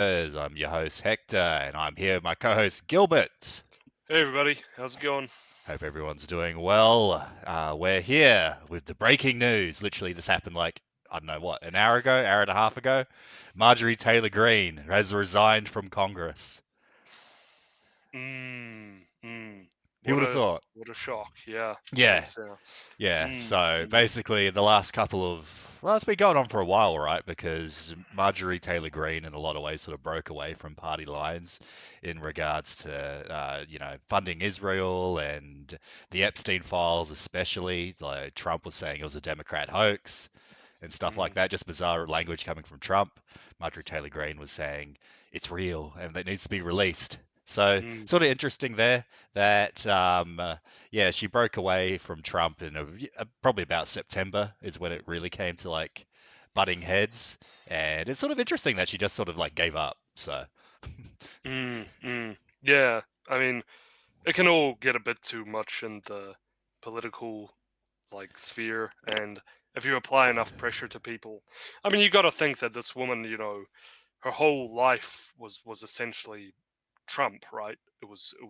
I'm your host Hector, and I'm here with my co-host Gilbert. Hey everybody, how's it going? Hope everyone's doing well. We're here with the breaking news. Literally, this happened like, I don't know what, an hour ago, hour and a half ago. Marjorie Taylor Greene has resigned from Congress. Mm, mm. Who What would have a thought? what a shock. Yeah, Yeah, that's yeah. mm, So mm, basically, the last couple of, well, it's been going on for a while, right? Because Marjorie Taylor Greene, in a lot of ways, sort of broke away from party lines in regards to, funding Israel and the Epstein files, especially. Like Trump was saying it was a Democrat hoax and stuff like mm, that. Just bizarre language coming from Trump. Marjorie Taylor Greene was saying it's real and it needs to be released. So mm. sort of interesting there that yeah, she broke away from Trump in probably about September is when it really came to like butting heads, and it's sort of interesting that she just sort of like gave up. So Yeah, I mean, it can all get a bit too much in the political sphere, and if you apply enough pressure to people, I mean, you got to think that this woman, her whole life was essentially Trump, right? It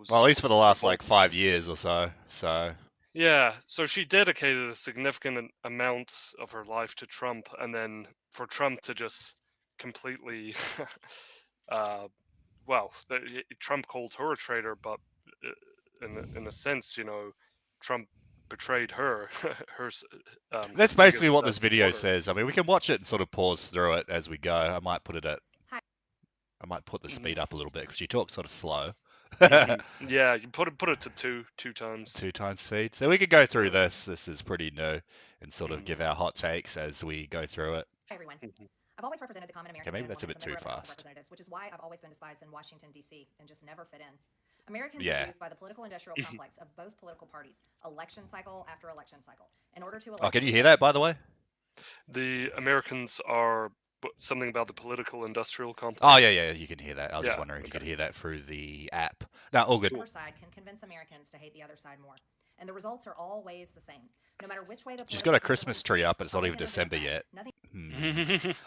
well, at was least for the last like revolting. 5 years or so. So Yeah, so she dedicated a significant amount of her life to Trump, and then for Trump to just completely, uh, Trump called her a traitor, but in a sense, Trump betrayed her, that's his basically biggest what this video supporter. says. I mean, we can watch it and sort of pause through it as we go. I might put the Hmm. speed up a little bit because she talks sort of slow. Yeah, you put it to two times. 2 times speed. So we could go through this. This is pretty new, and sort of Mm, give our hot takes as we go through it. Hi, everyone. mhm. I've always represented the common Okay, American maybe man and that's a woman as bit a member too of the House of fast. Representatives, which is why I've always been despised in Washington, D.C., and just never fit in. Americans are Yeah. used by the political industrial complex of both political parties, election cycle after election cycle, in order to Oh, elect can and you hear reject. that, by the way? The Americans are something about the political industrial Oh, yeah, complex. yeah, you can hear that. I was just Yeah. wondering if you could Okay. hear that through the app. No, all good. Cool. Whichever side can convince Americans to hate the other side more. And the results are always the same. No matter which way the She's got political a pendulum Christmas tree swings, up, but it's not even Republican or December Democrat, yet. nothing.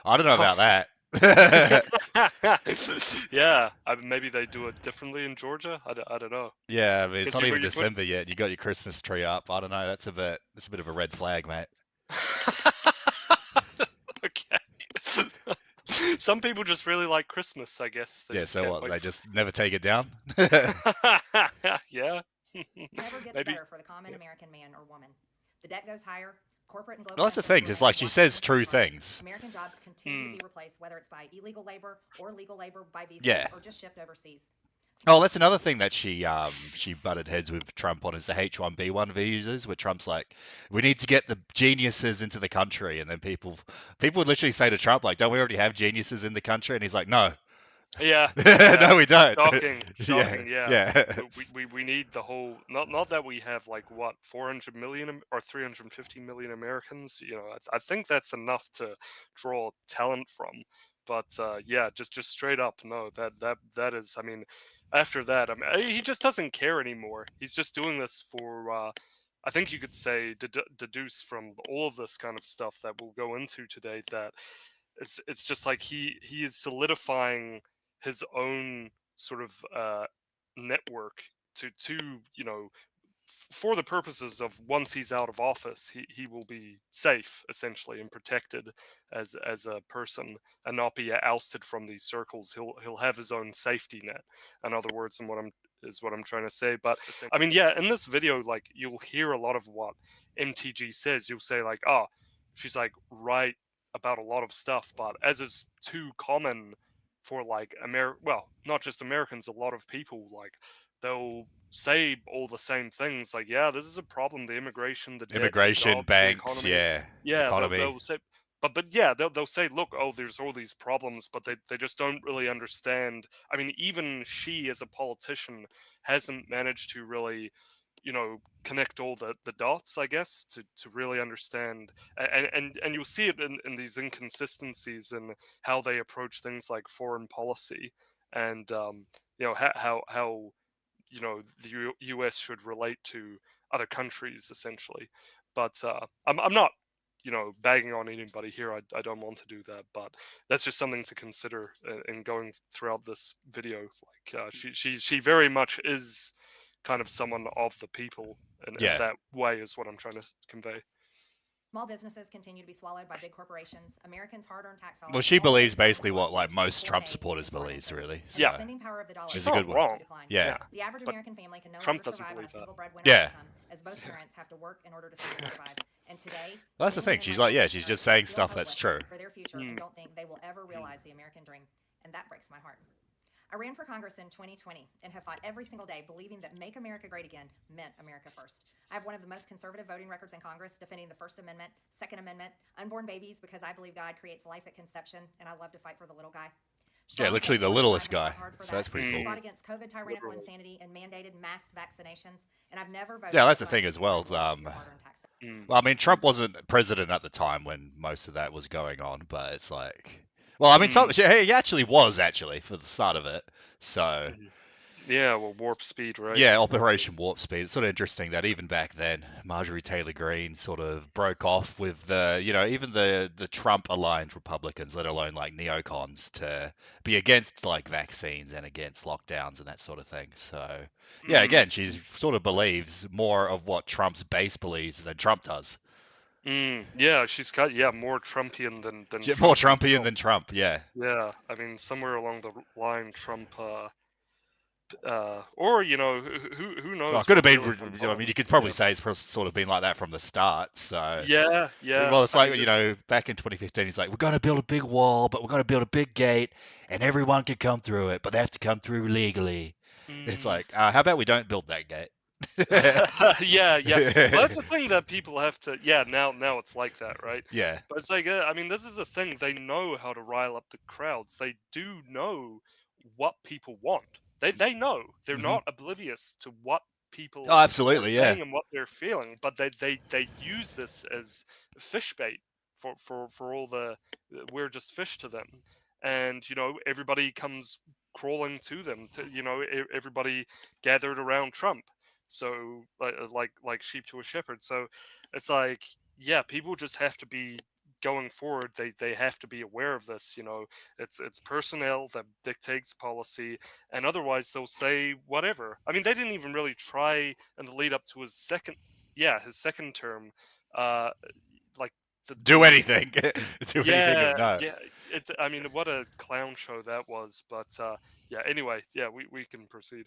I don't know Oh. about that. Yeah, maybe they do it differently in Georgia. I don't know. Yeah, I mean, it's Because not even you put. December yet, and you got your Christmas tree up. I don't know. That's a bit of a red flag, mate. Okay. Some people just really like Christmas, I guess. They Yeah, just so can't what? wait They for. just never take it down? Yeah. Never gets Maybe. better for the common American man or woman. The debt goes higher. Corporate and Well, global that's the interests thing. Just remain like she says Washington's true enterprise. things. American jobs continue to Mm. be replaced, whether it's by illegal labor or legal labor by Yeah. visas or just shipped overseas. Oh, that's another thing that she butted heads with Trump on is the H-1B1 visas, where Trump's like, we need to get the geniuses into the country, and then people would literally say to Trump like, don't we already have geniuses in the country? And he's like, no, Yeah. Yeah. no, we don't. Shocking. Yeah, Shocking. Yeah. yeah. We need the whole. Not that we have like what 400 million or 350 million Americans. I think that's enough to draw talent from. But yeah, just straight up, no. That is. I mean, after that, I mean, he just doesn't care anymore. He's just doing this for. I think you could say deduce from all of this kind of stuff that we'll go into today that it's just like he is solidifying his own sort of network to for the purposes of once he's out of office, he will be safe essentially and protected as a person and not be ousted from these circles. He'll have his own safety net. In other words, and what I'm trying to say. But I mean, yeah, in this video, like you'll hear a lot of what MTG says. You'll say like, oh, she's like right about a lot of stuff, but as is too common for like well, not just Americans, a lot of people like they'll say all the same things like, yeah, this is a problem, the immigration, the debt, the Immigration, jobs, the banks, economy. yeah, Yeah, economy. they'll say, but yeah, they'll say, look, oh, there's all these problems, but they just don't really understand. I mean, even she as a politician hasn't managed to really connect all the dots, I guess, to really understand. And you'll see it in these inconsistencies in how they approach things like foreign policy, and how the US should relate to other countries essentially. But I'm not bagging on anybody here. I don't want to do that, but that's just something to consider in going throughout this video. Like she very much is kind of someone of the people, and that way is what I'm trying to convey. Small businesses continue to be swallowed by big corporations. Americans' hard-earned tax dollars. Well, she believes basically what like most Trump supporters believes, really. So. Yeah. The spending power of the dollar She's not wrong. Yeah. The average American family can no Trump longer doesn't survive on a believe single that. breadwinner income, as both parents have to work in order to survive. And today, well, that's the thing. She's like, she's just saying stuff that's true. For their future, and don't think they will ever realize the American dream, and that breaks my heart. I ran for Congress in 2020 and have fought every single day believing that Make America Great Again meant America first. I have one of the most conservative voting records in Congress, defending the First Amendment, Second Amendment, unborn babies because I believe God creates life at conception, and I love to fight for the little guy. Yeah, literally the littlest guy. So that's pretty cool. Fought against COVID tyrannical insanity and mandated mass vaccinations, and I've never voted. Yeah, that's the thing as well. Well, I mean, Trump wasn't president at the time when most of that was going on, but it's like... Well, I mean, he actually was, for the start of it. So, yeah, well, Warp Speed, right? Yeah, Operation Warp Speed. It's sort of interesting that even back then, Marjorie Taylor Greene sort of broke off with the, even the Trump-aligned Republicans, let alone like neocons, to be against like vaccines and against lockdowns and that sort of thing. So, yeah, again, she sort of believes more of what Trump's base believes than Trump does. Yeah, she's got more Trumpian than Trump more Trumpian than Trump. Yeah. Yeah, I mean somewhere along the line, Trump, or who knows? Well, it could have been. I mean, you could probably say it's sort of been like that from the start. So yeah. Well, it's like back in 2015, he's like, we're going to build a big wall, but we're going to build a big gate, and everyone can come through it, but they have to come through legally. It's like, how about we don't build that gate? yeah. Well, that's the thing that people have to. Yeah, now it's like that, right? Yeah. But it's like, I mean, this is the thing. They know how to rile up the crowds. They do know what people want. They know. They're not oblivious to what people are saying and what they're feeling. But they use this as fish bait for all the we're just fish to them, and everybody comes crawling to them. Everybody gathered around Trump. So like sheep to a shepherd. So it's like, yeah, people just have to be going forward. They have to be aware of this. It's personnel that dictates policy, and otherwise they'll say whatever. I mean, they didn't even really try in the lead up to his second term, do anything. anything. Yeah. I mean, what a clown show that was. But yeah. Anyway, yeah, we can proceed.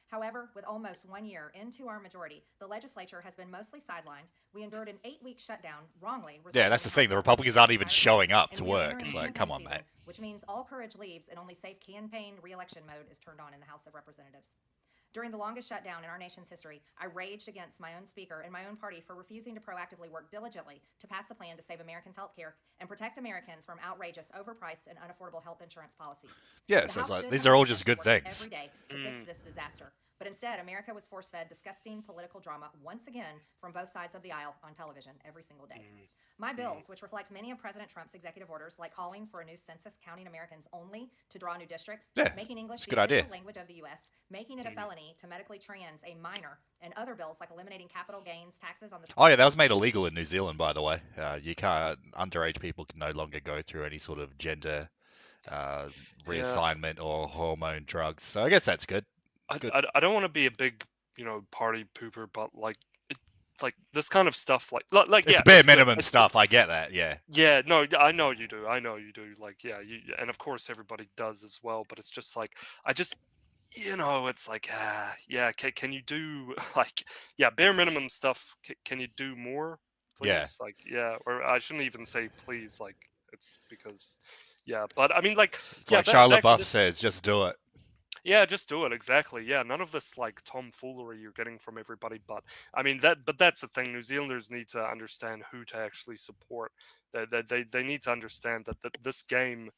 However, with almost 1 year into our majority, the legislature has been mostly sidelined. We endured an 8-week shutdown, wrongly. Yeah, that's the thing. The Republicans aren't even showing up to work. It's like, come on, mate. Which means all courage leaves and only safe campaign re-election mode is turned on in the House of Representatives. During the longest shutdown in our nation's history, I raged against my own speaker and my own party for refusing to proactively work diligently to pass a plan to save Americans' health care and protect Americans from outrageous, overpriced, and unaffordable health insurance policies. Yeah, so it's like, these are all just good things. Every day to fix this disaster. But instead, America was force-fed disgusting political drama once again from both sides of the aisle on television every single day. My bills, which reflect many of President Trump's executive orders, like calling for a new census counting Americans only to draw new districts, making English the official language of the U.S., making it a felony to medically trans a minor, and other bills like eliminating capital gains taxes on the... Oh yeah, that was made illegal in New Zealand, by the way. You can't, underage people can no longer go through any sort of gender reassignment or hormone drugs. So I guess that's good. I don't want to be a big, party pooper, but like this kind of stuff, it's bare minimum stuff. I get that. Yeah. Yeah. No, I know you do. Like, yeah, and of course everybody does as well. But it's just like, it's like, yeah. Can you do bare minimum stuff? Can you do more, please? Yeah. Like, yeah, or I shouldn't even say please. Like, it's because, yeah. But I mean, like, it's like Shia LaBeouf says, just do it. Yeah, just do it. Exactly. Yeah, none of this like tomfoolery you're getting from everybody. But I mean but that's the thing. New Zealanders need to understand who to actually support. They need to understand that this game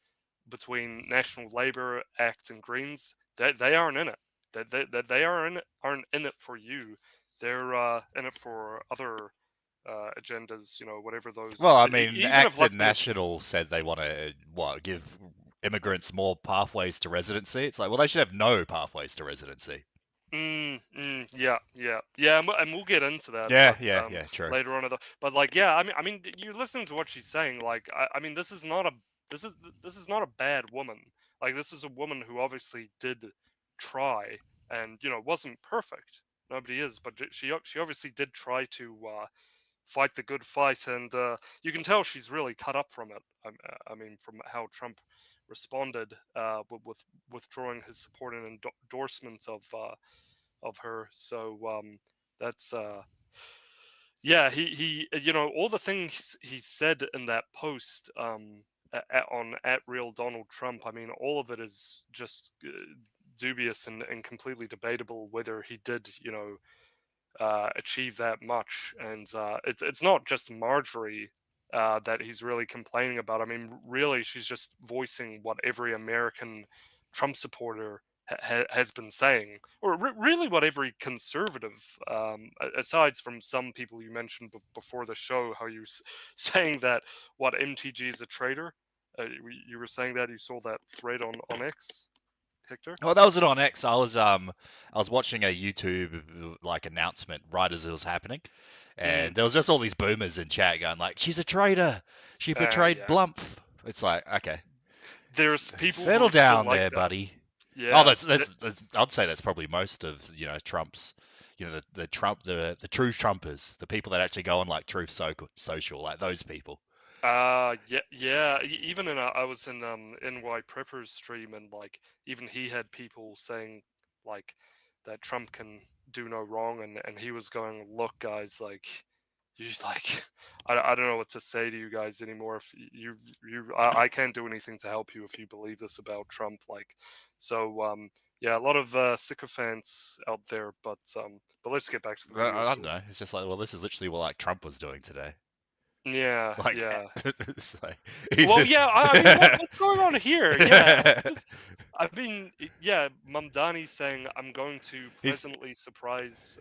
between National Labour Act and Greens, they aren't in it. They aren't in it for you. They're in it for other agendas. Whatever those. Well, I mean, Act and National said they want to give immigrants more pathways to residency. It's like, well, they should have no pathways to residency. Yeah, and we'll get into that, Yeah, but yeah, true. later on. But like, yeah, I mean, you listen to what she's saying. Like, I mean, this is this is not a bad woman. Like, this is a woman who obviously did try, and wasn't perfect. Nobody is, but she obviously did try to fight the good fight, and you can tell she's really cut up from it. I mean, from how Trump responded with withdrawing his support and endorsement of her. So that's yeah, he all the things he said in that post on at real Donald Trump. I mean, all of it is just dubious and completely debatable whether he did achieve that much. And it's not just Marjorie that he's really complaining about. I mean, really, she's just voicing what every American Trump supporter has been saying, or really what every conservative, aside from some people you mentioned before the show, how you saying that what MTG is a traitor. You were saying that you saw that thread on X, Hector. Well, that was it on X. I was watching a YouTube like announcement right as it was happening, Mm, and there was just all these boomers in chat going like, "She's a traitor. She betrayed yeah, Blumph." It's like, okay, there's people settle who still down like there, that. buddy. Oh, Yeah, that's I'd say that's probably most of Trump's, the Trump the true Trumpers, the people that actually go on like Truth Social, like those people. yeah. Even I was in NY Prepper's stream, and like even he had people saying like that Trump can do no wrong, and he was going, look, guys, like you like I don't know what to say to you guys anymore. If I can't do anything to help you if you believe this about Trump. Like, so yeah, a lot of sycophants out there, but let's get back to the I videos. don't know. It's just like, well, this is literally what like Trump was doing today. Yeah, Like, yeah. it's like he's Well, just. yeah. I mean, what's going on here? Yeah, I mean, yeah. Mamdani saying, "I'm going to He's pleasantly surprise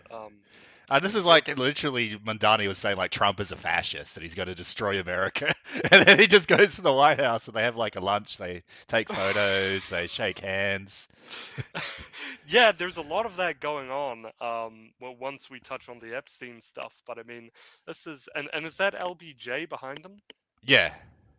And this is like conservative." literally Mondani was saying like Trump is a fascist and he's going to destroy America, and then he just goes to the White House and they have like a lunch, they take photos, they shake hands. Yeah, there's a lot of that going on. Well, once we touch on the Epstein stuff, but I mean, this is and is that LBJ behind them? Yeah,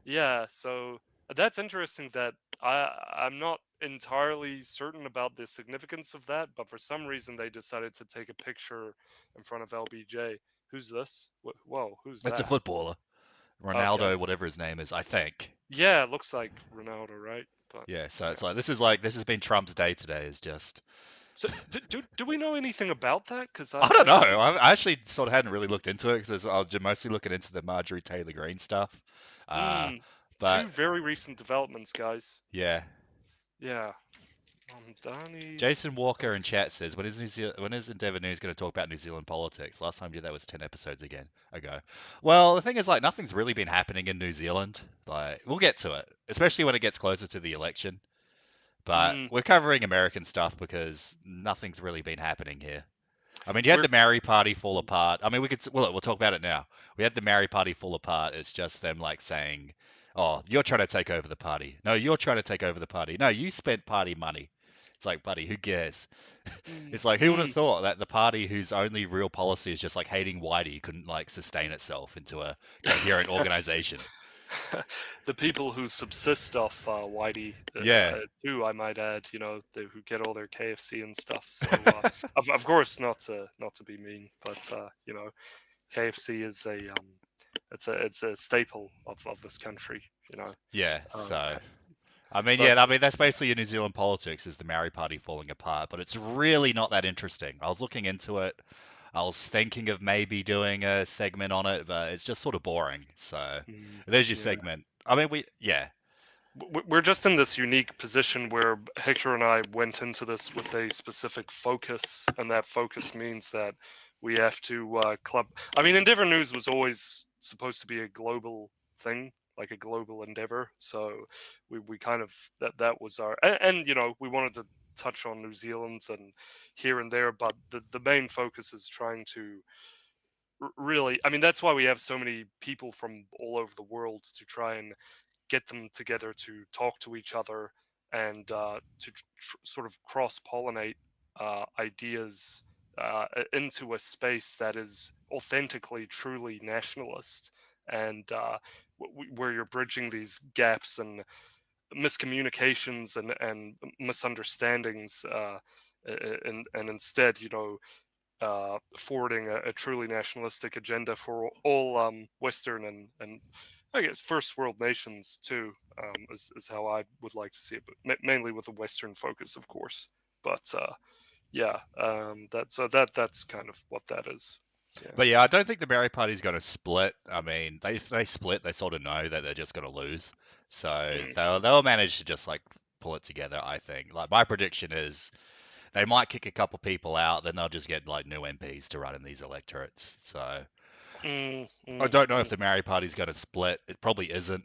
Yeah, so that's interesting that I'm not entirely certain about the significance of that, but for some reason they decided to take a picture in front of LBJ. Who's this? Whoa, who's it's a that? footballer, Okay. Ronaldo, whatever his name is, I think. Yeah, it looks like Ronaldo, right? But Yeah, so yeah. it's like this has been Trump's day today. Is just So do we know anything about that? Because I don't I know. haven't. I actually sort of hadn't really looked into it because I was mostly looking into the Marjorie Taylor Greene stuff. Uh, Mm, but two very recent developments, guys. yeah, Yeah. Donnie. Jason Walker in chat says, when is Endeavour News going to talk about New Zealand politics? Last time we did that was 10 episodes ago. Well, the thing is, like, nothing's really been happening in New Zealand. Like, we'll get to it, especially when it gets closer to the election. But Mm, we're covering American stuff because nothing's really been happening here. I mean, you had we're. the Maori Party fall apart. I mean, we'll talk about it now. We had the Maori Party fall apart. It's just them like saying, "Oh, you're trying to take over the party. No, you're trying to take over the party. No, you spent party money." It's like, buddy, who cares? Mm, It's like, who would have mm. thought that the party whose only real policy is just like hating Whitey couldn't like sustain itself into a coherent organization? The people who subsist off Whitey, Yeah, too, I might add, who get all their KFC and stuff. So, of course, not to be mean, but KFC is it's a staple of this country. yeah. Um, So. I mean, but yeah, I mean that's basically New Zealand politics is the Maori Party falling apart, but it's really not that interesting. I was looking into it. I was thinking of maybe doing a segment on it, but it's just sort of boring. So there's your yeah. segment. I mean, yeah, We're just in this unique position where Hector and I went into this with a specific focus, and that focus means that we have to club. I mean, Endeavour News was always supposed to be a global thing, like a global endeavor. So we kind of that was our and we wanted to touch on New Zealand and here and there, but the main focus is trying to really. I mean, that's why we have so many people from all over the world to try and get them together to talk to each other and to sort of cross pollinate ideas into a space that is authentically, truly nationalist, and where you're bridging these gaps and miscommunications and misunderstandings, and instead, forwarding a truly nationalistic agenda for all Western and I guess first world nations too, is how I would like to see it, but mainly with a Western focus, of course. But yeah, that's kind of what that is. Yeah. But yeah, I don't think the Maori Party's going to split. I mean, if they split, they sort of know that they're just going to lose. So they'll manage to just like pull it together, I think. Like my prediction is they might kick a couple people out, then they'll just get like new MPs to run in these electorates. So I don't know if the Maori Party's going to split. It probably isn't,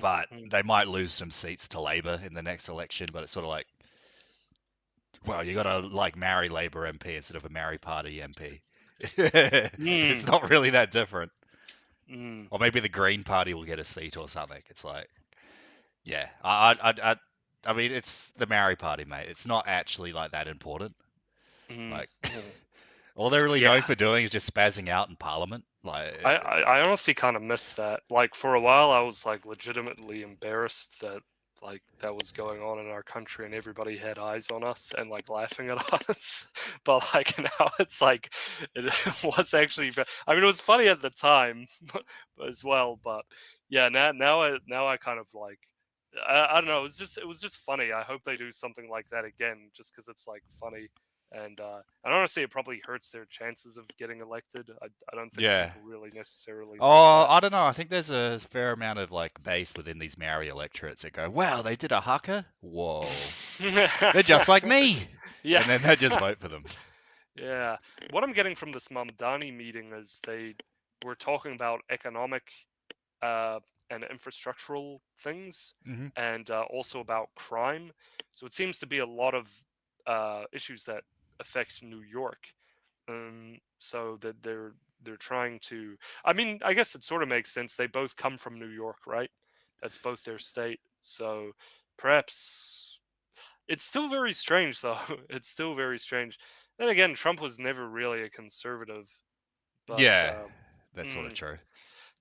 but they might lose some seats to Labour in the next election. But it's sort of like, well, you got to like marry Labour MP instead of a Maori Party MP. It's not really that different. Or maybe the Green Party will get a seat or something. It's like, yeah, I mean, it's the Maori Party, mate. It's not actually like that important. Like, all they're really known for doing is just spazzing out in Parliament. Like, I honestly kind of miss that. Like for a while, I was like legitimately embarrassed that like that was going on in our country and everybody had eyes on us and like laughing at us. But like now it's like it was actually. I mean, it was funny at the time as well. But yeah, now I kind of like. I don't know. It was just funny. I hope they do something like that again, just because it's like funny. And honestly, it probably hurts their chances of getting elected. I don't think yeah. people really necessarily. Oh, Like that. I don't know. I think there's a fair amount of like base within these Maori electorates that go, wow, they did a haka? Whoa. They're just like me. Yeah. And then they just vote for them. Yeah. What I'm getting from this Mamdani meeting is they were talking about economic and infrastructural things, and also about crime. So it seems to be a lot of issues that affect New York. So that they're trying to. I mean, I guess it sort of makes sense. They both come from New York, right? That's both their state. So perhaps it's still very strange, though. It's still very strange. Then again, Trump was never really a conservative, but Yeah, that's sort of true.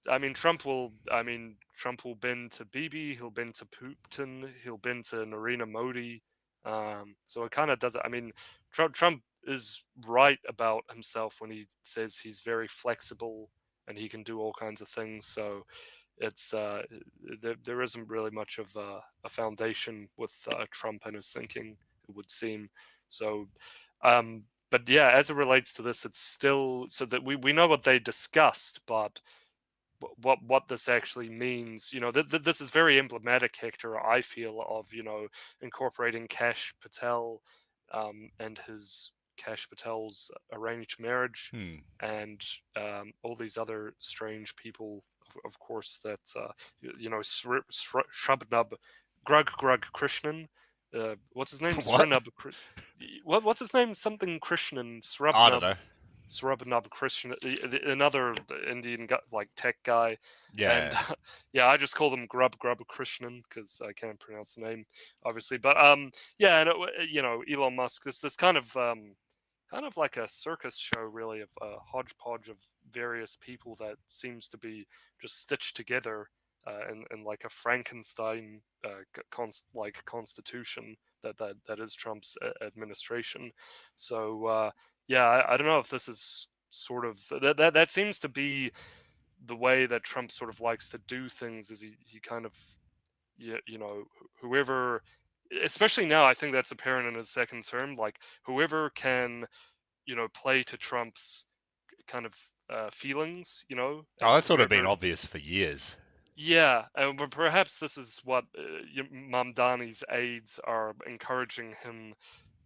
I mean, Trump will bend to Bibi. He'll bend to Putin. He'll bend to Narendra Modi. So it kind of does. I mean, Trump is right about himself when he says he's very flexible and he can do all kinds of things. So it's there isn't really much of a foundation with Trump and his thinking, it would seem. So, but yeah, as it relates to this, it's still so that we know what they discussed, but what this actually means, this is very emblematic, Hector, I feel, of incorporating Kash Patel and his Kash Patel's arranged marriage, and all these other strange people, of course, that Shrubnub Grug Krishnan, what's his name? What's his name? Something Krishnan. I don't know. Surabhanab Christian, another Indian like tech guy. Yeah. And yeah, I just call him Grub Krishnan because I can't pronounce the name, obviously. But yeah, and Elon Musk, this kind of like a circus show, really, of a hodgepodge of various people that seems to be just stitched together in like a Frankenstein constitution that is Trump's administration. So yeah, I don't know if this is sort of that seems to be the way that Trump sort of likes to do things. Is he kind of whoever, especially now, I think that's apparent in his second term. Like whoever can play to Trump's kind of feelings, Oh, that's sort of been obvious for years. Yeah, but perhaps this is what Mamdani's aides are encouraging him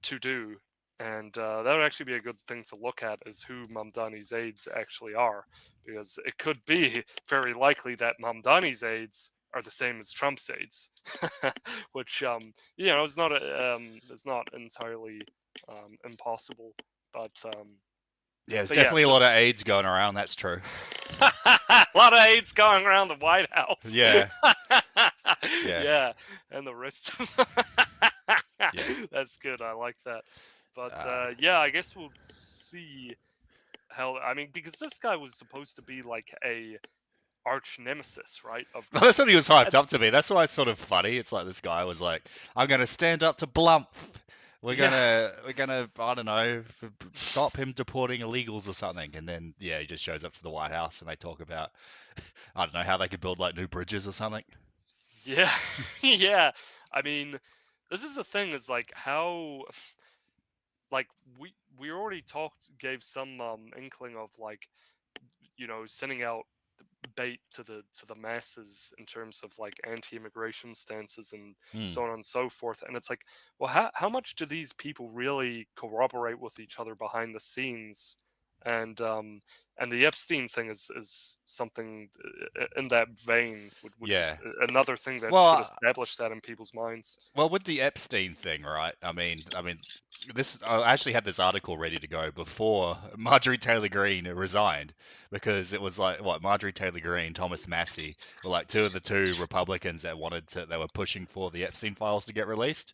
to do. And that would actually be a good thing to look at, is who Mamdani's aides actually are, because it could be very likely that Mamdani's aides are the same as Trump's aides, which is not entirely impossible. But yeah, there's definitely a lot of aides going around. That's true. A lot of aides going around the White House. Yeah. Yeah, and the rest of Yeah. That's good. I like that. But Uh, yeah, I guess we'll see how. I mean, because this guy was supposed to be like a arch nemesis, right, of Well, that's Trump. what he was hyped And up to be. That's why it's sort of funny. It's like this guy was like, "I'm gonna stand up to Blumph. yeah, We're gonna, I don't know, stop him deporting illegals or something." And then, yeah, he just shows up to the White House and they talk about, I don't know, how they could build like new bridges or something. yeah, yeah. I mean, this is the thing: is like how, like we already gave some inkling of like sending out bait to the masses in terms of like anti-immigration stances and Hmm. so on and so forth. And it's like, well, how much do these people really corroborate with each other behind the scenes? And the Epstein thing is something in that vein, which is Yeah. another thing that should Well, establish that in people's minds. Well, with the Epstein thing, right? This I actually had this article ready to go before Marjorie Taylor Greene resigned because it was like what Marjorie Taylor Greene, Thomas Massey were like two Republicans that they were pushing for the Epstein files to get released.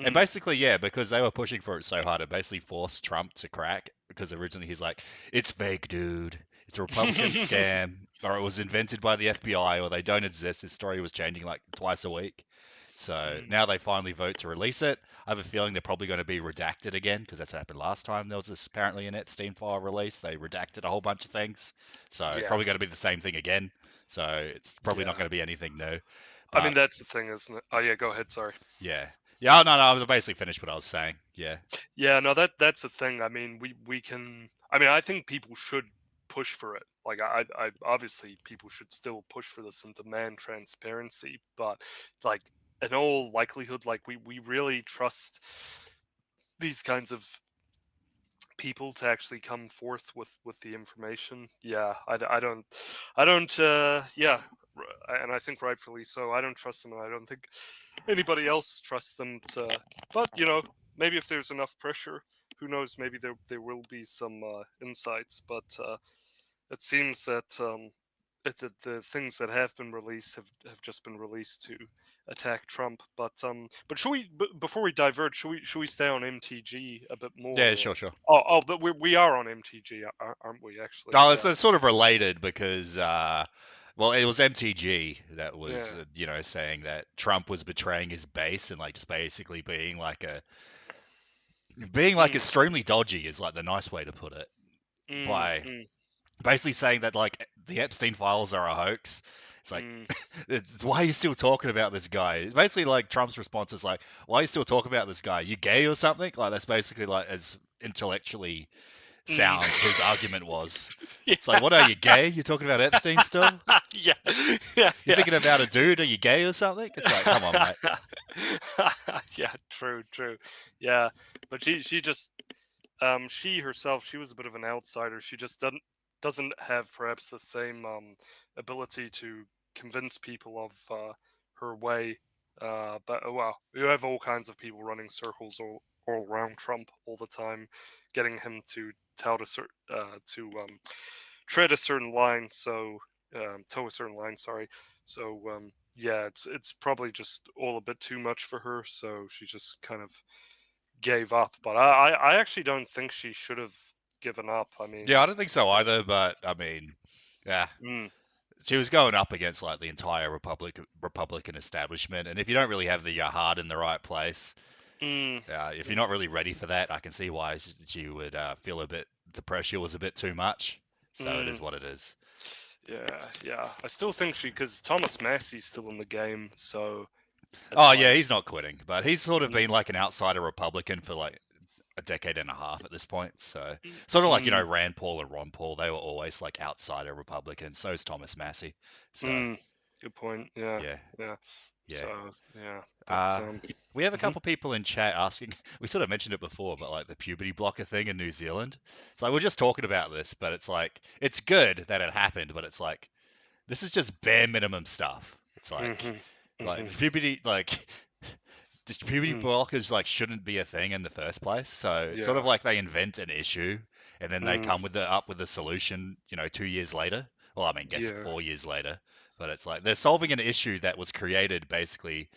And Mm, basically, yeah, because they were pushing for it so hard, it basically forced Trump to crack. Because originally he's like, "It's fake, dude. It's a Republican scam, or it was invented by the FBI, or they don't exist." His story was changing like twice a week. So mm, now they finally vote to release it. I have a feeling they're probably going to be redacted again because that's what happened last time. There was apparently an Epstein file release. They redacted a whole bunch of things. So it's yeah, probably going to be the same thing again. So it's probably not yeah. going to be anything new. I mean, But that's the thing, isn't it? Oh yeah, go ahead. Sorry. yeah. Yeah, no, I was basically finished what I was saying. Yeah. Yeah, no, that's the thing. I mean, we can. I mean, I think people should push for it. Like, I obviously people should still push for this and demand transparency. But like, in all likelihood, like we really trust these kinds of people to actually come forth with the information. Yeah, I don't. Yeah, and I think rightfully so. I don't trust them, and I don't think anybody else trusts them to. But maybe if there's enough pressure, who knows? Maybe there will be some insights. But it seems that the things that have been released have just been released to attack Trump. But should we before we diverge, should we stay on MTG a bit Yeah, more? sure, sure. But we are on MTG, aren't we? Actually, Oh, yeah, it's sort of related because, well, it was MTG that yeah, was, saying that Trump was betraying his base and like just basically being like mm, extremely dodgy is like the nice way to put it. mm, By mm, basically saying that like the Epstein files are a hoax. It's like, mm, why are you still talking about this guy? It's basically like Trump's response is like, why are you still talking about this guy? You gay or something? Like that's basically like as intellectually mm. sound his argument was. It's like, Yeah, what are you gay? You're talking about Epstein still? yeah, yeah, You're yeah. thinking about a dude? Are you gay or something? It's like, come on, mate. Yeah, true, true. Yeah, but she just she herself, she was a bit of an outsider. She just doesn't have perhaps the same ability to convince people of her way. But well, you have all kinds of people running circles all around Trump all the time, getting him to tout a certain tread a certain line. So toe a certain line. Sorry. So yeah, it's probably just all a bit too much for her. So she just kind of gave up. But I actually don't think she should have given up. I Yeah, I mean, don't think so either, but I mean, yeah, mm, she was going up against like the entire Republican establishment, and if you don't really have your heart in the right place, mm, if you're mm, not really ready for that, I can see why she would feel a bit the pressure was a bit too much. So it mm, is what it is. yeah, yeah. I still think because Thomas Massey's still in the game, so Oh it's yeah, like, he's not quitting, but he's sort of been mm, like an outsider Republican for like a decade and a half at this point. So mm, sort of like mm, Rand Paul and Ron Paul, they were always like outsider Republicans. So is Thomas Massey. So good point. Yeah, yeah, yeah. yeah. So yeah, but Uh, we have a mhm, couple people in chat asking. We sort of mentioned it before, but like the puberty blocker thing in New Zealand. It's like we're just talking about this, but it's like it's good that it happened, but it's like this is just bare minimum stuff. It's mhm, like mhm, the puberty the puberty mm, blockers like shouldn't be a thing in the first place. So it's sort of yeah, like they invent an issue and then they mm, come up with a solution, 2 years later. Well, I mean, guess yeah, 4 years later. But it's like they're solving an issue that was created basically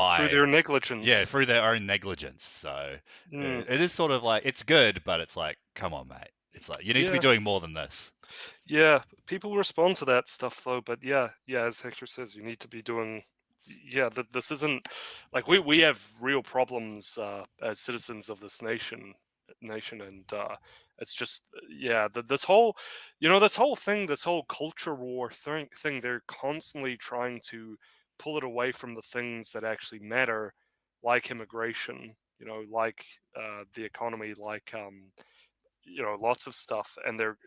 through by their negligence. through their own negligence. So Mm, it is sort of like it's good, but it's like, come on, mate. It's like you need to be yeah, doing more than this. yeah. People respond to that stuff though, but yeah, as Hector says, you need to be doing. Yeah, this isn't like we have real problems as citizens of this nation, and it's just this whole this whole thing, this whole culture war thing. They're constantly trying to pull it away from the things that actually matter, like immigration, like the economy, like lots of stuff, and they're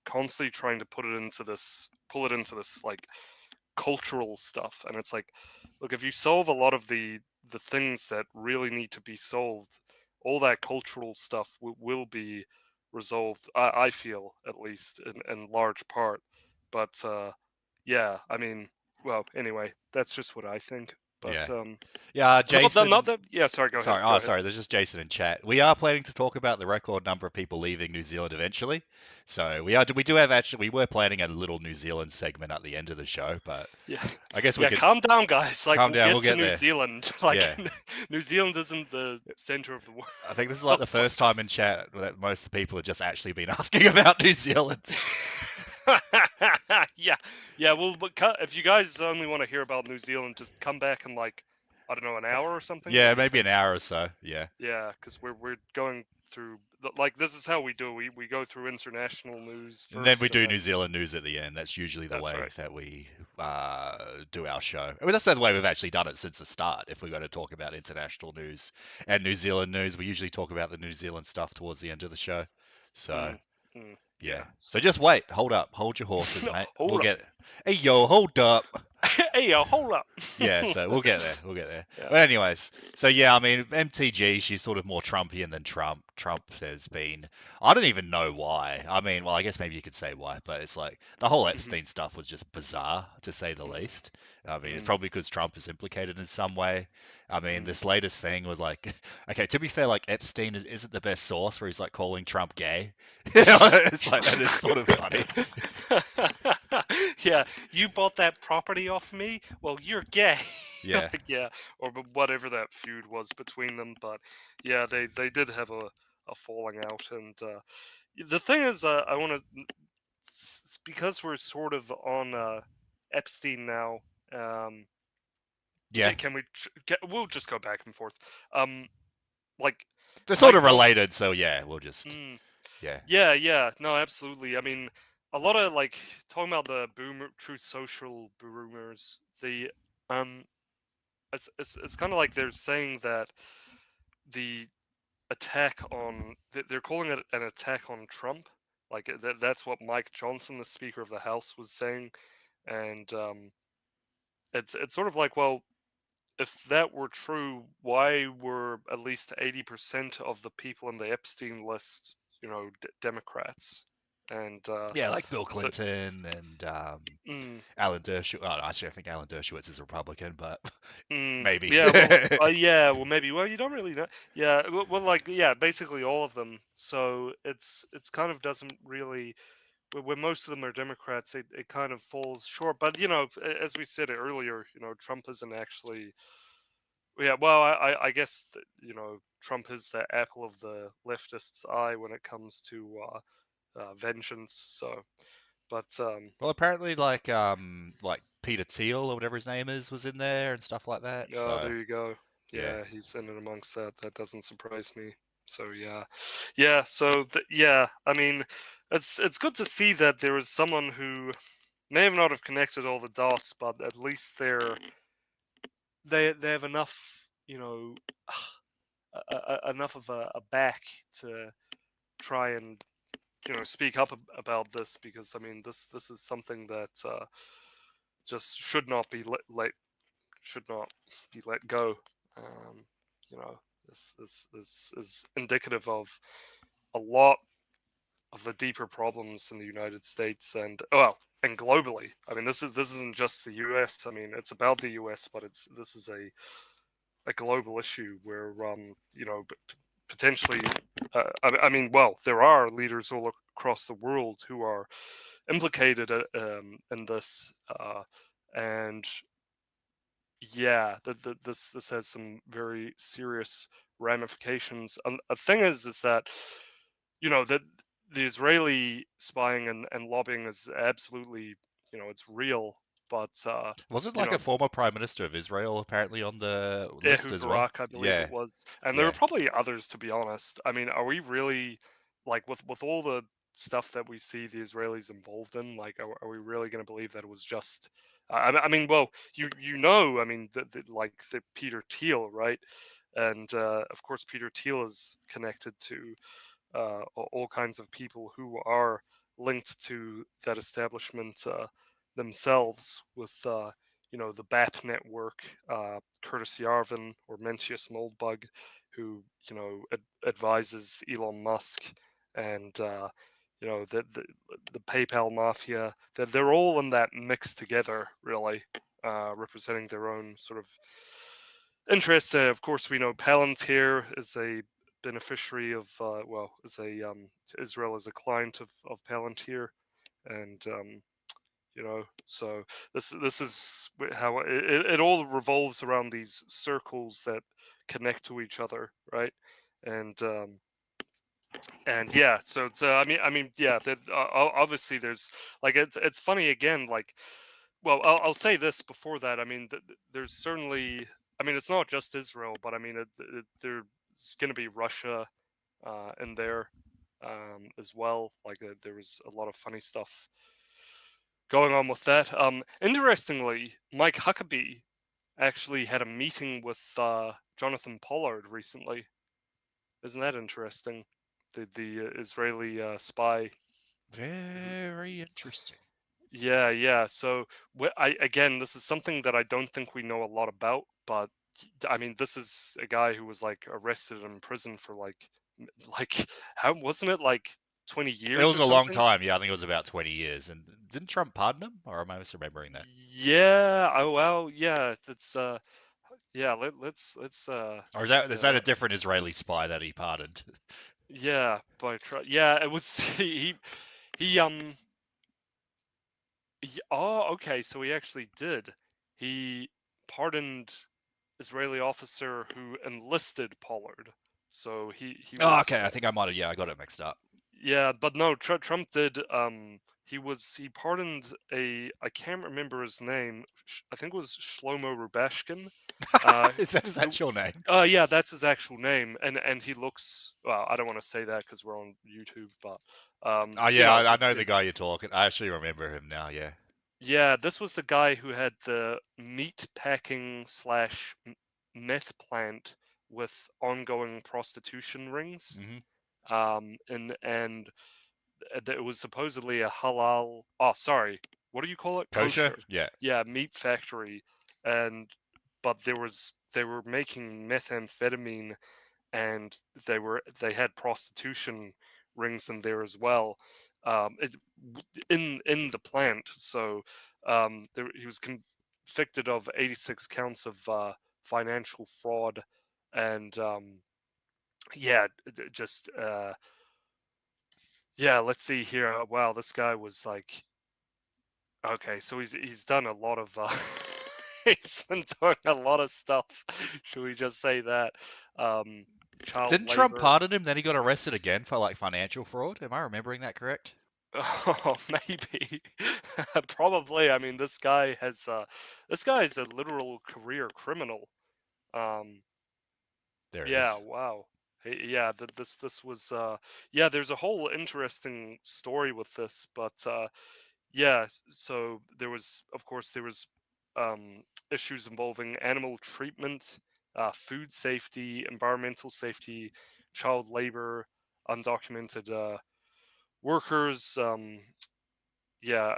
constantly trying to pull it into this like cultural stuff. And it's like, look, if you solve a lot of the things that really need to be solved, all that cultural stuff will be resolved, I feel, at least in large part. But yeah, I mean, well, anyway, that's just what I think. But Yeah. Yeah, not Jason. that yeah, sorry, go ahead, Sorry, go oh, ahead. sorry. There's just Jason in chat. We are planning to talk about the record number of people leaving New Zealand eventually. So we do have actually, we were planning a little New Zealand segment at the end of the show, but Yeah, I guess we yeah, could calm down, guys. Like, calm we'll down. We'll get to get New there. Zealand. Like, Yeah. New Zealand isn't the center of the I think this is like the world. first time in chat that most of the people have just actually been asking about New Zealand. Yeah, yeah. Well, but if you guys only want to hear about New Zealand, just come back in like, I don't know, an hour or something. What Yeah, do you maybe an think? hour or so. Yeah. Yeah, because we're going through like this is how we do. We go through international news And then we first, and do New then Zealand news at the end. That's usually the that's way right. that we do our show. I mean, that's the way we've actually done it since the start. If we're going to talk about international news and New Zealand news, we usually talk about the New Zealand stuff towards the end of the show. So, Mm, yeah. yeah. So just wait. Hold up. Hold your horses, mate. We'll Hold up. get. Hey, yo, hold up. Hey, yo, hold up. Yeah, so we'll get there. We'll get there. Yeah. But anyways, so yeah, I mean, MTG, she's sort of more Trumpian than Trump. Trump has been, I don't even know why. I mean, well, I guess maybe you could say why, but it's like the whole Mhm, Epstein stuff was just bizarre, to say the mhm, least. I mean, it's mm, probably because Trump is implicated in some way. I mean, mm. this latest thing was like, okay, to be fair, like Epstein isn't the best source where he's like calling Trump gay. It's like that is sort of funny. Yeah, you bought that property off me? Well, you're gay. Yeah. Like, yeah, or whatever that feud was between them. But yeah, they did have a falling out. And the thing is, I want to, because we're sort of on Epstein now. Um, Yeah. can we? We'll just go back and forth. Um, like They're sort Mike of Johnson. related, so yeah, we'll just yeah. Yeah, yeah, no, absolutely. I mean, a lot of like talking about the boomer truth social boomers. Um, it's kind of like they're saying that the attack on they're calling it an attack on Trump. Like that's what Mike Johnson, the Speaker of the House, was saying, and it's sort of like, well, if that were true, why were at least 80% of the people in the Epstein list, Democrats? And Yeah, like Bill so, Clinton and mm, Alan Dershowitz. Oh, actually, I think Alan Dershowitz is a Republican, but maybe. yeah, well, yeah, well, maybe. Well, you don't really know. Yeah, well, like, yeah, basically all of them. So it's kind of doesn't really. When most of them are Democrats, it kind of falls short. But as we said earlier, Trump isn't actually. Yeah, well, I guess that, Trump is the apple of the leftists' eye when it comes to vengeance. So, but Well, apparently, like Peter Thiel or whatever his name is was in there and stuff like that. So there you go. yeah, Yeah, he's in and amongst that. That doesn't surprise me. So yeah, yeah. So yeah, I mean, it's good to see that there is someone who may have not have connected all the dots, but at least they have enough, enough of a back to try and speak up about this, because I mean this is something that just should not be let go. Um, you know, this is indicative of a lot of the deeper problems in the United States and and globally. I mean, this isn't just the U.S. I mean, it's about the U.S., but this is a global issue where potentially. I mean, well, there are leaders all across the world who are implicated in this, and yeah, this has some very serious ramifications. And the thing is that that the Israeli spying and lobbying is absolutely it's real, but Wasn't you like know a former prime minister of Israel apparently on the list Ehud as well? Barak, I believe it Yeah, was, and there were yeah. probably others, to be honest. I mean, are we really like with all the stuff that we see the Israelis involved in? Like, are we really going to believe that it was just? I mean, well, I mean, like the Peter Thiel, right? And of course, Peter Thiel is connected to all kinds of people who are linked to that establishment themselves with the BAP network, Curtis Yarvin or Mencius Moldbug, who advises Elon Musk, and the PayPal mafia. That they're all in that mix together, really, representing their own sort of interests. Of course, we know Palantir is a beneficiary of is a Israel is a client of Palantir, and so this is how it all revolves around these circles that connect to each other, right? And yeah, so it's I mean yeah, that obviously there's like it's funny again, like, well, I'll say this before that. I mean, there's certainly. I mean, it's not just Israel, but I mean, there's going to be Russia in there as well. Like, there was a lot of funny stuff going on with that. Interestingly, Mike Huckabee actually had a meeting with Jonathan Pollard recently. Isn't that interesting? The Israeli spy. Very interesting. Yeah, yeah. So again, this is something that I don't think we know a lot about, but I mean, this is a guy who was like arrested in prison for like how wasn't it like 20 It years was or a long something? time. Yeah, I think it was about 20 years. And didn't Trump pardon him? Or am I misremembering that? Yeah. Oh well. Yeah. That's yeah. Let's Or is check. that a different Israeli spy that he pardoned? Yeah. Yeah. It was he oh, okay. So he actually did. He pardoned Israeli officer who enlisted Pollard. So he Oh, was okay. I think I might have. Yeah, I got it mixed up. yeah, but no, Trump did. He pardoned I can't remember his name. I think it was Shlomo Rubashkin. Uh, Is that his who actual name? yeah, that's his actual name, and he looks. Well, I don't want to say that because we're on YouTube, but Oh, yeah, I know the guy you're talking. I actually remember him now. Yeah. yeah, this was the guy who had the meat packing slash meth plant with ongoing prostitution rings. Hmm. And it was supposedly a halal. Oh, sorry, what do you call it? Kosher? Kosher. Yeah. Yeah, meat factory, and but they were making methamphetamine, and they had prostitution rings in there as well, it, in the plant. So he was convicted of 86 counts of financial fraud, and yeah, just yeah. Let's see here. Wow, this guy was like okay, so he's done a lot of he's been doing a lot of stuff. Should we just say that? Um, child Didn't Trump labor. pardon him? Then he got arrested again for like financial fraud. Am I remembering that correct? Oh, maybe. Probably. I mean, this guy is a literal career criminal. Um, There he yeah, is. wow. Yeah, this was yeah, there's a whole interesting story with this, but yeah, so there was of course there was um issues involving animal treatment, food safety, environmental safety, child labor, undocumented workers, yeah,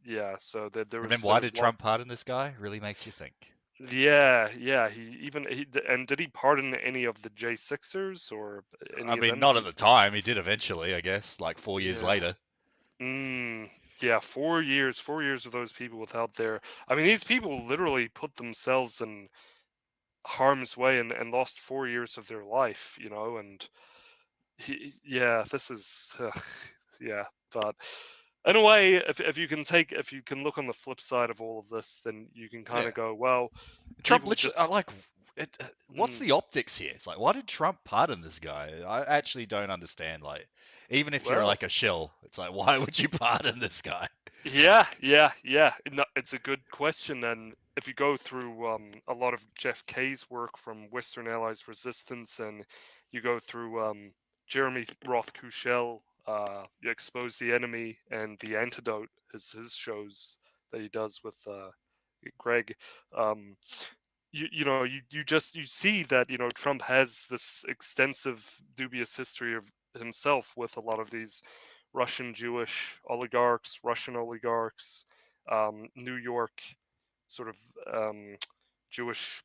yeah. So And then there why was did Trump lots. pardon this guy? Really makes you think. Yeah, yeah. And did he pardon any of the J6ers or I any of mean, them not at the people? time. He did eventually, I guess, like 4 years Yeah. later. Yeah. 4 years. 4 years of those people without their. I mean, these people literally put themselves in harm's way and lost 4 years of their life. And yeah, this is yeah, but. in a way, if you can look on the flip side of all of this, then you can kind of go, well, Trump people literally, just what's the optics here? It's like, why did Trump pardon this guy? I actually don't understand. Like, even if you're well, like a shill, it's like, why would you pardon this guy? yeah. No, it's a good question, and if you go through a lot of Jeff Kay's work from Western Allies Resistance, and you go through Jeremy Roth Kushel, you expose the enemy and the antidote, his shows that he does with Greg. Um, you see that Trump has this extensive dubious history of himself with a lot of these Russian Jewish oligarchs, Russian oligarchs, New York sort of Jewish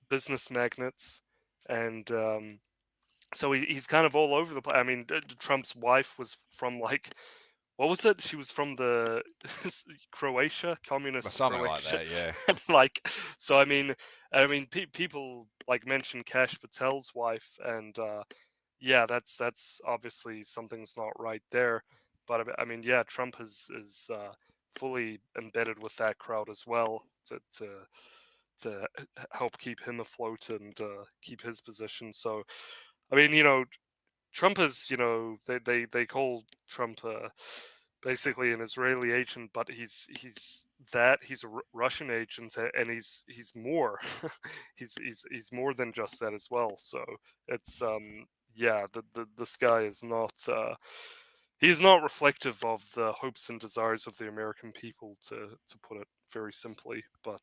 business magnates, and so he's kind of all over the place. I mean, Trump's wife was from like what was it? She was from the Croatia, Or communist something like Croatia, that, yeah. and like, so people like mention Kash Patel's wife, and yeah, that's obviously something's not right there. But I mean, yeah, Trump is fully embedded with that crowd as well to help keep him afloat and keep his position. So, I mean, Trump is, they call Trump basically an Israeli agent, but he's a Russian agent, and he's more, he's more than just that as well. So it's yeah, this guy is not. He's not reflective of the hopes and desires of the American people, to put it very simply. But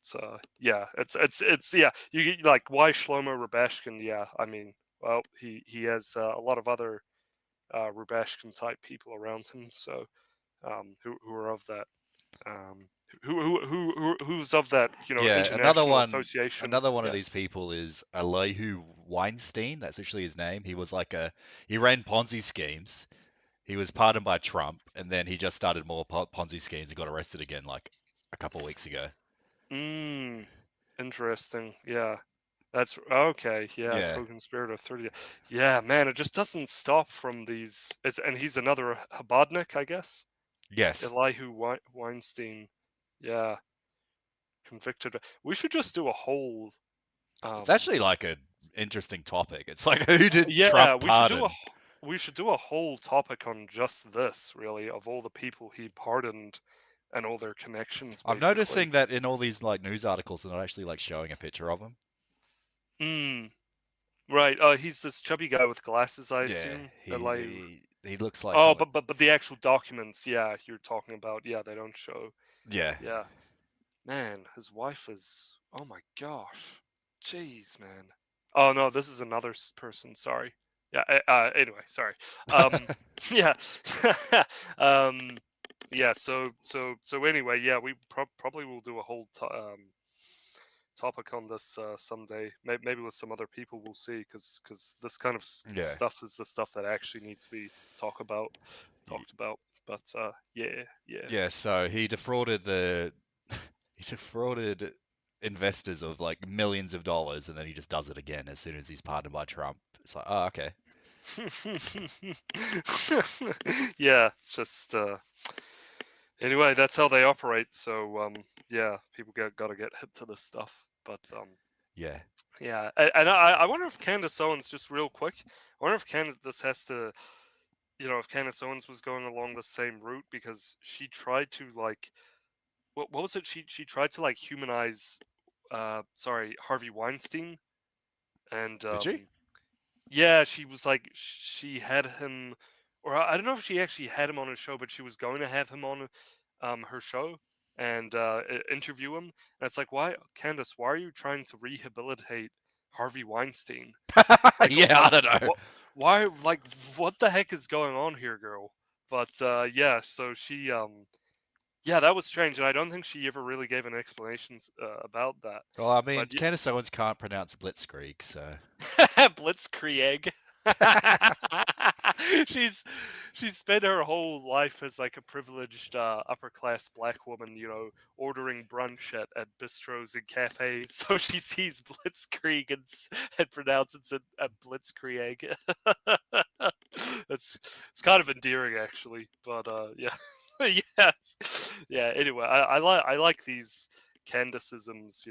yeah, it's yeah. Like, why Shlomo Rabashkin? Yeah, I mean, well, he has a lot of other Rubashkin type people around him, so who are of that who's of that Yeah, international association. another one of Yeah. these people is Elihu Weinstein. That's actually his name. He ran Ponzi schemes. He was pardoned by Trump, and then he just started more Ponzi schemes and got arrested again like a couple of weeks ago. Interesting. Yeah. That's okay. Yeah, Yeah. co-conspirator 30. Yeah, man, it just doesn't stop from these. And he's another Habadnik, I guess. Yes. Elihu Weinstein. Yeah, convicted. We should just do a whole. It's Um, actually like a interesting topic. It's like, who did yeah, Trump pardon? we should do a whole topic on just this, really, of all the people he pardoned and all their connections, I'm basically. noticing that in all these like news articles, they're not actually like showing a picture of him. Hmm. Right. He's this chubby guy with glasses, I Yeah, assume. Elihu. he looks like Oh, someone. but the actual documents, yeah, you're talking about, yeah, they don't show. Yeah. Yeah, man, his wife is. Oh my gosh, jeez, man. Oh no, this is another person. Sorry. Yeah. Anyway, sorry. Yeah. um. Yeah. So anyway, yeah, we probably will do a whole topic on this someday. Maybe with some other people, we'll see, because this kind of Yeah. stuff is the stuff that actually needs to be talked about. But yeah. Yeah, so he defrauded the he defrauded investors of like millions of dollars, and then he just does it again as soon as he's pardoned by Trump. It's like, oh, okay. Yeah, just anyway, that's how they operate. So yeah, people gotta get hip to this stuff. But Yeah. yeah, and I wonder if Candace Owens, just real quick, I wonder if Candace has to, if Candace Owens was going along the same route, because she tried to, like, what was it? She tried to, like, humanize, sorry, Harvey Weinstein, and Did she? yeah, she was like, she had him, or I don't know if she actually had him on her show, but she was going to have him on her show and interview him. And it's like, why, Candace? Why are you trying to rehabilitate Harvey Weinstein? Like, Yeah, I don't know. what? Why? Like, what the heck is going on here, girl? But yeah, so she yeah, that was strange, and I don't think she ever really gave an explanation about that. Well, I mean, But Candace Owens can't pronounce Blitzkrieg, so. Blitzkrieg. she's she's spent her whole life as, like, a privileged upper class black woman, ordering brunch at bistros and cafes. So she sees Blitzkrieg and pronounces it a Blitzkrieg. It's kind of endearing, actually. But yeah. Yes. Yeah. Anyway, I like these Candaceisms.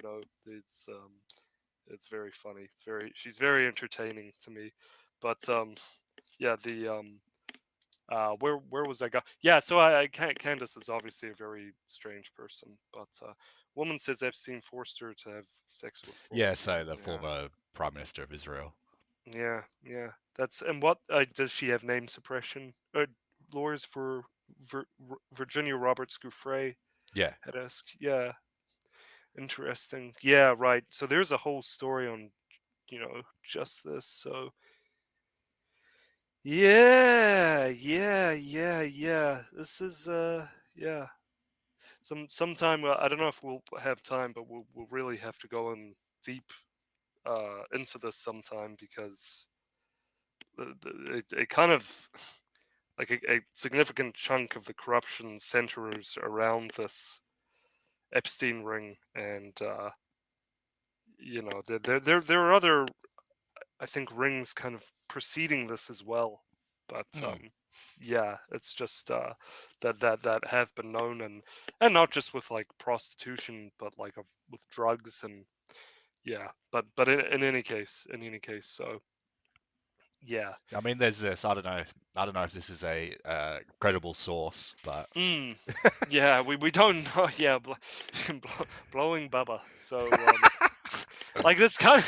It's very funny. She's very entertaining to me. But yeah, where was I go? Yeah, so Candace is obviously a very strange person, but woman says Epstein forced her to have sex with foreign Yeah, so people. the former Prime Minister of Israel. Yeah. That's and what does she have name suppression? Lawyers for Virginia Roberts Gouffre Yeah. had asked. Yeah, interesting. Yeah, right. So there's a whole story on just this. So yeah. This is yeah. Sometime I don't know if we'll have time, but we'll really have to go in deep into this sometime because it kind of like a significant chunk of the corruption centers around this Epstein ring, and there are other, I think, rings kind of preceding this as well, but yeah, it's just that have been known, and not just with like prostitution, but like with drugs and yeah, but in any case, so yeah. I mean, there's this. I don't know if this is a credible source, but Yeah, we don't know. Yeah, blowing Bubba. So like this kind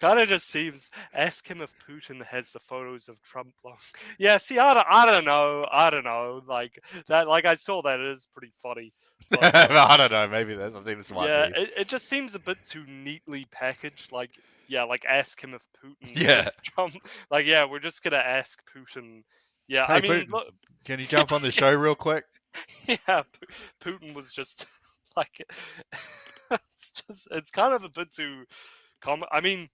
of just seems. Ask him if Putin has the photos of Trump blowing. Yeah, see, I don't know. I don't know. Like that. Like I saw that. It is pretty funny. But I don't know. Maybe there's. I think this might yeah, be. it just seems a bit too neatly packaged. Like yeah, like ask him if Putin Yeah. has Trump. Like yeah, we're just gonna ask Putin. Yeah, I Hey, mean, Putin, look. can you jump on the show real quick? Yeah, Putin was just like it's kind of a bit too common. I mean,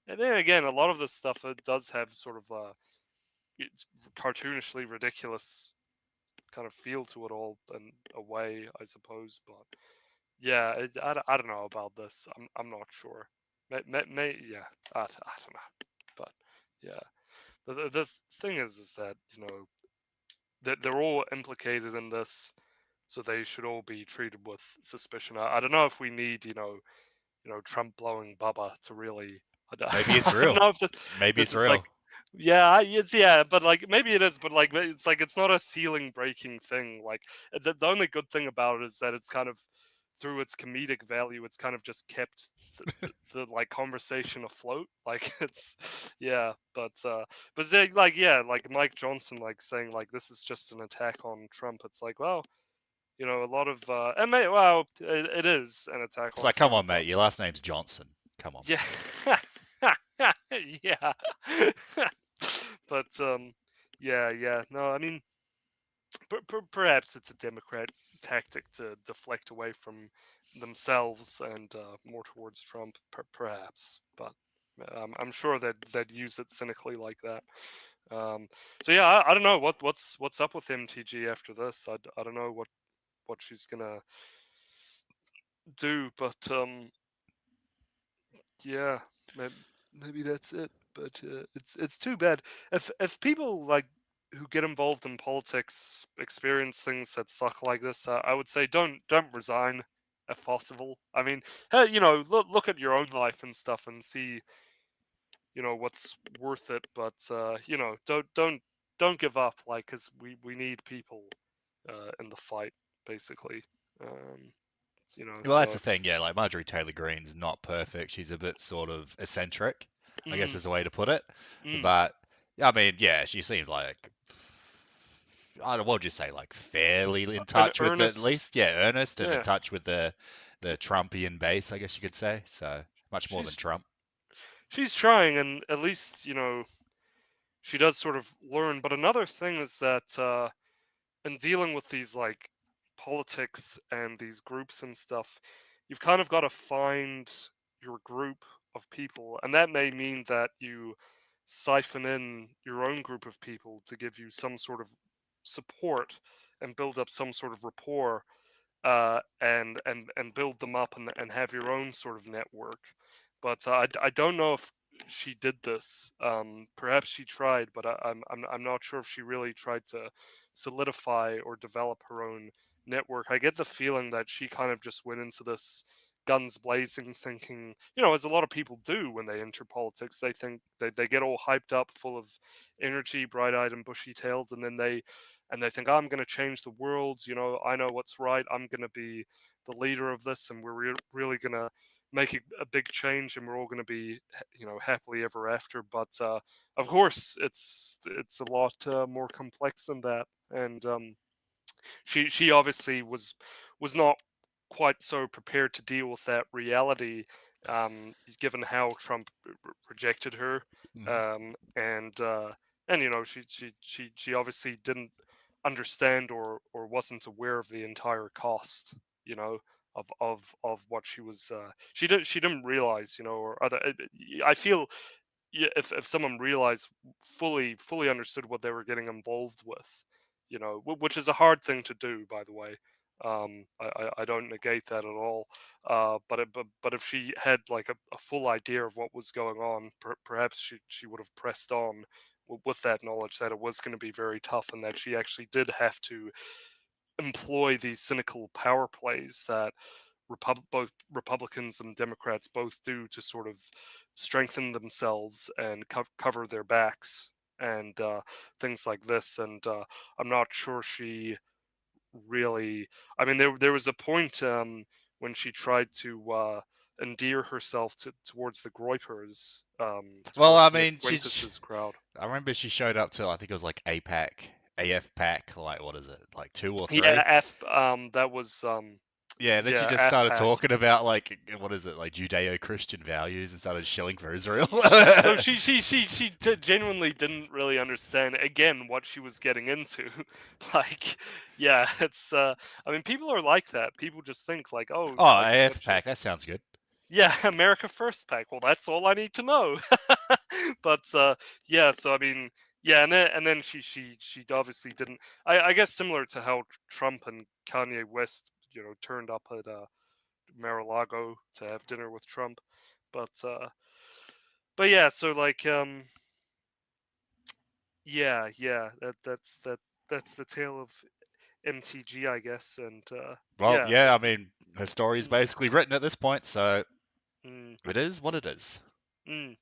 and then again, a lot of this stuff it does have sort of it's cartoonishly ridiculous kind of feel to it all in a way, I suppose. But yeah, I don't know about this. I'm not sure. Yeah, I don't know. But yeah, the thing is that that they're all implicated in this, so they should all be treated with suspicion. I don't know if we need, Trump blowing Bubba to really. Maybe it's I don't real. know if Maybe this it's is like, real. yeah, but like maybe it is, but like it's like it's not a ceiling breaking thing. Like the only good thing about it is that it's kind of through its comedic value, it's kind of just kept the like conversation afloat. Like it's yeah, but like yeah, like Mike Johnson like saying like this is just an attack on Trump. It's like well a lot of well, it is an attack It's on like, come Trump, on, but mate. Your last name's Johnson. Come on. yeah, yeah, but yeah. No, I mean, perhaps it's a Democrat tactic to deflect away from themselves and more towards Trump, perhaps, but. I'm sure that they'd use it cynically like that. So yeah, I don't know what's up with MTG after this. I don't know what she's gonna do, but yeah, maybe that's it. But it's too bad if people like who get involved in politics experience things that suck like this. I would say don't resign if possible. I mean, hey, look at your own life and stuff and see what's worth it. But don't give up, like, because we need people in the fight, basically. Um, Well, that's so. the thing. Yeah, like Marjorie Taylor Greene's not perfect. She's a bit sort of eccentric, I guess Mm, is a way to put it. mm. But I mean, yeah, she seemed like I don't what would you say, like fairly in An touch with at earnest. least, yeah, earnest and in Yeah, touch with the Trumpian base, I guess you could say. So much more than she's Trump. she's trying, and at least she does sort of learn. But another thing is that in dealing with these like politics and these groups and stuff, you've kind of got to find your group of people, and that may mean that you siphon in your own group of people to give you some sort of support and build up some sort of rapport and build them up and have your own sort of network. But I don't know if she did this. Perhaps she tried, but I'm not sure if she really tried to solidify or develop her own network. I get the feeling that she kind of just went into this guns blazing, thinking, as a lot of people do when they enter politics, they think they get all hyped up, full of energy, bright-eyed and bushy-tailed, and then they think, I'm going to change the world. I know what's right. I'm going to be the leader of this, and we're really going to make a big change, and we're all going to be, happily ever after. But of course, it's a lot more complex than that, and she obviously was not quite so prepared to deal with that reality, given how Trump rejected her, and she obviously didn't understand or wasn't aware of the entire cost, of what she was. She didn't realize, or other. I feel, yeah, if someone realized, fully understood what they were getting involved with, which is a hard thing to do, by the way. I don't negate that at all. But if she had like a full idea of what was going on, perhaps she would have pressed on with that knowledge that it was going to be very tough, and that she actually did have to employ these cynical power plays that both Republicans and Democrats both do, to sort of strengthen themselves and cover their backs, and things like this. And I'm not sure she really. I mean, there was a point, when she tried to endear herself towards the Groypers, Well, I towards Nick mean, Quintus's crowd. I remember she showed up to, I think it was like AF pack, like what is it, like 2 or 3? Yeah, F. That was Yeah, and then she yeah, just started AFPAC. talking about like what is it, like Judeo-Christian values, and started shilling for Israel. So she genuinely didn't really understand, again, what she was getting into. Like, yeah, it's I mean, people are like that. People just think like, oh, Oh, like AF what you pack, that sounds good. yeah, America First pack. Well, that's all I need to know. But yeah, so I mean, yeah, and then she obviously didn't. I guess similar to how Trump and Kanye West, turned up at Mar-a-Lago to have dinner with Trump. But yeah, so like yeah, that's the tale of MTG, I guess. And Well, yeah, yeah, I mean, her story is mm, basically written at this point, so mm, it is what it is. yeah,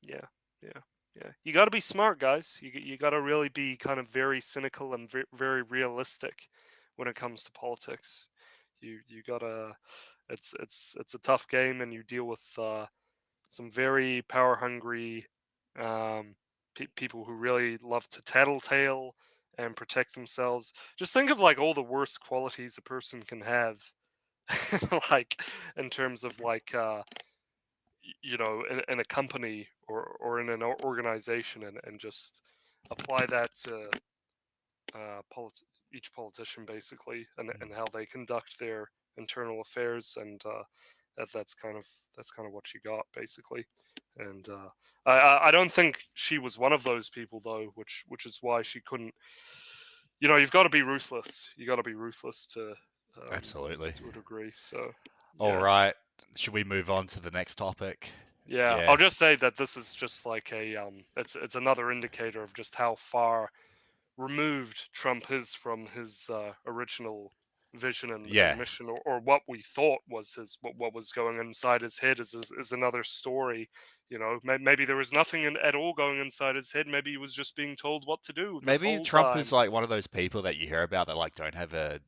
yeah, yeah. You got to be smart, guys. You got to really be kind of very cynical and very realistic when it comes to politics. You gotta. It's a tough game, and you deal with some very power hungry, um, people who really love to tattletale and protect themselves. Just think of like all the worst qualities a person can have, like in terms of like in a company or in an organization, and just apply that to each politician, basically, and how they conduct their internal affairs. And that's kind of what she got, basically. And I don't think she was one of those people, though, which is why she couldn't. You've got to be ruthless. You got to be ruthless Absolutely. to a degree. So All yeah. right, should we move on to the next topic? Yeah, Yeah, I'll just say that this is just like it's another indicator of just how far removed Trump is from his original vision and yeah. mission, or what we thought was what was going inside his head is another story. Maybe there was nothing at all going inside his head. Maybe he was just being told what to do this Maybe whole Trump is time. like one of those people that you hear about that like don't have a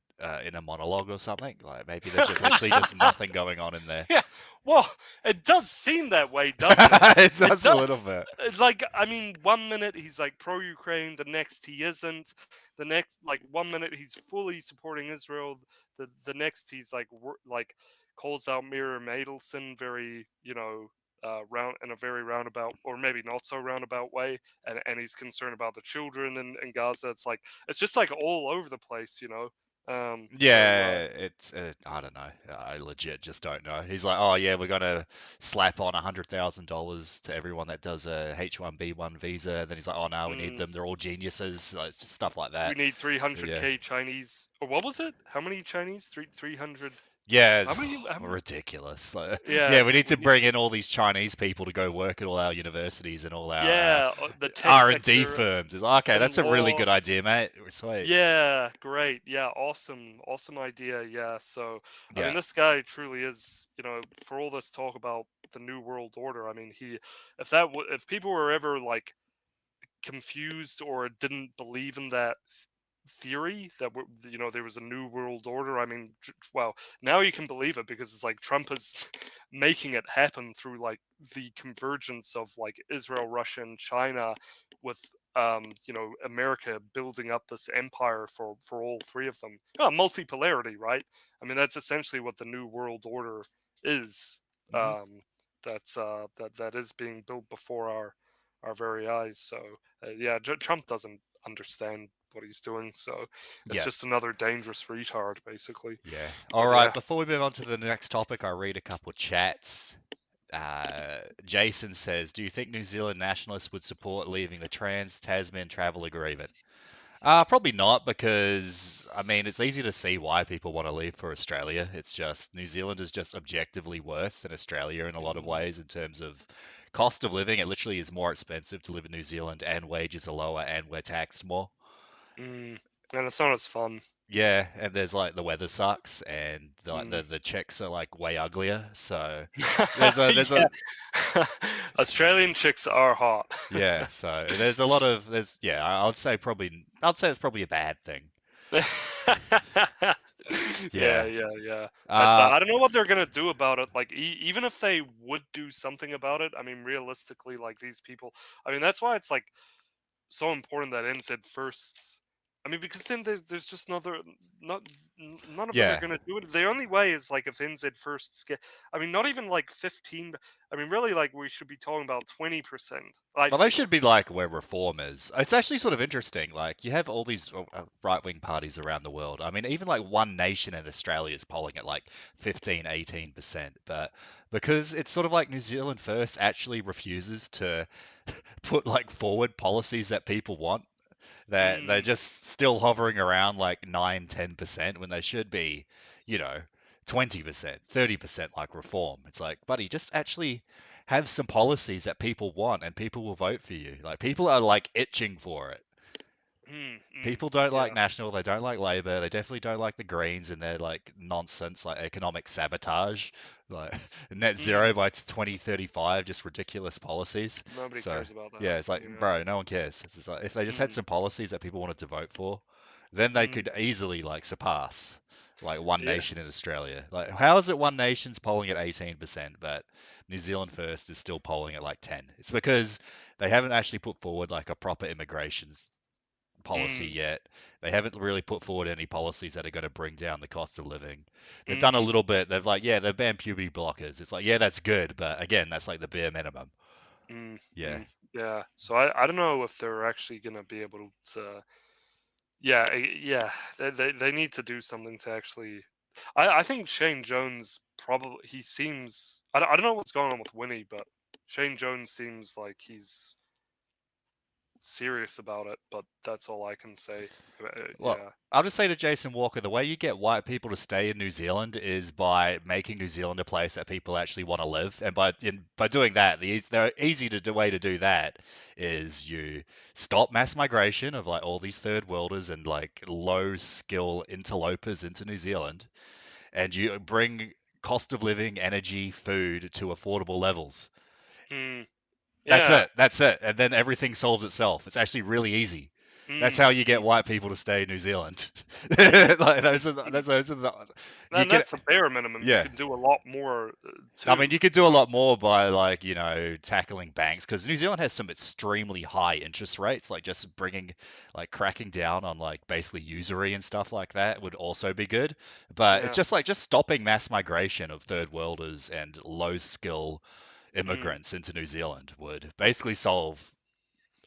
inner monologue or something. Like maybe there's just literally just nothing going on in there. Yeah, well, it does seem that way, doesn't it? It It does a does. little bit. Like, I mean, one minute he's like pro-Ukraine, the next he isn't. The next, like, one minute he's fully supporting Israel. The next he's like calls out Miriam Adelson very, round in a very roundabout, or maybe not so roundabout way, and he's concerned about the children in Gaza. It's just like all over the place. Yeah, it's I don't know. I legit just don't know. He's like, oh yeah, we're gonna slap on $100,000 to everyone that does a H1B1 visa. And then he's like, oh no, we need them. They're all geniuses. Like, it's just stuff like we that. need Yeah. 300k Chinese, or what was it? How many Chinese? 300. Yeah, How it's many? How many ridiculous. Like, yeah, yeah, we need we to need. bring in all these Chinese people to go work at all our universities and all our Yeah, the tech R&D sector firms. It's like, okay, and that's a really law. good idea, mate. Sweet. Yeah, great. Yeah, awesome idea. Yeah. So, I mean, Yeah. this guy truly is, for all this talk about the New World Order, I mean, if people were ever like confused or didn't believe in that theory that there was a new world order. I mean, well, now you can believe it because it's like Trump is making it happen through like the convergence of like Israel, Russia, and China, with America building up this empire for all three of them. Multipolarity, right? I mean, that's essentially what the new world order is. Hmm. That is being built before our very eyes. So yeah, Trump doesn't understand what he's doing, so it's Yeah. just another dangerous retard, basically. Yeah. All But right. yeah, Before we move on to the next topic, I'll read a couple chats. Jason says, "Do you think New Zealand nationalists would support leaving the Trans-Tasman Travel Agreement?" Probably not, because I mean it's easy to see why people want to leave for Australia. It's just New Zealand is just objectively worse than Australia in a lot of mm, ways in terms of cost of living. It literally is more expensive to live in New Zealand, and wages are lower, and we're taxed more. and it's not as fun. Yeah, and there's like the weather sucks, and like Mm. the chicks are like way uglier. So there's a Yeah, Australian chicks are hot. yeah. So there's a lot of there's yeah. I'd say it's probably a bad thing. Yeah, Yeah. yeah. That's Uh, I don't know what they're gonna do about it. Like, even if they would do something about it, I mean, realistically, like these people, I mean, that's why it's like so important that NZ first. I mean, because then there's just not none of them are yeah. going to do it. The only way is like if NZ first get. I mean, not even like 15. I mean, really, like we should be talking about 20%. I Well, they feel. should be like where reform is. It's actually sort of interesting. Like, you have all these right-wing parties around the world. I mean, even like One Nation in Australia is polling at like 15, 18%. But because it's sort of like New Zealand First actually refuses to put like forward policies that people want, that they're Mm, just still hovering around like 9, 10% when they should be, you know, 20%, 30% like reform. It's like, buddy, just actually have some policies that people want and people will vote for you. Like, people are like itching for it. People don't like yeah. National, they don't like Labour, they definitely don't like the Greens and their like nonsense, like economic sabotage, like net Mm, zero by 2035, just ridiculous policies. nobody So cares about that. yeah, it's like, Yeah. bro, no one cares. It's just like, if they just had Mm, some policies that people wanted to vote for, then they mm, could easily like surpass like One yeah. Nation in Australia. Like, how is it One Nation's polling at 18%, but New Zealand First is still polling at like 10? It's because they haven't actually put forward like a proper immigration policy Mm, yet. They haven't really put forward any policies that are going to bring down the cost of living. They've done a mm, little bit. They've like, yeah, they've banned puberty blockers. It's like, yeah, that's good, but again, that's like the bare minimum. mm, Yeah. mm. Yeah. So I don't know if they're actually gonna be able to. Yeah, yeah. They need to do something to actually. I think Shane Jones probably he seems. I don't know what's going on with Winnie, but Shane Jones seems like he's serious about it. But that's all I can say. Well, Yeah. I'll just say to Jason Walker, the way you get white people to stay in New Zealand is by making New Zealand a place that people actually want to live, and by doing that, the easy way to do that is you stop mass migration of like all these third worlders and like low skill interlopers into New Zealand, and you bring cost of living, energy, food to affordable levels. Mm, That's yeah. it. That's it. And then everything solves itself. It's actually really easy. That's Mm, how you get mm, white people to stay in New Zealand. mm, Like mm. those are the you And can that's the bare minimum. You yeah. can do a lot more I mean, too. you could do a lot more by like, tackling banks, because New Zealand has some extremely high interest rates, like just bringing like cracking down on like basically usury and stuff like that would also be good. But it's Yeah. just like just stopping mass migration of third worlders and low skill Mm, immigrants into New Zealand would basically solve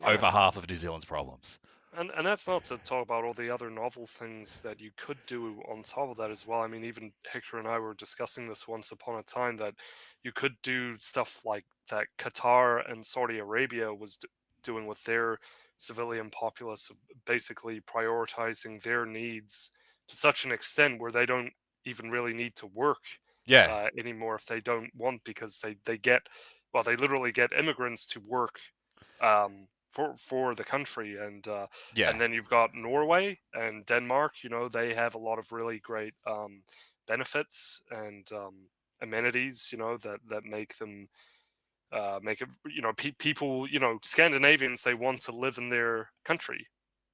yeah. over half of New Zealand's problems. And that's not to talk about all the other novel things that you could do on top of that as well. I mean, even Hector and I were discussing this once upon a time that you could do stuff like that Qatar and Saudi Arabia was doing with their civilian populace, of basically prioritizing their needs to such an extent where they don't. even really need to work Yeah, anymore if they don't want, because they literally get immigrants to work for the country. yeah, And then you've got Norway and Denmark. They have a lot of really great benefits and amenities, that make them make it, people, Scandinavians, they want to live in their country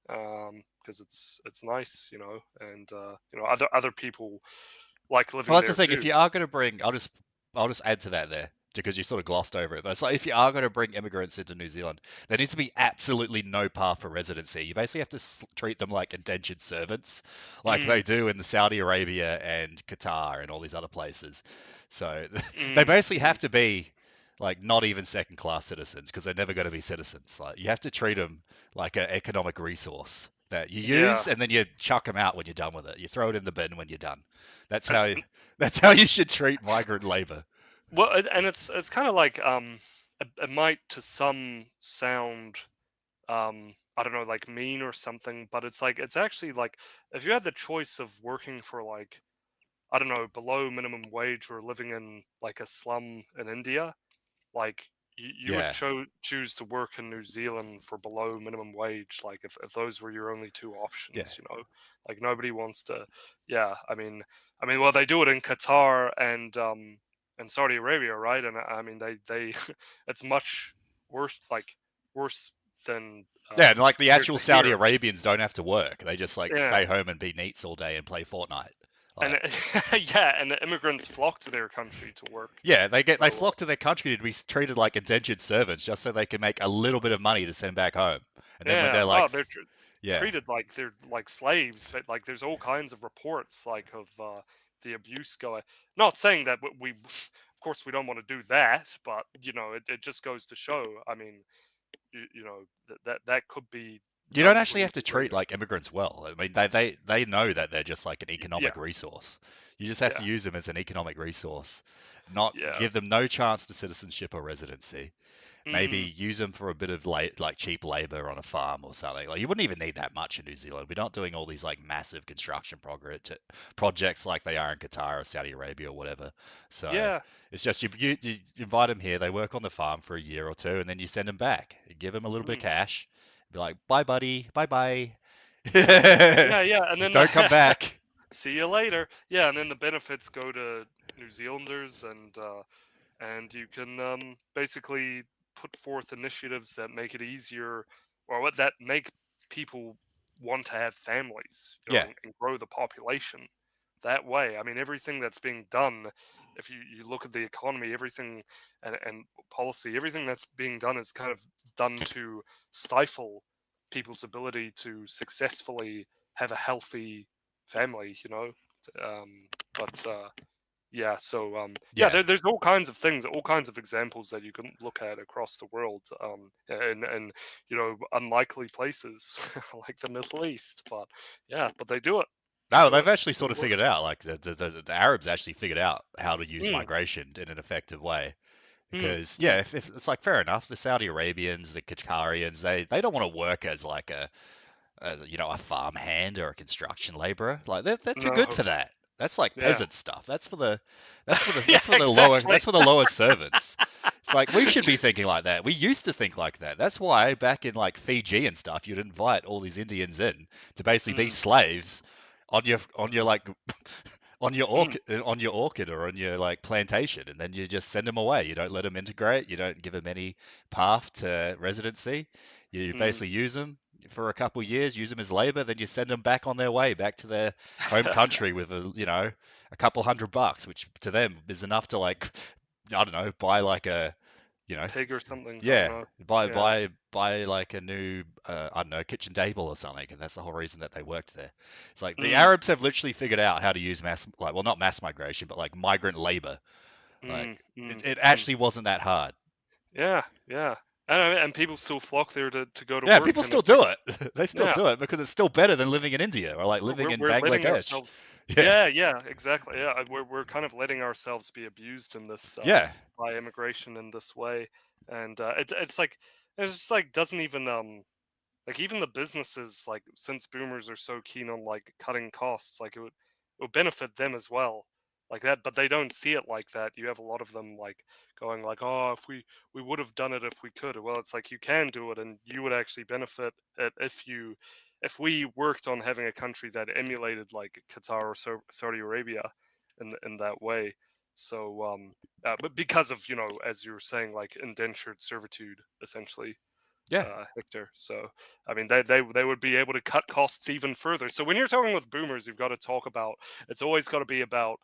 because it's nice, and other people like well, living that's the there thing. If too. you are going to bring, I'll just add to that there because you sort of glossed over it. But it's like if you are going to bring immigrants into New Zealand, there needs to be absolutely no path for residency. You basically have to treat them like indentured servants, like Mm, they do in the Saudi Arabia and Qatar and all these other places. So they mm, basically mm. have to be like not even second class citizens because they're never going to be citizens. Like you have to treat them like an economic resource that you Yeah. use and then you chuck them out when you're done with it. You throw it in the bin when you're done. That's And, how that's how you should treat migrant labor. well, and it's kind of like it might to some sound I don't know, like mean or something, but it's like it's actually like if you had the choice of working for like, I don't know, below minimum wage or living in like a slum in India, like you would Yeah, choose to work in New Zealand for below minimum wage, like if those were your only two yeah. options, like nobody wants to. Yeah, I mean, well, they do it in Qatar and Saudi Arabia, right? And I mean, they it's much worse, like worse than Yeah, and like the compared actual to Saudi here. Arabians don't have to work. They just like Yeah, stay home and be neats all day and play Fortnite. and Like, yeah, and the immigrants flock to their country to work. yeah, they So flock to their country to be treated like indentured servants just so they can make a little bit of money to send back home. And then when yeah, they're like, oh, they're yeah, treated like they're like slaves, but like there's all kinds of reports like of the abuse going. Not saying that of course, we don't want to do that, but it just goes to show. I mean, that could be you don't done to a actually have to degree. treat like immigrants well. I mean, they know that they're just like an Yeah, economic resource. You just have yeah, to use them as an economic resource, not yeah. give them no chance to citizenship or residency. Maybe Mm, use them for a bit of like cheap labor on a farm or something. Like you wouldn't even need that much in New Zealand. We're not doing all these like massive construction projects like they are in Qatar or Saudi Arabia or whatever. So yeah. it's just you invite them here, they work on the farm for a year or two, and then you send them back. You give them a little bit of Mm. cash, be like, bye, buddy, bye, bye. Yeah, yeah, and then Don't come back. see you later. Yeah, and then the benefits go to New Zealanders, and you can basically put forth initiatives that make it easier, or what that make people want to have families, Yeah, and grow the population that way. I mean, everything that's being done, if you look at the economy, everything and policy, everything that's being done is kind of done to stifle people's ability to successfully have a healthy family, but yeah, so yeah, yeah. there's all kinds of things, all kinds of examples that you can look at across the world, and unlikely places like the Middle East, but yeah, but they do it. They No, do they've it. actually It sort of figured works. out, like the Arabs actually figured out how to use Mm, migration in an effective way. mm, Because mm. yeah, if it's like fair enough, the Saudi Arabians, the Qatarians, they don't want to work as like a farm hand or a construction laborer. Like they're too good No, for that. That's like yeah, peasant stuff. That's yeah, for the lower exactly. that's for the lower servants. It's like we should be thinking like that. We used to think like that. That's why back in like Fiji and stuff, you'd invite all these Indians in to basically be Mm, slaves on your like mm, on your orchid or on your like plantation, and then you just send them away. You don't let them integrate. You don't give them any path to residency. You mm. basically use them for a couple of years, use them as labor, then you send them back on their way back to their home country with a couple $100, which to them is enough to like I don't know buy like a you know Pig or something. I don't yeah know. buy Yeah. buy buy like a new I don't know kitchen table or something, and that's the whole reason that they worked there. It's like the Mm, Arabs have literally figured out how to use not mass migration, but like migrant labor. Like mm, mm, it mm. actually wasn't that hard. Yeah, yeah. And people still flock there to go to Yeah, work, people and still it's like, do it. They still yeah, do it because it's still better than living in India or like living in we're letting Bangladesh. ourselves. Yeah, Yeah, yeah, exactly. Yeah, we're kind of letting ourselves be abused in this yeah. by immigration in this way, and it's just like doesn't even like even the businesses, like since boomers are so keen on like cutting costs, like will benefit them as well, like that. But they don't see it like that. You have a lot of them like going like, oh, if we would have done it if we could. Well, it's like you can do it, and you would actually benefit it if we worked on having a country that emulated like Qatar or Saudi Arabia in that way. So, but because of, as you were saying, like indentured servitude, essentially, Yeah. Hector. So, I mean, they would be able to cut costs even further. So when you're talking with boomers, you've got to talk about, it's always got to be about,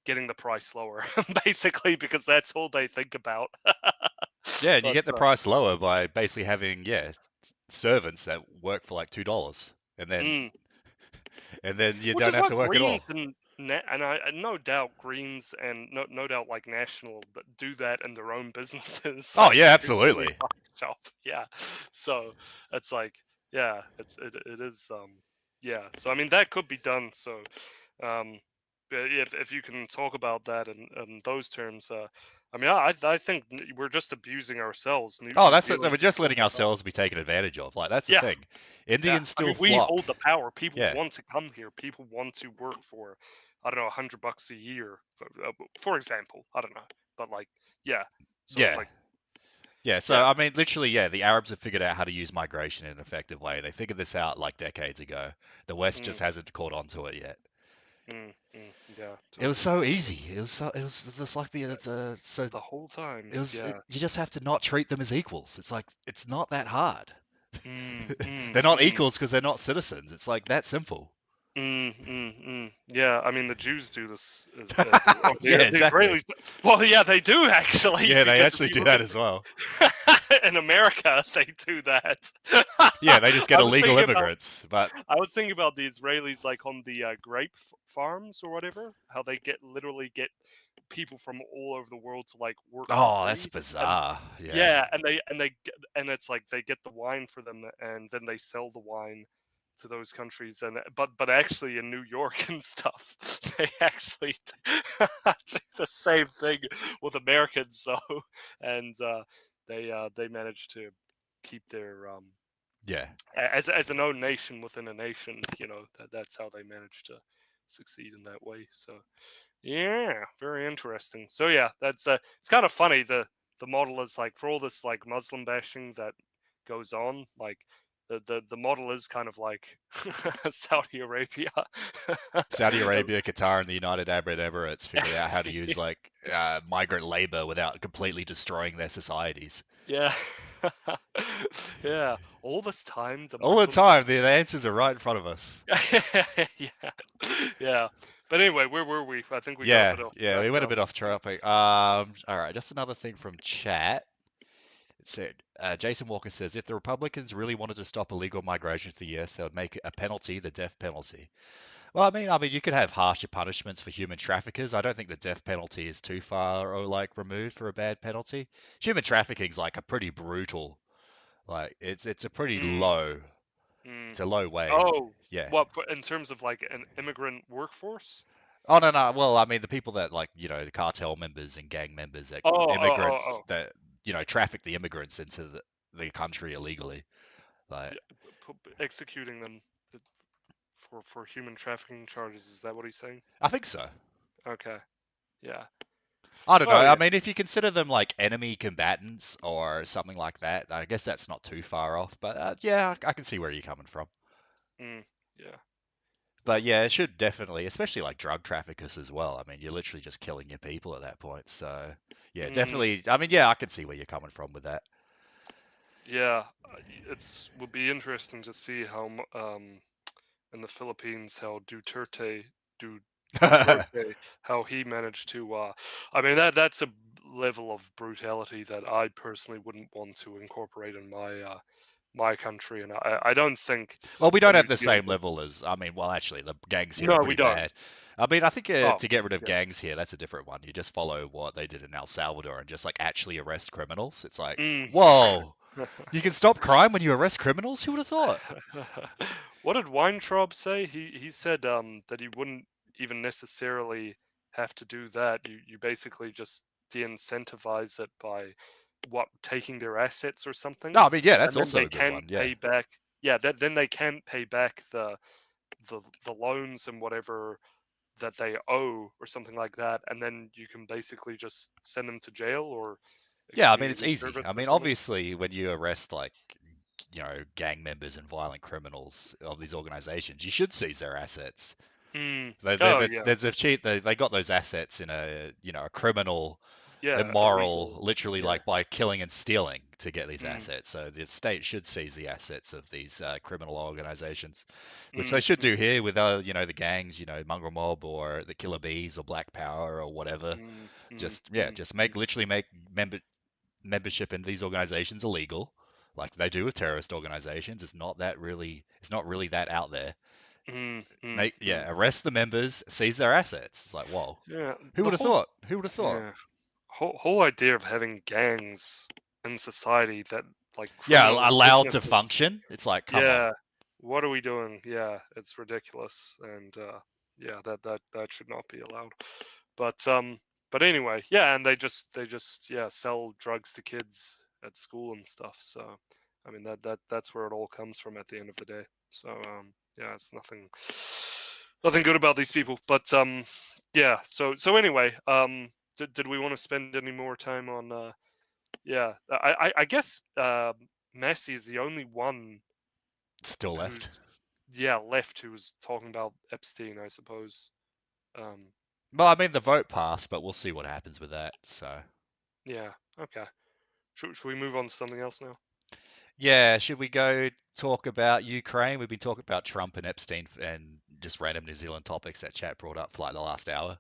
getting the price lower, basically, because that's all they think about. Yeah, and you But get the price lower by basically having servants that work for like $2, and then you which don't is have what to work at Greens all. and I no doubt Greens and no doubt like National do that in their own businesses. Oh Like yeah, previously absolutely. shop, yeah. So it's like, yeah, it is yeah. So I mean that could be done. So um, if you can talk about that in those terms, I mean I think we're just abusing ourselves. Oh, New that's it. Zealand We're is just doing letting it well. ourselves be taken advantage of. Like that's the Yeah, thing. yeah. Indians I still mean, we flop. hold the power. People Yeah. want to come here. People want to work for, I don't know, $100 a year, for example. I don't know, but like, yeah. So it's Yeah. like, Yeah, so yeah, I mean, literally, yeah, the Arabs have figured out how to use migration in an effective way. They figured this out like decades ago. The West mm, just hasn't caught on to it yet. yeah, It was totally. so easy. It was just like so The whole time, it, yeah. you just have to not treat them as equals. It's like it's not that hard. Mm, mm, They're not mm. equals because they're not citizens. It's like that simple. Yeah, I mean the Jews do this, or Yeah, the exactly. Israelis. Well, yeah, they do actually, Yeah, they because if actually you do look that at as well. in America, they do that. Yeah, they just get I was illegal thinking about immigrants, but I was thinking about the Israelis, like on the grape farms or whatever, how they literally get people from all over the world to like work for oh, that's free, and bizarre. Yeah. yeah, and it's like they get the wine for them, and then they sell the wine to those countries, and but actually in New York and stuff, they actually do the same thing with Americans though, and they manage to keep their Yeah. as an own nation within a nation, that's how they manage to succeed in that way. So yeah, very interesting. So yeah, that's it's kind of funny. The model is like, for all this like Muslim bashing that goes on, like the model is kind of like Saudi Arabia. Saudi Arabia, Qatar, and the United Arab Emirates figured out how to use Yeah. like migrant labor without completely destroying their societies. Yeah. Yeah. All this time, the All the Muslims. time, the answers are right in front of us. Yeah. Yeah. But anyway, where were we? I think we got a Yeah, bit off yeah, track. we went a bit off topic. All right, just another thing from chat. It said, Jason Walker says, if the Republicans really wanted to stop illegal migration to the US, they would make a penalty the death penalty. Well, I mean, you could have harsher punishments for human traffickers. I don't think the death penalty is too far or like removed for a bad penalty. Human trafficking's like a pretty brutal, like it's a pretty Mm, low, mm. it's a low way. Oh, Yeah. what in terms of like an immigrant workforce? Oh no, no. Well, I mean the people that like the cartel members and gang members that Oh, oh, oh, immigrants oh. that traffic the immigrants into the country illegally. Like Yeah, executing them for human trafficking charges. Is that what he's saying? I think so. Okay. Yeah. I don't know. Oh I yeah. mean, if you consider them like enemy combatants or something like that, I guess that's not too far off. But yeah, I can see where you're coming from. Yeah. But yeah, it should definitely, especially like drug traffickers as well. I mean, you're literally just killing your people at that point. So yeah, Mm, definitely. I mean, yeah, I can see where you're coming from with that. yeah. It's would be interesting to see how in the Philippines how Duterte, how he managed to. I mean that's a level of brutality that I personally wouldn't want to incorporate in my country, and I don't think Well, we don't New have the Zealand same would. level as, I mean, well, actually, the gangs here No, are we pretty don't. bad. I mean, I think Oh, to get rid of yeah. gangs here, that's a different one. You just follow what they did in El Salvador and just like actually arrest criminals. It's like, Mm. whoa, you can stop crime when you arrest criminals? Who would have thought? What did Weintraub say? He said that he wouldn't even necessarily have to do that. You basically just de-incentivize it by taking their assets or something, No, I mean, yeah, that's and then also they a good can one. Yeah. pay back. Yeah, then they can pay back the loans and whatever that they owe or something like that, and then you can basically just send them to jail or a Yeah, I mean it's community easy. service I or mean something. obviously when you arrest like gang members and violent criminals of these organizations, you should seize their assets. Mm. They Oh yeah, there's a cheat they got those assets in a a criminal yeah, immoral, illegal. literally Yeah. like by killing and stealing to get these Mm. assets. So the state should seize the assets of these criminal organizations, which they Mm. should do Mm. here with the gangs, Mongrel Mob or the Killer Bees or Black Power or whatever. Mm. Mm. Just Mm. just make membership in these organizations illegal, like they do with terrorist organizations. It's not really that out there. Mm. Mm. Mm. Arrest the members, seize their assets. It's like, whoa, Yeah. who The would have whole thought? Who would have thought? yeah whole idea of having gangs in society that like Yeah, criminal allowed to businesses. function. It's like, come on. Yeah. What are we doing? Yeah, it's ridiculous, and yeah, that should not be allowed. But anyway, yeah, and they just yeah sell drugs to kids at school and stuff. So I mean that's where it all comes from at the end of the day. So yeah, it's nothing good about these people. But yeah, so anyway, did we want to spend any more time on yeah, I guess Messi is the only one Still left. who's yeah left who was talking about Epstein, I suppose. Um, Well, I mean, the vote passed, but we'll see what happens with that. So, yeah, okay. Should we move on to something else now? yeah, should we go talk about Ukraine? We've been talking about Trump and Epstein and just random New Zealand topics that chat brought up for like the last hour.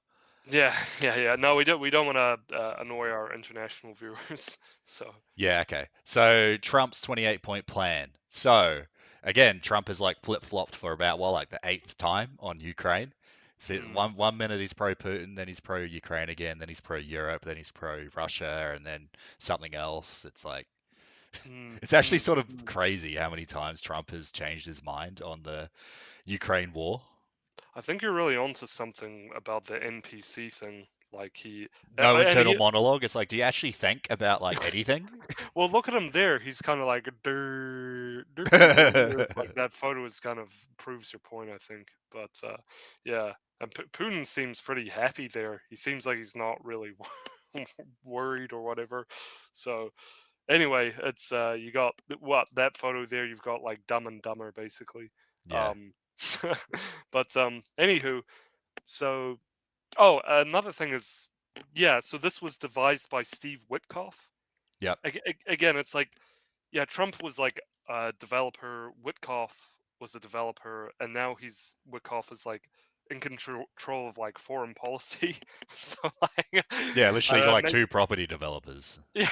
Yeah, yeah. No, we don't want to annoy our international viewers. So Yeah, okay. So Trump's 28-point plan. So again, Trump has like flip-flopped for about like the eighth time on Ukraine. So mm, one minute he's pro-Putin, then he's pro-Ukraine again, then he's pro-Europe, then he's pro-Russia, and then something else. It's like mm, it's actually mm, sort of mm. crazy how many times Trump has changed his mind on the Ukraine war. I think you're really onto something about the NPC thing. Like No and internal he monologue. It's like, do you actually think about like anything? well, look at him there. He's kind of like "Dur, dur, dur, dur." Like that photo is kind of proves your point, I think. But yeah, and Putin seems pretty happy there. He seems like he's not really worried or whatever. So anyway, it's you got what that photo there. You've got like Dumb and Dumber basically. Yeah. Um, but anywho, so oh, another thing is yeah. So this was devised by Steve Witkoff. Yep. Again, it's like yeah, Trump was like a developer, Witkoff was a developer, and now Witkoff is like in control of like foreign policy. So like, Yeah, I literally don't know, like two property developers. yeah,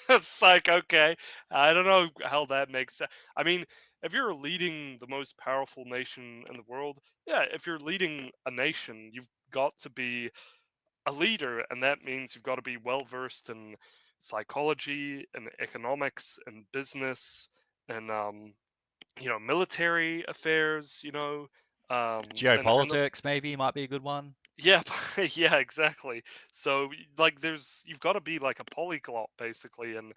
it's like okay, I don't know how that makes sense. I mean, if you're leading the most powerful nation in the world, yeah, if you're leading a nation, you've got to be a leader, and that means you've got to be well versed in psychology and economics and business and military affairs, and Geopolitics maybe might be a good one. yeah, yeah, exactly. So like you've got to be like a polyglot basically, and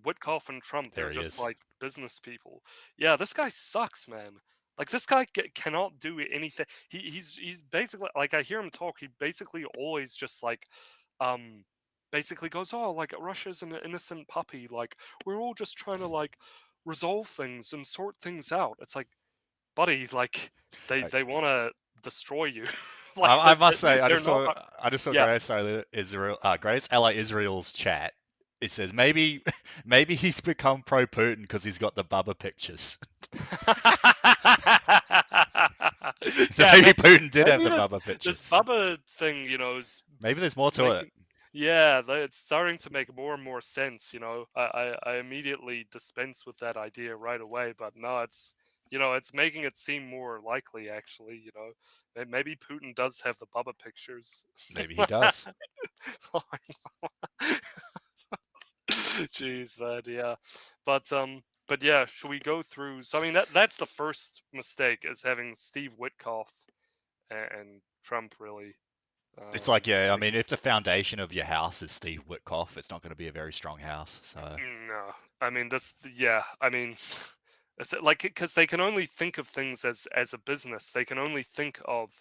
Witkoff and Trump, they're There he just is. like business people. Yeah, this guy sucks, man. Like this guy cannot do anything. He's basically like I hear him talk. He basically always just like, um, basically goes, oh, like Russia's an innocent puppy. Like we're all just trying to like resolve things and sort things out. It's like, buddy, like Uh, they want to destroy you. Like I must say, they're not. I just saw Yeah. Greatest Ally Israel's chat. It says maybe maybe he's become pro Putin because he's got the Bubba pictures. So Yeah, maybe Putin did have maybe the this Bubba this pictures. Bubba thing, is Maybe there's more to it. making. Yeah, it's starting to make more and more sense. I immediately dispense with that idea right away, but no, it's making it seem more likely actually. Maybe Putin does have the Bubba pictures. Maybe he does. Jeez, man, yeah. But yeah, should we go through? So I mean, that's the first mistake is having Steve Witkoff and Trump really. It's like, yeah, I Like, mean, if the foundation of your house is Steve Witkoff, it's not going to be a very strong house. So, no, I mean this. Yeah, I mean, It's like because they can only think of things as a business. They can only think of,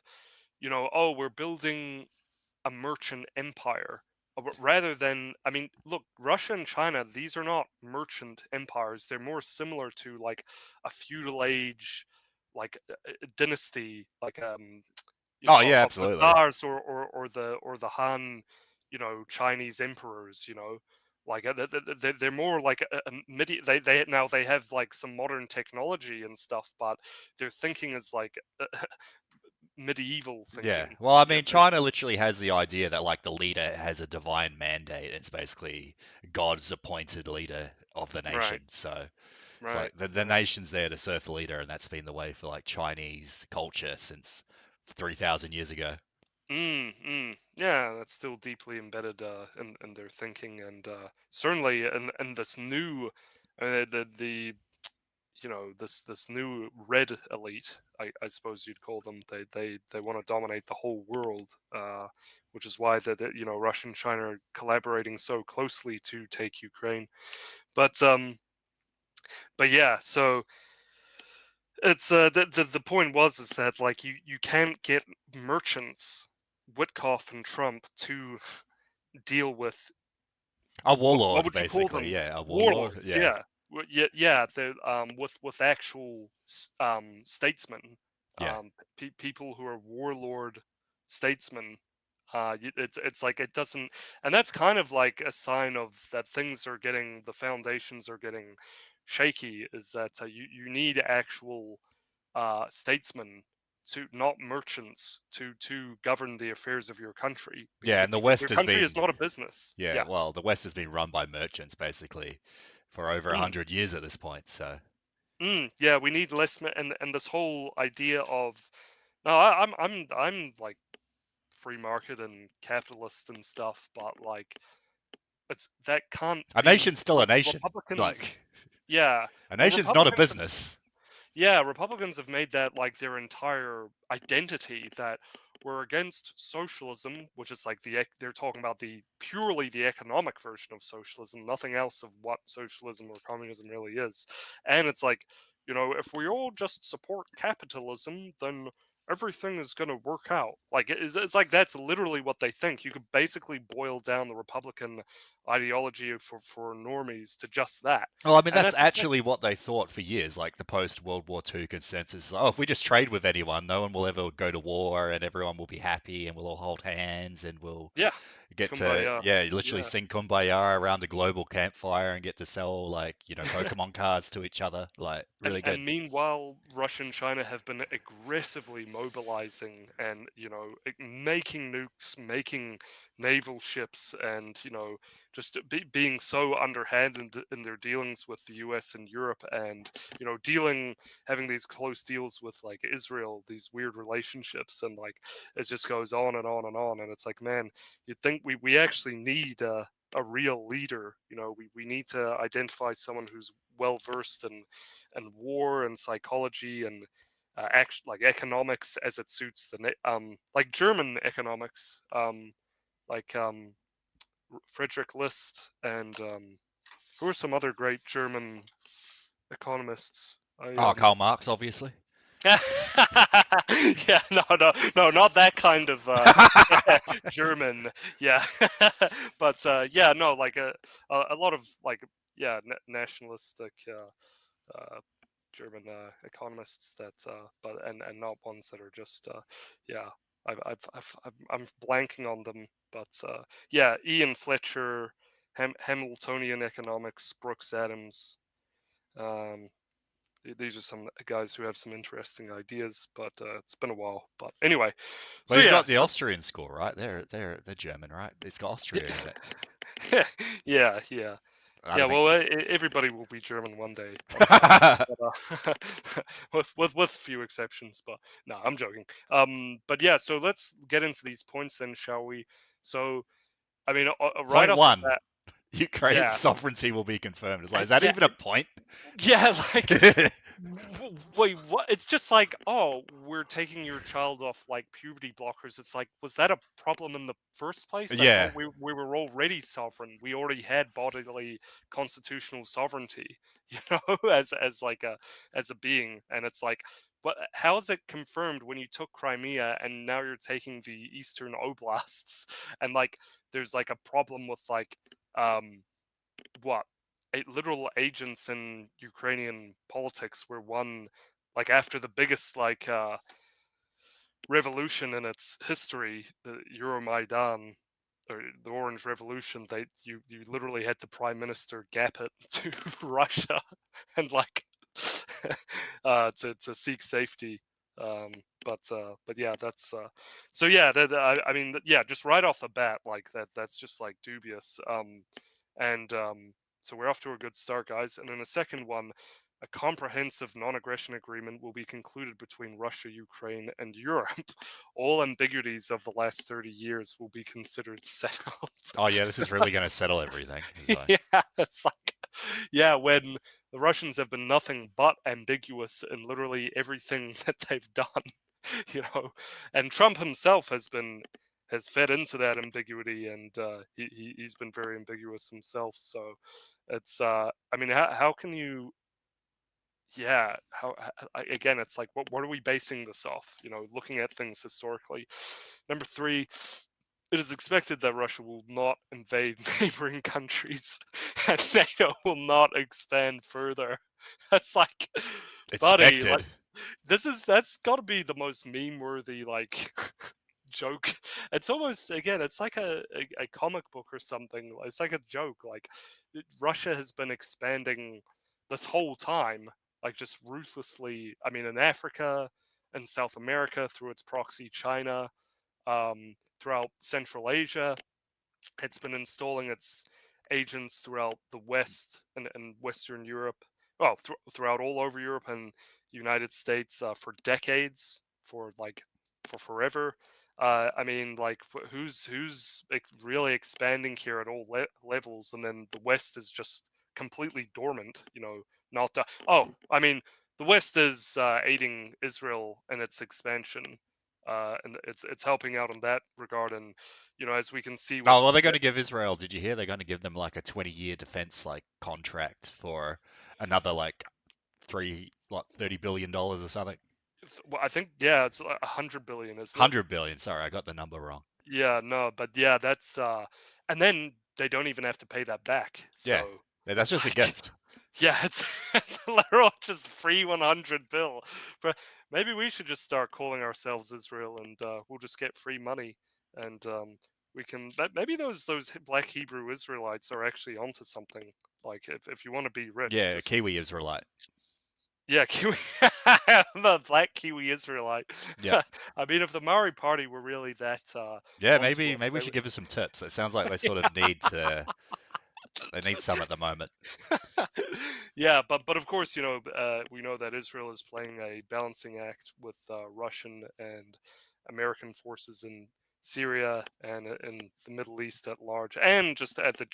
oh, we're building a merchant empire, rather than, I mean, look, Russia and China, these are not merchant empires. They're more similar to like a feudal age, like a dynasty, like Oh yeah, of the absolutely. Tsars or the Han, Chinese emperors, like they're more like a they now they have like some modern technology and stuff, but their thinking is like medieval Yeah. thinking. Well, I Yeah, mean, China basically. literally has the idea that like the leader has a divine mandate. It's basically God's appointed leader of the Right, nation. So it's right, like the right. nation's there to serve the leader, and that's been the way for like Chinese culture since 3,000 years ago. Yeah, that's still deeply embedded in their thinking, and certainly in this new, the this new red elite, I suppose you'd call them. They want to dominate the whole world, which is why Russia and China are collaborating so closely to take Ukraine. But yeah, so it's the point is that like you can't get merchants, Witkoff and Trump, to deal with A what warlord, would you call basically. them? Yeah, a warlord. Warlords, Yeah, yeah. Yeah, yeah. The with actual statesmen, yeah. people who are warlord statesmen. It's like it doesn't, and that's kind of like a sign of that the foundations are getting shaky. Is that you need actual statesmen, to not merchants, to govern the affairs of your country, Yeah, and the because West your has country is been, not a business. yeah, Yeah. well, the West has been run by merchants basically for over a Mm. 100 years at this point. So, Yeah, we need less, and this whole idea of, no, I'm like free market and capitalist and stuff, but like that can't a be nation's still a like nation. Republicans. Like, Yeah, a well, nation's not a business. yeah, Republicans have made that like their entire identity, that we're against socialism, which is like they're talking about purely the economic version of socialism, nothing else of what socialism or communism really is. And it's like, if we all just support capitalism, then everything is going to work out. Like it's like that's literally what they think. You could basically boil down the Republican ideology for normies to just that. Well, I mean, And that's that's exactly, actually what they thought for years, like the post-World War II consensus. Oh, if we just trade with anyone, no one will ever go to war and everyone will be happy and we'll all hold hands and we'll yeah, get to, kumbaya. yeah, literally Yeah. sing Kumbaya around a global campfire and get to sell, like, Pokemon cards to each other. Like, And really good. and meanwhile, Russia and China have been aggressively mobilizing and making nukes, making naval ships, and just being so underhanded in their dealings with the U.S. and Europe, and having these close deals with like Israel, these weird relationships, and like it just goes on and on and on. And it's like, man, you'd think we actually need a real leader. We need to identify someone who's well versed in war and psychology and like economics as it suits like German economics, like Friedrich List, and who are some other great German economists? I Oh, Karl Marx, obviously. Yeah, no, not that kind of German. Yeah, but yeah, no, like a lot of like, yeah, nationalistic German economists that, but and not ones that are just, yeah. I'm blanking on them, but yeah, Ian Fletcher, Hamiltonian economics, Brooks Adams. Um, these are some guys who have some interesting ideas, but it's been a while. But anyway, Well, so you've yeah, got the Austrian school, right? They're German, right? It's got Austria in it. yeah, yeah. I Yeah, don't think. well, everybody will be German one day, but, with few exceptions. But no, I'm joking. But yeah, so let's get into these points then, shall we? So, I mean, right Point off the one. bat, Ukraine's Yeah. sovereignty will be confirmed. It's like, is that Yeah. even a point? Yeah, like, wait, what? It's just like, oh, we're taking your child off like puberty blockers. It's like, was that a problem in the first place? I Yeah. thought we were already sovereign. We already had bodily constitutional sovereignty, you know, as like as a being. And it's like, but how is it confirmed when you took Crimea and now you're taking the Eastern Oblasts and like there's like a problem with like what literal agents in Ukrainian politics were one like after the biggest like revolution in its history, the Euromaidan or the Orange Revolution. You literally had the prime minister gap it to Russia and like to seek safety. Um, but yeah, that's so yeah. I mean yeah, just right off the bat, like that's just like dubious. And so we're off to a good start, guys. And then the second one, a comprehensive non-aggression agreement will be concluded between Russia, Ukraine, and Europe. All ambiguities of the last 30 years will be considered settled. Oh yeah, this is really going to settle everything. It's like, Yeah, it's like, yeah, when the Russians have been nothing but ambiguous in literally everything that they've done, you know, and Trump himself has fed into that ambiguity, and he's been very ambiguous himself. So it's I mean, how can you? Yeah, again, it's like what are we basing this off? You know, looking at things historically. Number three, it is expected that Russia will not invade neighboring countries and NATO will not expand further. That's like, buddy, expected. like that's got to be the most meme-worthy like joke. It's almost again, it's like a comic book or something. It's like a joke. Like Russia has been expanding this whole time, like just ruthlessly. I mean, in Africa and South America through its proxy China, throughout Central Asia. It's been installing its agents throughout the West and Western Europe, well, throughout all over Europe and the United States for decades, for forever. I mean, like, who's really expanding here at all levels, and then the West is just completely dormant. You know, not. Oh, I mean, the West is aiding Israel in its expansion, and it's helping out in that regard. And you know, as we can see with Oh well, they're going to give Israel. Did you hear? They're going to give them like a 20-year defense like contract for another like $30 billion or something. well, I think yeah, it's like 100 billion, isn't it? 100 billion. Sorry, I got the number wrong. Yeah, no, but yeah, that's and then they don't even have to pay that back. Yeah, So that's it's just a like, gift. yeah, it's literal just free 100 bill. But maybe we should just start calling ourselves Israel, and we'll just get free money, and we can. Maybe those Black Hebrew Israelites are actually onto something. Like if you want to be rich, Yeah, just Kiwi Israelite. yeah, Kiwi. I'm a Black Kiwi Israelite. Yeah, I mean, if the Maori Party were really that yeah. onto Maybe it, we they should would. give us some tips. It sounds like they sort of need to. They need some at the moment. Yeah, but of course, you know, we know that Israel is playing a balancing act with Russian and American forces in Syria and in the Middle East at large, and just at the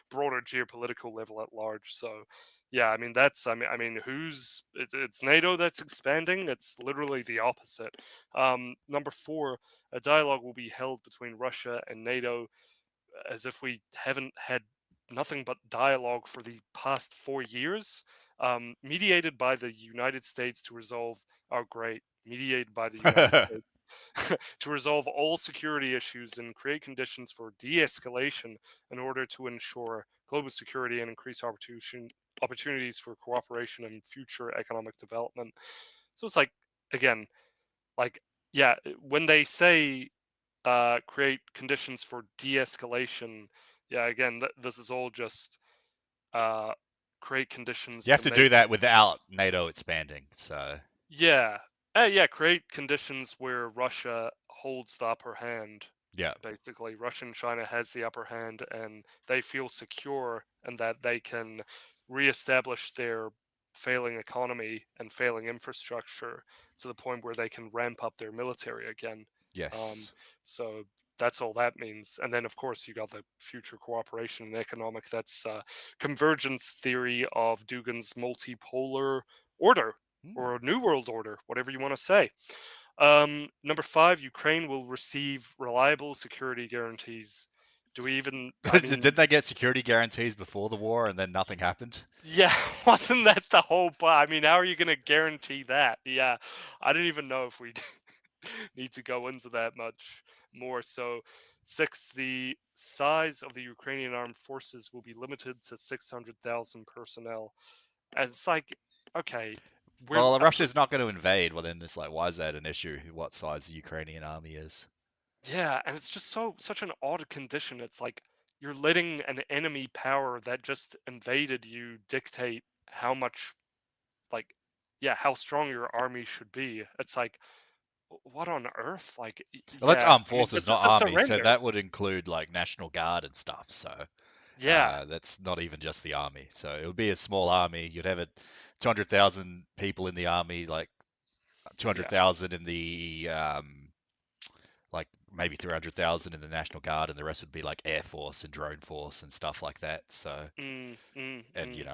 broader geopolitical level at large. So, yeah, I mean that's it's NATO that's expanding. It's literally the opposite. Number four, a dialogue will be held between Russia and NATO as if we haven't had nothing but dialogue for the past 4 years, mediated by the United States to resolve our great, mediated by the United States to resolve all security issues and create conditions for de-escalation in order to ensure global security and increase opportunities for cooperation and future economic development. So it's like, again, like, yeah, when they say create conditions for de-escalation. Yeah, again, this is all just uh, create conditions You have to to do make. that without NATO expanding. So Yeah, yeah, create conditions where Russia holds the upper hand. yeah. Basically, Russia and China has the upper hand, and they feel secure and that they can reestablish their failing economy and failing infrastructure to the point where they can ramp up their military again. Yes. So that's all that means. And then, of course, you got the future cooperation and economic. That's convergence theory of Dugin's multipolar order or New World Order, whatever you want to say. Number 5, Ukraine will receive reliable security guarantees. Do we even? I mean, Didn't they get security guarantees before the war and then nothing happened? yeah, wasn't that the whole point? I mean, how are you going to guarantee that? Yeah, I didn't even know if we need to go into that much more. So, 6, the size of the Ukrainian armed forces will be limited to 600,000 personnel. And it's like, okay, we're Well, Russia's not going to invade. Well, then it's like, why is that an issue? What size the Ukrainian army is? yeah, and it's just such an odd condition. It's like you're letting an enemy power that just invaded you dictate how much, like, yeah, how strong your army should be. It's like, what on earth? Like, Well, that's yeah, armed I mean, forces, this not is a army. So surrender. that would include like National Guard and stuff. So Yeah, that's not even just the army. So it would be a small army. You'd have 200,000 people in the army, like yeah. 200,000 in the like maybe 300,000 in the National Guard, and the rest would be like Air Force and drone force and stuff like that. So, Mm, mm, and mm,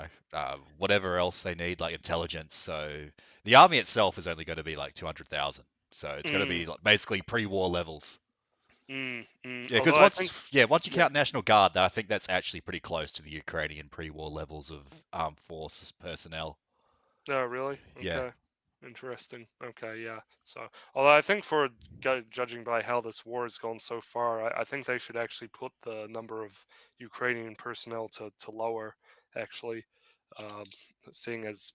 whatever else they need, like intelligence. So the army itself is only going to be like 200,000. So it's going to mm, be like basically pre-war levels. Yeah, because Although I think, once you yeah, count National Guard, I think that's actually pretty close to the Ukrainian pre-war levels of armed forces personnel. no, really, Yeah. okay, interesting. Okay, yeah. So, although I think for judging by how this war has gone so far, I think they should actually put the number of Ukrainian personnel to lower, actually, um, seeing as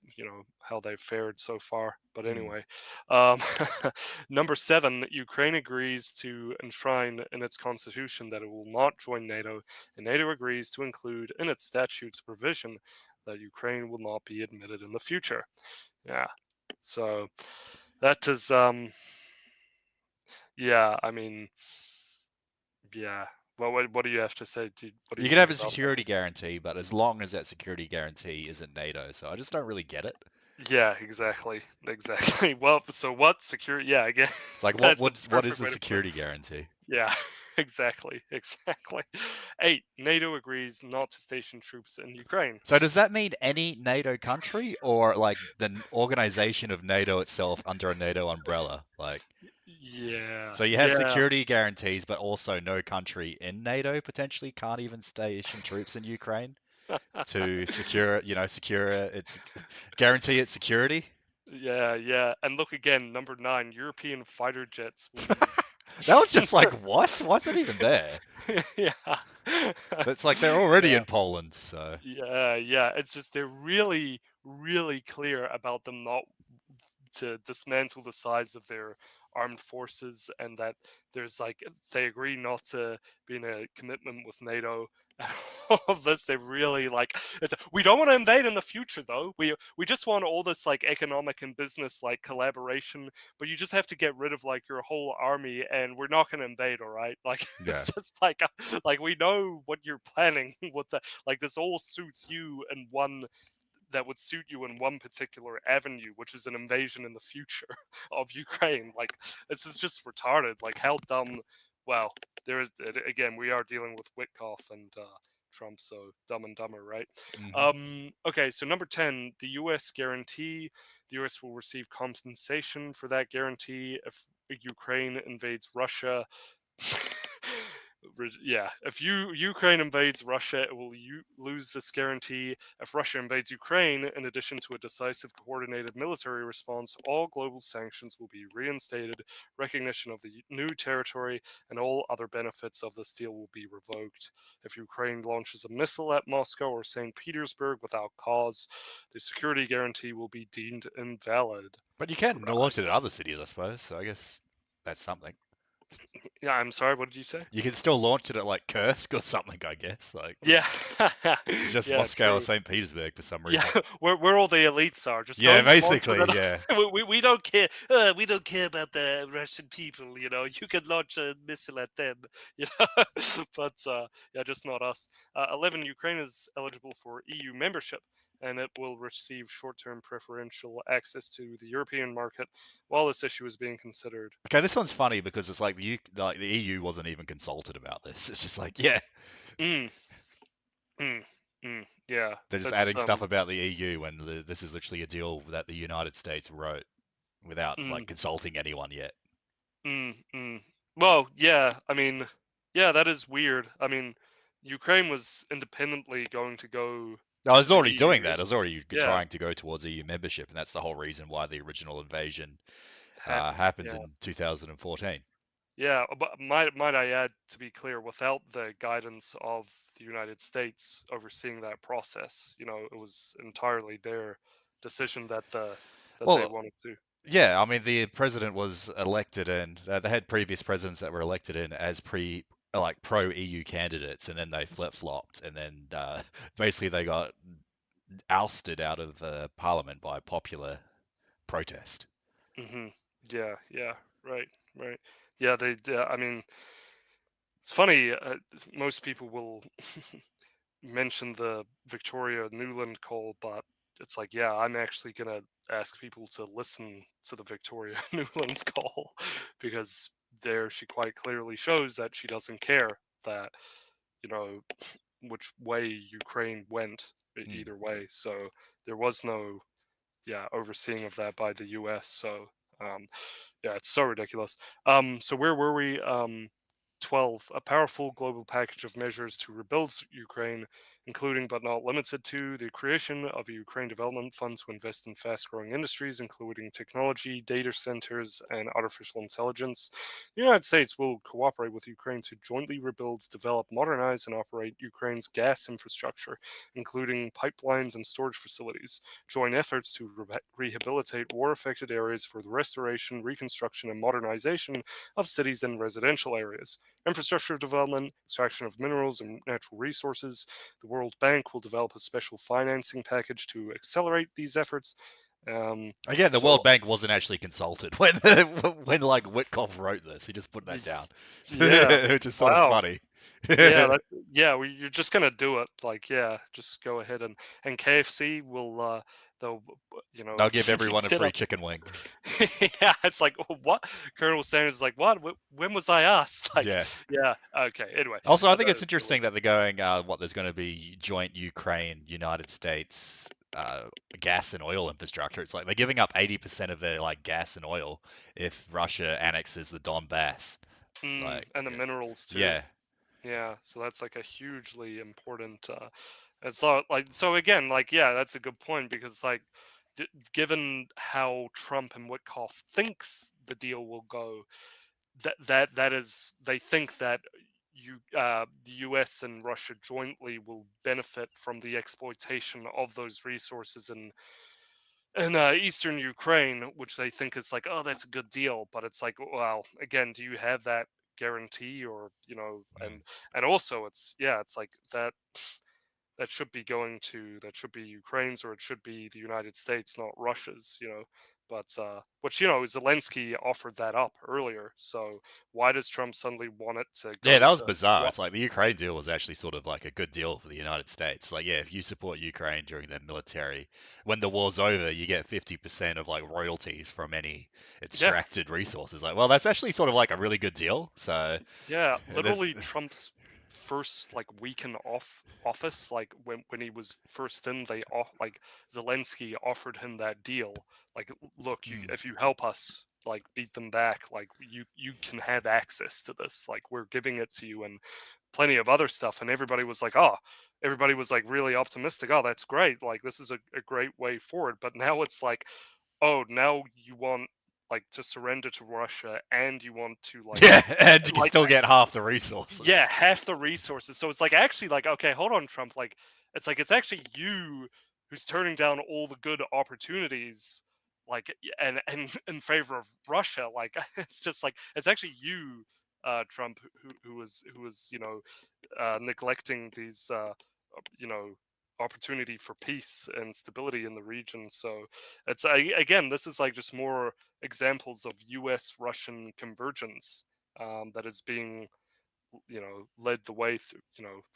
how they've fared so far. But Mm. anyway, number 7, Ukraine agrees to enshrine in its constitution that it will not join NATO, and NATO agrees to include in its statutes a provision that Ukraine will not be admitted in the future. Yeah. So that is yeah, I mean, yeah. Well, what do you have to say? What do You you can have think a about that? security guarantee, but as long as that security guarantee isn't NATO, so I just don't really get it. Yeah, exactly. Exactly. Well, so what security? Yeah, again, It's like that's the what is perfect the way to put it. security guarantee? Yeah, exactly. Exactly. 8, NATO agrees not to station troops in Ukraine. So does that mean any NATO country or like the organization of NATO itself under a NATO umbrella? Like, Yeah. so you have Yeah. security guarantees, but also no country in NATO potentially can't even station troops in Ukraine to secure, secure its guarantee its security. Yeah, yeah. And look again, number 9, European fighter jets will be That was just like, what? Why's that even there? yeah. That's like they're already Yeah. in Poland, so Yeah, yeah. It's just they're really, really clear about them not to dismantle the size of their armed forces, and that there's like they agree not to be in a commitment with NATO. And all of this, they really like. We don't want to invade in the future, though. We just want all this like economic and business like collaboration, but you just have to get rid of like your whole army, and we're not going to invade. All right, like yeah. it's just like we know what you're planning. What the like this all suits you and one that would suit you in one particular avenue, which is an invasion in the future of Ukraine. Like this is just retarded. Like how dumb. Well, there is again. We are dealing with Witkoff and Trump, so Dumb and Dumber, right? Hmm. Okay, so number 10, the U.S. guarantee. The U.S. will receive compensation for that guarantee if Ukraine invades Russia. Yeah, if Ukraine invades Russia, it will lose this guarantee. If Russia invades Ukraine, in addition to a decisive coordinated military response, all global sanctions will be reinstated. Recognition of the new territory and all other benefits of this deal will be revoked. If Ukraine launches a missile at Moscow or St. Petersburg without cause, the security guarantee will be deemed invalid. But you can Right. launch it at other cities, I suppose. So I guess that's something. Yeah, I'm sorry. What did you say? You can still launch it at like Kursk or something, I guess. Like Yeah, it's just yeah, Moscow or true. St. Petersburg for some Yeah, reason. where all the elites are. Just Yeah, don't launch it basically, at yeah. we don't care. We don't care about the Russian people. You can launch a missile at them. You know, but yeah, just not us. 11. Ukraine is eligible for EU membership, and it will receive short-term preferential access to the European market while this issue is being considered. Okay, this one's funny because it's like the EU wasn't even consulted about this. It's just like, yeah, Mm, yeah, they're just it's adding stuff about the EU when this is literally a deal that the United States wrote without like mm, consulting anyone yet. mm. Well, yeah, I mean, yeah, that is weird. I mean, Ukraine was independently going to go I was to the already doing EU. that. I was already Yeah, trying to go towards EU membership, and that's the whole reason why the original invasion happened. happened Yeah. in 2014. Yeah, but might I add, to be clear, without the guidance of the United States overseeing that process, it was entirely their decision that they Well, wanted to. yeah, I mean the president was elected, and they had previous presidents that were elected in as like pro EU candidates, and then they flip-flopped, and then basically they got ousted out of parliament by popular protest. Hmm. Yeah, right. Yeah, they. I mean, it's funny. Most people will mention the Victoria Nuland call, but it's like, yeah, I'm actually gonna ask people to listen to the Victoria Nuland call because there she quite clearly shows that she doesn't care that you know which way Ukraine went Hmm. either way. So there was no overseeing of that by the U.S. So um, yeah, it's so ridiculous. So where were we? 12. A powerful global package of measures to rebuild Ukraine, including but not limited to the creation of a Ukraine Development Fund to invest in fast growing industries, including technology, data centers, and artificial intelligence. The United States will cooperate with Ukraine to jointly rebuild, develop, modernize, and operate Ukraine's gas infrastructure, including pipelines and storage facilities. Joint efforts to rehabilitate war affected areas for the restoration, reconstruction, and modernization of cities and residential areas. Infrastructure development, extraction of minerals and natural resources. The World Bank will develop a special financing package to accelerate these efforts. Again, the World So, Bank wasn't actually consulted when when like Witkoff wrote this. He just put that down, yeah, which is sort of wow. funny. Yeah, you're just gonna do it. Like, yeah, just go ahead and KFC will they'll They'll give everyone a set free up. chicken wing. Yeah, it's like, "Oh, what?" Colonel Sanders is like, what? When was I asked? Like, Yeah. yeah, okay. Anyway, Also, I think that it's is silly. interesting that they're going, there's going to be joint Ukraine, United States gas and oil infrastructure. It's like they're giving up 80% of their like gas and oil if Russia annexes the Donbass. Like, And the minerals too. yeah, Yeah, so that's like a hugely important. It's not like, so again, like, yeah, that's a good point because like, given how Trump and Witkoff thinks the deal will go, that is, they think that the U.S. and Russia jointly will benefit from the exploitation of those resources in eastern Ukraine, which they think is like, oh, that's a good deal. But it's like, well, again, do you have that guarantee, or mm. and also it's like that should be Ukraine's, or it should be the United States, not Russia's. But which Zelensky offered that up earlier. So why does Trump suddenly want it to Yeah, go that was to bizarre. It's like the Ukraine deal was actually sort of like a good deal for the United States. Like, yeah, if you support Ukraine during their military, when the war's over, you get 50% of like royalties from any yeah. extracted resources. Like, well, that's actually sort of like a really good deal. So Yeah, there's, literally Trump's first like week in office, like when he was first in, like Zelensky offered him that deal. Like, look, mm, if you help us like beat them back, like you can have access to this. Like, we're giving it to you, and plenty of other stuff. And everybody was like really optimistic. Oh, that's great. Like, this is a great way forward. But now it's like, oh, now you want like to surrender to Russia, and you want to yeah, and you can like still get half the yeah, resources. half the resources. So it's like, actually, like, okay, hold on, Trump. Like, it's actually you who's turning down all the good opportunities, like, and in favor of Russia. Like, it's just like, it's actually you, Trump, who was neglecting these you know opportunity for peace and stability in the region. So it's, again, this is like just more examples of U.S. Russian convergence that is being led the way through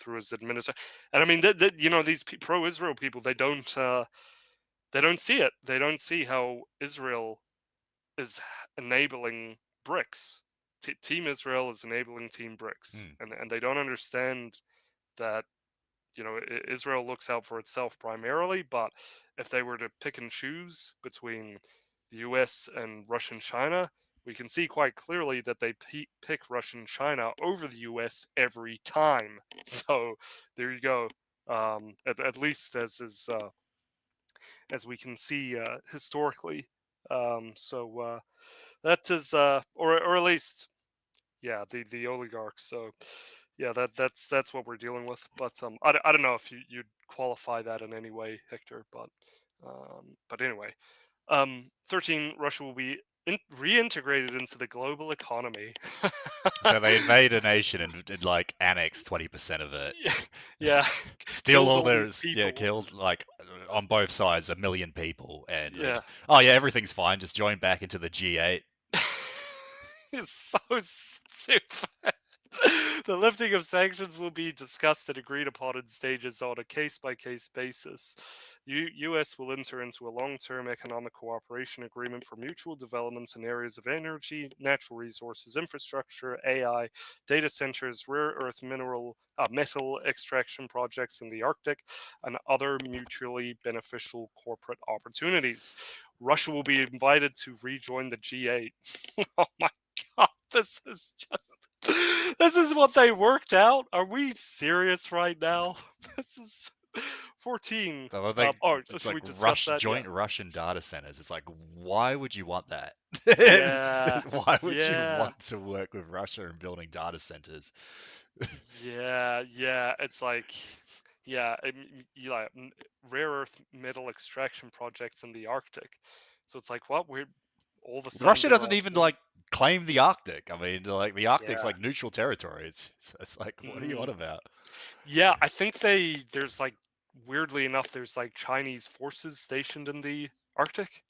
through his administration. And I mean, these pro-Israel people, they don't see it. They don't see how Israel is enabling BRICS. Team Israel is enabling Team BRICS, Mm. and they don't understand that Israel looks out for itself primarily, but if they were to pick and choose between the US and Russia and China, we can see quite clearly that they pick Russia and China over the US every time. So there you go. At least as we can see historically. That is, or at least, yeah, the oligarchs. So yeah, that's what we're dealing with. But I don't know if you'd qualify that in any way, Hector. But anyway, 13, Russia will be reintegrated into the global economy. So they invade a nation and like annex 20% of it. Yeah, Steal killed all all their, these yeah, people. killed like on both sides 1 million people, and Yeah. oh yeah, everything's fine. Just join back into the G8. It's so stupid. The lifting of sanctions will be discussed and agreed upon in stages on a case-by-case basis. U.S. will enter into a long-term economic cooperation agreement for mutual development in areas of energy, natural resources, infrastructure, AI, data centers, rare earth metal extraction projects in the Arctic, and other mutually beneficial corporate opportunities. Russia will be invited to rejoin the G8. Oh my God, this is what they worked out. Are we serious right now? This is 14. So they, it's Should like we discuss that? Yeah. joint Russian data centers. It's like, why would you want that? Yeah. Why would you Yeah. want to work with Russia in building data centers? Yeah. Yeah. It's like, yeah, rare earth metal extraction projects in the Arctic. So it's like, what? We're all of a sudden Russia they're doesn't all. even like claim the Arctic. I mean, like the Arctic's Yeah. like neutral territory. It's like, what are you on Mm. about? Yeah, I think there's like, weirdly enough, there's like Chinese forces stationed in the Arctic.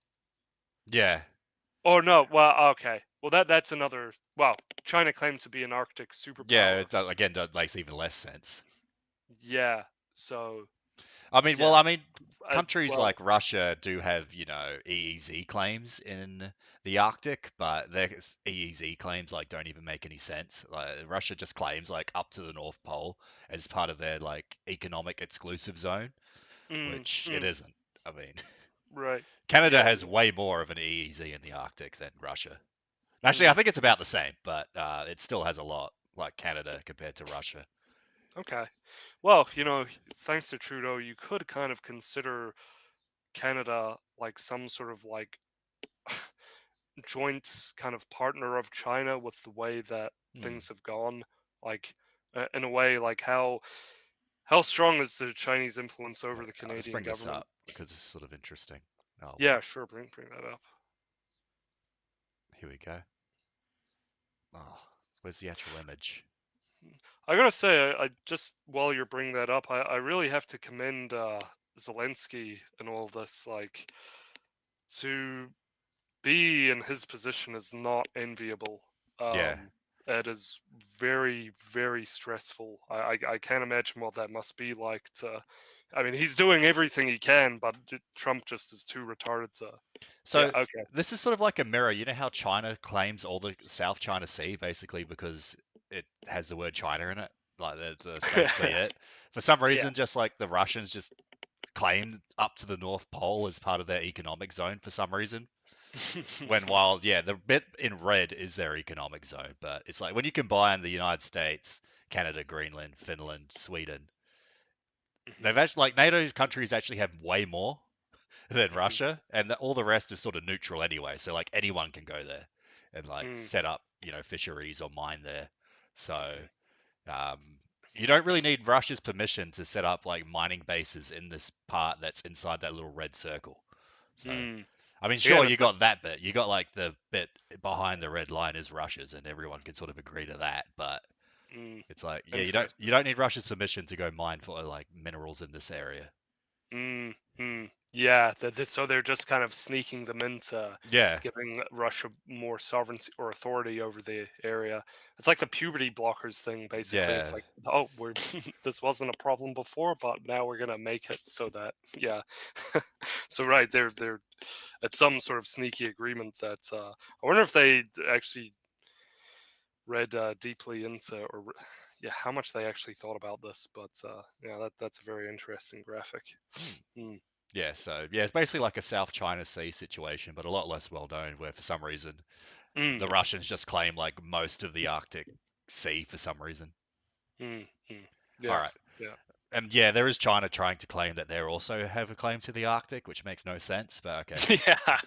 Yeah, Oh no, well, okay. Well, that's another. Well, China claimed to be an Arctic yeah. superpower. It's, again, that makes even less sense. Yeah. So I mean, yeah. well, I mean, countries Well. like Russia do have, EEZ claims in the Arctic, but their EEZ claims like don't even make any sense. Like, Russia just claims like up to the North Pole as part of their like economic exclusive zone, Mm, which it mm, isn't. I mean, right. Canada Yeah. has way more of an EEZ in the Arctic than Russia. Actually, I Mm, think it's about the same, but it still has a lot, like Canada compared to Russia. okay. Well, thanks to Trudeau, you could kind of consider Canada like some sort of like joint kind of partner of China with the way that Hmm. things have gone. Like, in a way, like how strong is the Chinese influence over Wait, the I'll just Canadian bring this government? up because it's sort of interesting. Oh, Yeah, sure. Bring that up. here we go. Oh, where's the actual image? I gotta say, I just while you're bringing that up, I really have to commend Zelensky and all of this. Like, to be in his position is not enviable. Yeah. It is very, very stressful. I can't imagine what that must be like to. I mean, he's doing everything he can, but Trump just is too retarded to. Yeah. So Okay. this is sort of like a mirror. You know how China claims all the South China Sea basically because it has the word China in it? Like that's basically it. For some Yeah. reason, just like the Russians just claimed up to the North Pole as part of their economic zone for some reason. When while yeah, the bit in red is their economic zone, but it's like when you combine the United States, Canada, Greenland, Finland, Sweden, Mhm, they've actually like NATO countries actually have way more than mhm, Russia, and all the rest is sort of neutral anyway. So like anyone can go there and like mm, set up, fisheries or mine there. So mhm, um, you don't really need Russia's permission to set up like mining bases in this part that's inside that little red circle. So mm. I mean, sure, Again, you it's like, got that bit. You got like the bit behind the red line is Russia's, and everyone can sort of agree to that. But mm, it's like, yeah, you don't interesting. you don't need Russia's permission to go mine for like minerals in this area. Yeah, so they're just kind of sneaking them into Yeah, giving Russia more sovereignty or authority over the area. It's like the puberty blockers thing, basically. It's yeah. like, oh, we're this wasn't a problem before, but now we're gonna make it so that, yeah. So right, they're at some sort of sneaky agreement that I wonder if they actually read deeply into yeah, how much they actually thought about this. But yeah, that's a very interesting graphic. Hmm. Mm. Yeah, so yeah, it's basically like a South China Sea situation, but a lot less well known, where for some reason Mm. the Russians just claim like most of the Arctic Sea for some reason. Mm. Mm. All Yeah, right. yeah. And yeah, there is China trying to claim that they also have a claim to the Arctic, which makes no sense, but okay. Yeah.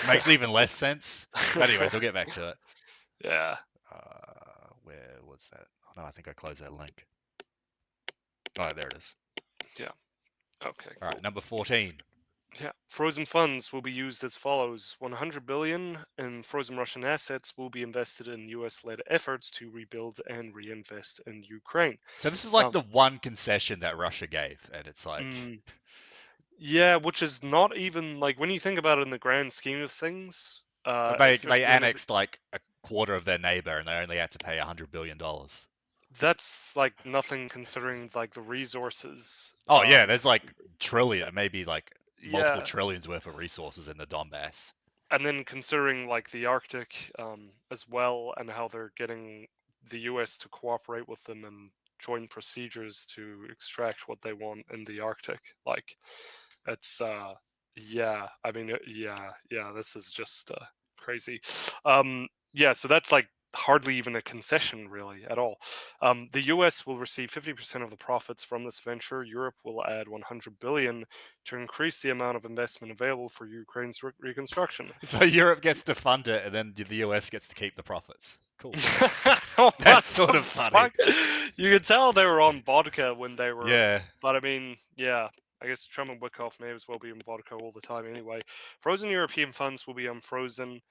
Makes even less sense. But anyways, we'll get back to it. Yeah. Where was that? Oh no, I think I closed that link. Oh, there it is. Yeah. Okay, All right, cool. number 14. Yeah. Frozen funds will be used as follows. 100 billion in frozen Russian assets will be invested in US-led efforts to rebuild and reinvest in Ukraine. So this is like Um, the one concession that Russia gave, and it's like mm, yeah, which is not even like when you think about it in the grand scheme of things, they especially when it annexed like a quarter of their neighbor, and they only had to pay $100 billion. that's like nothing considering like the resources. Oh yeah, there's like trillion, maybe like multiple Yeah, trillions worth of resources in the Donbass. and then considering like the Arctic as well, and how they're getting the US to cooperate with them and joint procedures to extract what they want in the Arctic, like it's yeah, I mean yeah, this is just crazy. Yeah, so that's like hardly even a concession really at all. The US will receive 50% of the profits from this venture. Europe will add 100 billion to increase the amount of investment available for Ukraine's reconstruction. So Europe gets to fund it, and then the US gets to keep the profits. Cool. What That's sort the of funny. fuck? You could tell they were on vodka when they were, Yeah. but I mean, yeah. I guess Trump and Wickoff may as well be on vodka all the time anyway. Frozen European funds will be unfrozen.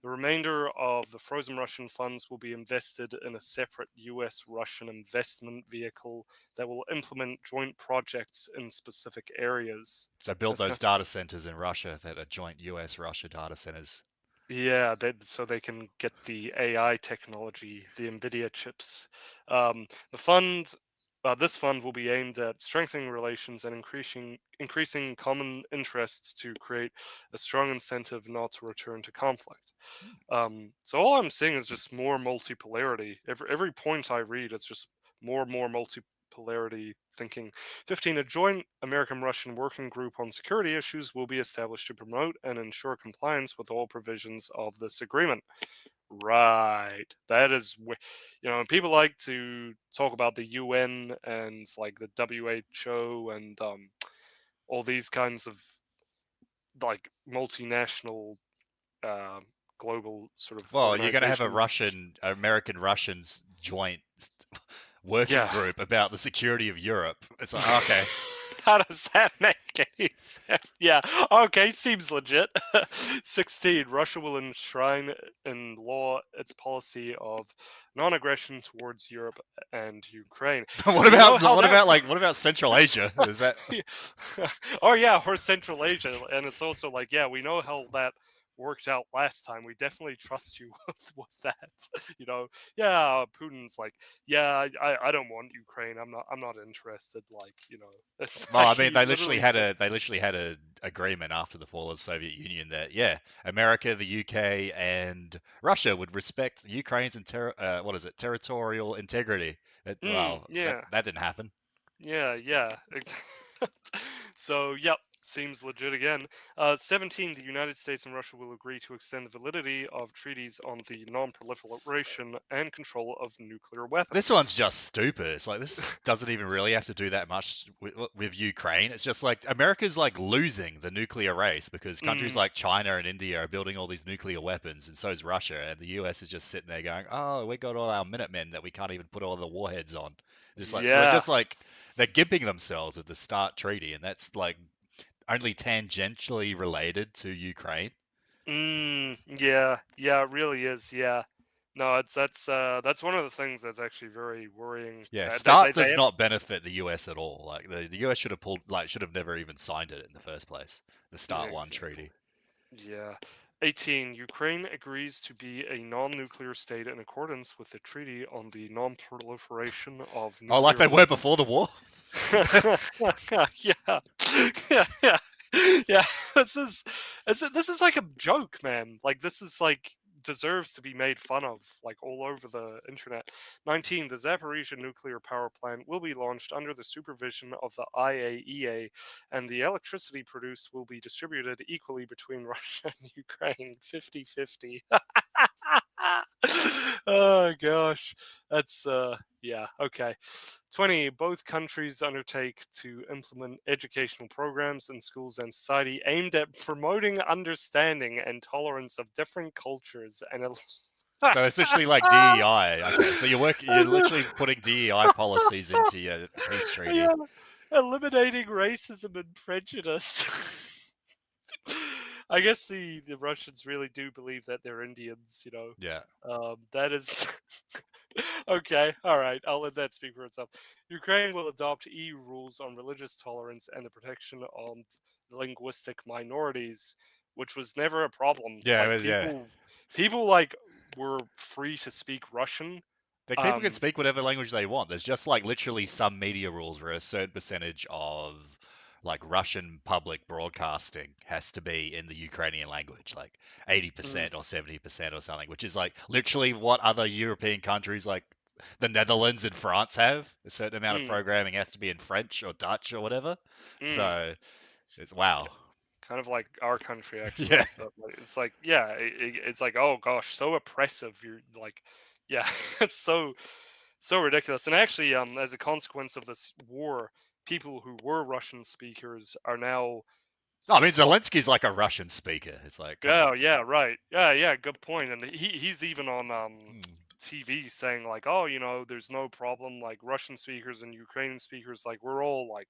The remainder of the frozen Russian funds will be invested in a separate US Russian investment vehicle that will implement joint projects in specific areas. So build That's those data centers in Russia that are joint US Russia data centers. Yeah, so they can get the AI technology, the NVIDIA chips. The fund, this fund will be aimed at strengthening relations and increasing common interests to create a strong incentive not to return to conflict. So all I'm seeing is just more multipolarity. Every point I read, it's just more and more multipolarity thinking. 15. A joint American-Russian working group on security issues will be established to promote and ensure compliance with all provisions of this agreement. Right. That is, people like to talk about the UN and like the WHO and all these kinds of like multinational uh, global sort of Well, you're going to have a organizations. American Russians joint working Yeah. group about the security of Europe. It's like, okay. How does that make any sense? Yeah. Okay. Seems legit. 16. Russia will enshrine in law its policy of non-aggression towards Europe and Ukraine. What So you know about how that. what about Central Asia? Is that Oh yeah, or Central Asia, and it's also like, yeah, we know how that worked out last time. We definitely trust you with that. You know, yeah. Putin's like, yeah, I don't want Ukraine. I'm not interested. Like, it's Well, like I mean, he literally said, they literally had a agreement after the fall of the Soviet Union that yeah, America, the UK, and Russia would respect Ukraine's what is it, territorial integrity. Well, yeah. that didn't happen. Yeah, yeah. So, yep, seems legit again. 17, the United States and Russia will agree to extend the validity of treaties on the non-proliferation and control of nuclear This weapons. one's just stupid. It's like this doesn't even really have to do that much with Ukraine. It's just like America's like losing the nuclear race because countries Mm, like China and India are building all these nuclear weapons, and so is Russia. And the US is just sitting there going, "Oh, we got all our Minutemen that we can't even put all the warheads on." yeah. Just like they're gimping themselves with the START treaty, and that's like only tangentially related to Ukraine. Yeah, yeah, it really is. Yeah. No, that's one of the things that's actually very worrying. Yeah, They START they does have, not benefit the US at all. Like the US should have never even signed it in the first place. The yeah, START one exactly. treaty. Yeah. 18. Ukraine agrees to be a non-nuclear state in accordance with the Treaty on the Non-Proliferation of Oh, like Nuclear they were Weapons. before the war. Yeah. Yeah, yeah. Yeah. This is like a joke, man. Like this is like deserves to be made fun of like all over the internet. 19. The Zaporizhia nuclear power plant will be launched under the supervision of the IAEA, and the electricity produced will be distributed equally between Russia and Ukraine, 50-50. Oh gosh. That's yeah, okay. 20. Both countries undertake to implement educational programs in schools and society aimed at promoting understanding and tolerance of different cultures and So it's literally like DEI. Okay, so you're literally putting DEI policies into your peace treaty. Yeah, eliminating racism and prejudice. I guess the Russians really do believe that they're Indians, you know. Yeah. That is okay. All right, I'll let that speak for itself. Ukraine will adopt EU rules on religious tolerance and the protection of linguistic minorities, which was never a problem. Yeah, Like yeah. people like were free to speak Russian. Like people can speak whatever language they want. There's just like literally some media rules where a certain percentage of like Russian public broadcasting has to be in the Ukrainian language, like 80% or 70% or something, which is like literally what other European countries like the Netherlands and France have. A certain amount of mm, programming has to be in French or Dutch or whatever. mm. So it's wow. Kind of like our country Yeah. actually, but like, it's like yeah, it's like oh gosh, so oppressive. You're like yeah, it's so ridiculous. And actually, as a consequence of this war, people who were Russian speakers are now No, I mean stop. Zelensky's like a Russian speaker. It's like, come Yeah, on. yeah, right. Yeah, yeah, good point. And he's even on Hmm. TV saying like, oh, you know, there's no problem. Like Russian speakers and Ukrainian speakers, like we're all like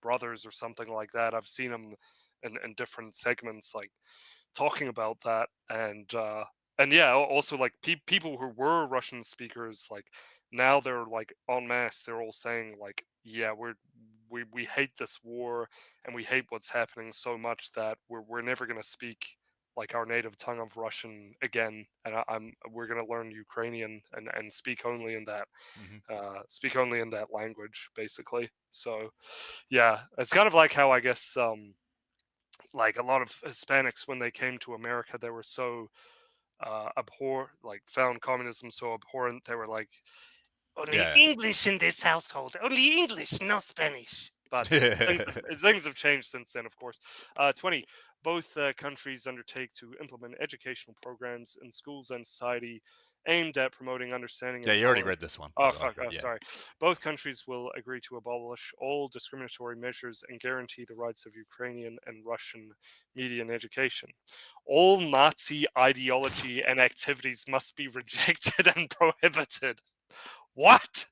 brothers or something like that. I've seen him in different segments like talking about that, and yeah, also like people who were Russian speakers, like now they're like en masse. They're all saying like, yeah, we hate this war and we hate what's happening so much that we're never gonna speak like our native tongue of Russian again, and we're gonna learn Ukrainian and Hmm. speak only in that language basically. So yeah, it's kind of like how I guess like a lot of Hispanics when they came to America, they were so like found communism so abhorrent. They were like, only Yeah. English in this household, only English, no Spanish. But things have changed since then, of course. 20. Both countries undertake to implement educational programs in schools and society aimed at promoting understanding Yeah, and you already tolerance. read this one, Oh, by the way. fuck. Oh, Yeah. sorry. Both countries will agree to abolish all discriminatory measures and guarantee the rights of Ukrainian and Russian media and education. All Nazi ideology and activities must be rejected and prohibited. What?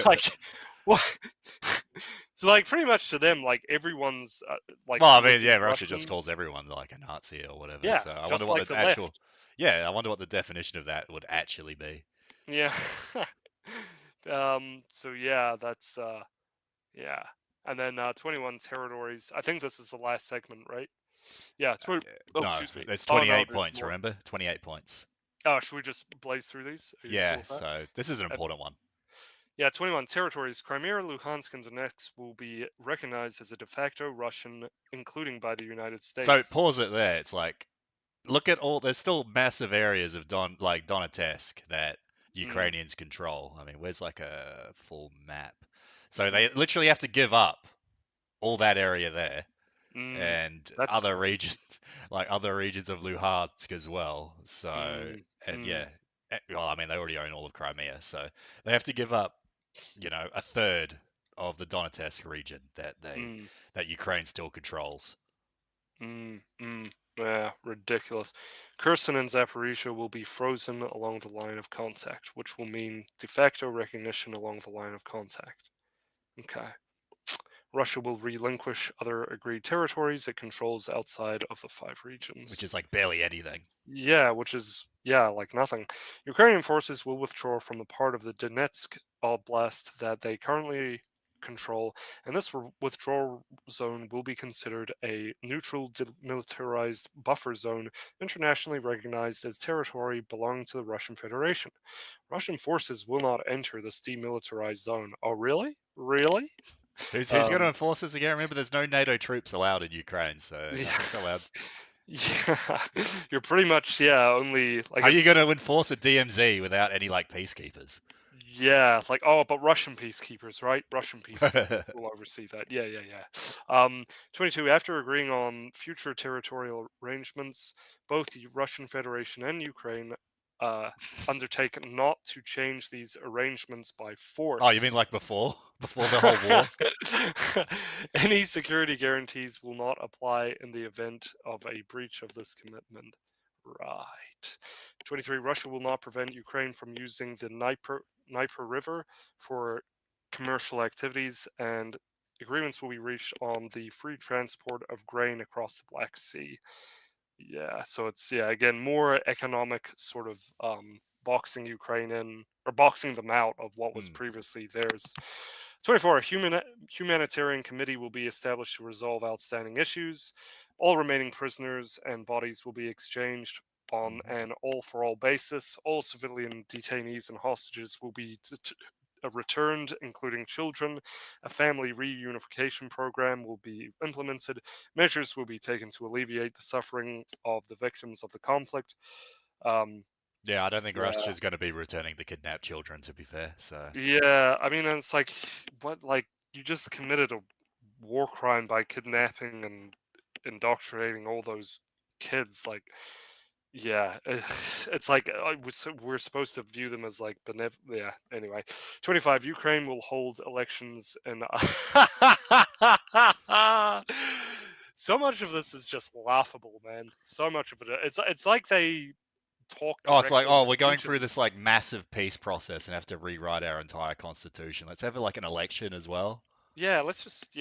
Like, what? So, like, pretty much to them, like, everyone's, like, Well, I mean, looking yeah, at Russia just Russian. calls everyone like a Nazi or whatever. Yeah, So I wonder just what like the the actual, left. yeah, I wonder what the definition of that would actually be. Yeah. So yeah, that's yeah. And then 21 territories. I think this is the last segment, right? Yeah, oh, No, excuse me. there's Oh no, 28 there's points, more. remember? 28 points. Oh, should we just blaze through these? Are you cool Yeah, with that? so this is an important one. Yeah, 21 territories. Crimea, Luhansk, and Donetsk will be recognized as a de facto Russian, including by the United So States. pause it there. It's like, look at all, there's still massive areas of Donetsk that Mm, Ukrainians control. I mean, where's like a full map? So they mm, literally have to give up all that area there mm. and That's other crazy. regions like other regions of Luhansk as well. So Mm, and mm, yeah, well, I mean they already own all of Crimea, so they have to give up, a third of the Donetsk region mm, that Ukraine still controls. mm. Yeah, ridiculous. Kherson and Zaporizhia will be frozen along the line of contact, which will mean de facto recognition along the line of contact. Okay. Russia will relinquish other agreed territories it controls outside of the 5 regions. Which is like barely anything. Yeah, which is, like nothing. Ukrainian forces will withdraw from the part of the Donetsk Oblast that they currently control, and this withdrawal zone will be considered a neutral demilitarized buffer zone internationally recognized as territory belonging to the Russian Federation. Russian forces will not enter this demilitarized zone. Oh, really? Really? Who's going to Um, enforce this again? Remember, there's no NATO troops allowed in Ukraine, so yeah. nothing's allowed. Yeah, you're pretty much, only like How are you it's going to enforce a DMZ without any like peacekeepers? yeah, like but Russian peacekeepers, right? Russian peacekeepers will oversee that. Yeah. 22. After agreeing on future territorial arrangements, both the Russian Federation and Ukraine undertake not to change these arrangements by force. Oh, you mean like before the whole war? Any security guarantees will not apply in the event of a breach of this commitment. Right. 23. Russia will not prevent Ukraine from using the Dnieper River for commercial activities, and agreements will be reached on the free transport of grain across the Black Sea. Yeah, so it's again more economic sort of boxing Ukraine in or boxing them out of what was previously theirs. 24. A humanitarian committee will be established to resolve outstanding issues. All remaining prisoners and bodies will be exchanged on an all-for-all basis. All civilian detainees and hostages will be returned, including children. A family reunification program will be implemented. Measures will be taken to alleviate the suffering of the victims of the conflict. Yeah, I don't think Yeah. Russia's going to be returning the kidnapped children, to be fair. So Yeah, I mean, it's like, what, like, you just committed a war crime by kidnapping and indoctrinating all those kids. Like, yeah, it's like we're supposed to view them as like Yeah. Anyway, 25. Ukraine will hold elections, and so much of this is just laughable, man. So much of it. It's like they talk it's like, directly oh, to we're going through Putin. this like massive peace process and have to rewrite our entire constitution. Let's have like an election as well. Yeah, let's just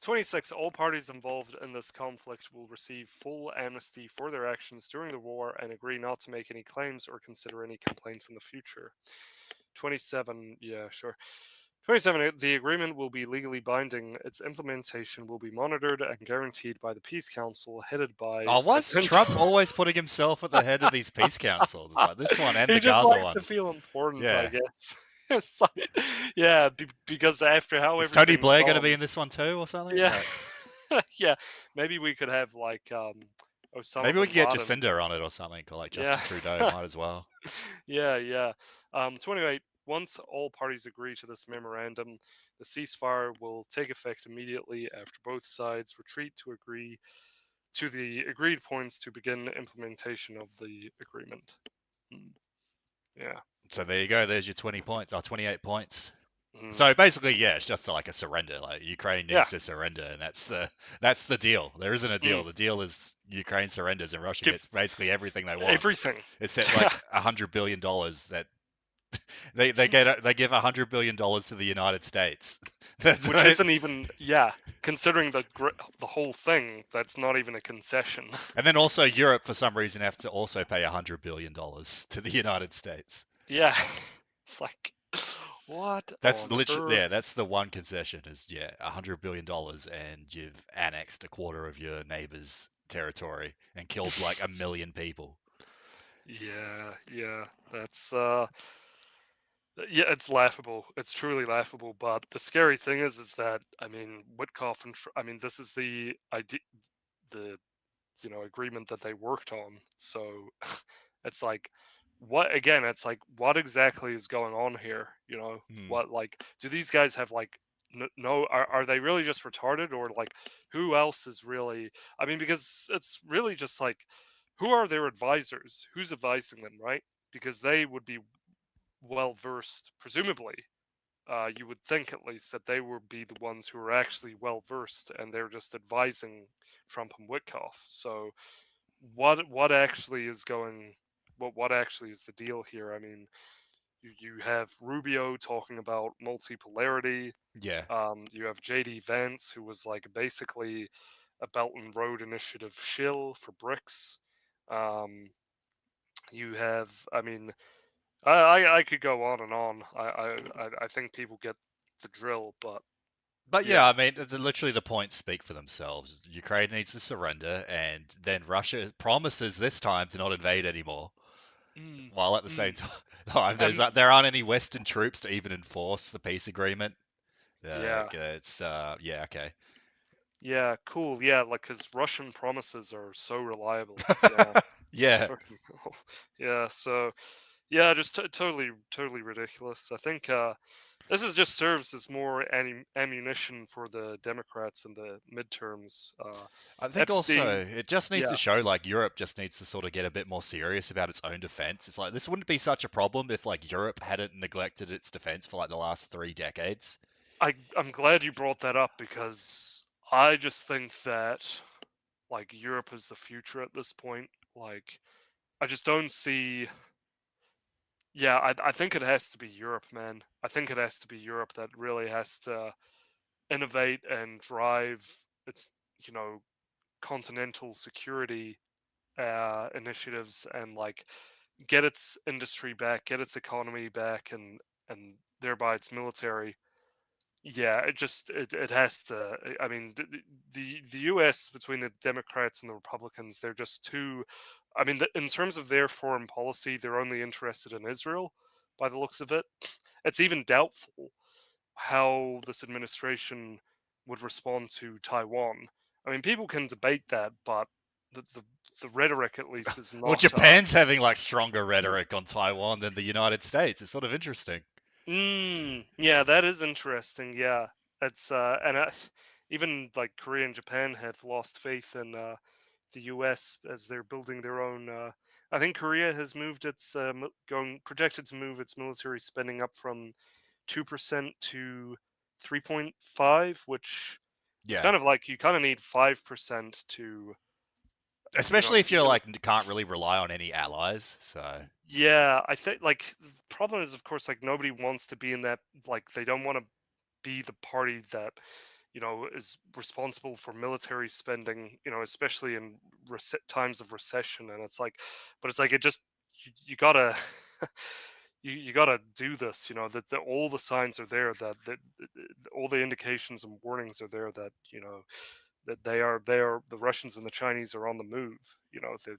26. All parties involved in this conflict will receive full amnesty for their actions during the war and agree not to make any claims or consider any complaints in the future. 27. Yeah, sure. 27. The agreement will be legally binding. Its implementation will be monitored and guaranteed by the Peace Council, headed by Oh, why's President. Trump always putting himself at the head of these peace councils? It's like this one and He the just Gaza likes one. to feel important, I Yeah. guess. It's like, because after how Is Tony everything's Blair going to gone, be in this one too, or something? yeah, Like, yeah, maybe we could have like Osama maybe we bin could get Laden. Jacinda on it or something, or like Yeah. Justin Trudeau might as well. Yeah. 28. Once all parties agree to this memorandum, the ceasefire will take effect immediately after both sides retreat to agree to the agreed points to begin implementation of the agreement. Yeah. So there you go. There's your 20 points, or 28 points. Mm. So basically, yeah, it's just like a surrender. Like Ukraine Yeah. needs to surrender, and that's the deal. There isn't a deal. The deal is Ukraine surrenders, and Russia gets basically everything they want. Everything. Except like $100 billion that they give $100 billion to the United States. Which isn't even, considering the whole thing, that's not even a concession. And then also Europe, for some reason, have to also pay $100 billion to the United States. Yeah. It's like, what? That's on literally, earth? that's the one concession is, $100 billion, and you've annexed a quarter of your neighbor's territory and killed like 1 million people. Yeah. That's it's laughable. It's truly laughable. But the scary thing is that, I mean, Witkoff and this is the idea, the agreement that they worked on. So it's like, what again? It's like, what exactly is going on here? What, like, do these guys have like no? Are they really just retarded, or like who else is really? I mean, because it's really just like, who are their advisors? Who's advising them, right? Because they would be well versed, presumably. You would think at least that they would be the ones who are actually well versed, and they're just advising Trump and Witkoff. So, what actually is going? What actually is the deal here? I mean, You have Rubio talking about multipolarity. Yeah. You have J.D. Vance, who was like basically a Belt and Road Initiative shill for BRICS. You have, I mean, I could go on and on. I think people get the drill, but But yeah, yeah. I mean, literally the points speak for themselves. Ukraine needs to surrender, and then Russia promises this time to not invade anymore. Mm, While at the same mm. time, And there aren't any Western troops to even enforce the peace agreement. yeah, It's yeah, okay. yeah, cool. Yeah, like because Russian promises are so reliable. Yeah, Yeah, fucking hell. Yeah, so yeah, just totally ridiculous. I think this is just serves as more ammunition for the Democrats in the midterms. I think also Epstein, it just needs to yeah, show like Europe just needs to sort of get a bit more serious about its own defense. It's like this wouldn't be such a problem if like Europe hadn't neglected its defense for like the last 3 decades. I'm glad you brought that up because I just think that like Europe is the future at this point. Like I just don't see. Yeah, I think it has to be Europe, man. I think it has to be Europe that really has to innovate and drive its, you know, continental security initiatives and like get its industry back, get its economy back, and thereby its military. Yeah, it has to. I mean, the U.S. between the Democrats and the Republicans, they're just too. I mean, in terms of their foreign policy, they're only interested in Israel, by the looks of it. It's even doubtful how this administration would respond to Taiwan. I mean, people can debate that, but the rhetoric, at least, is Well, not. Japan's having like stronger rhetoric on Taiwan than the United States. It's sort of interesting. Yeah, that is interesting. Yeah, it's and even like Korea and Japan have lost faith in the U.S. as they're building their own. I think Korea has moved its going projected to move its military spending up from 2% to 3.5, which it's Yeah. kind of like you kind of need 5% to Especially if you're really. like can't really rely on any allies. So Yeah, I think like the problem is of course like nobody wants to be in that, like they don't want to be the party that is responsible for military spending, especially in times of recession. And it's like, but it's like it just you gotta you gotta do this. That all the signs are there, that all the indications and warnings are there that that they are the Russians and the Chinese are on the move.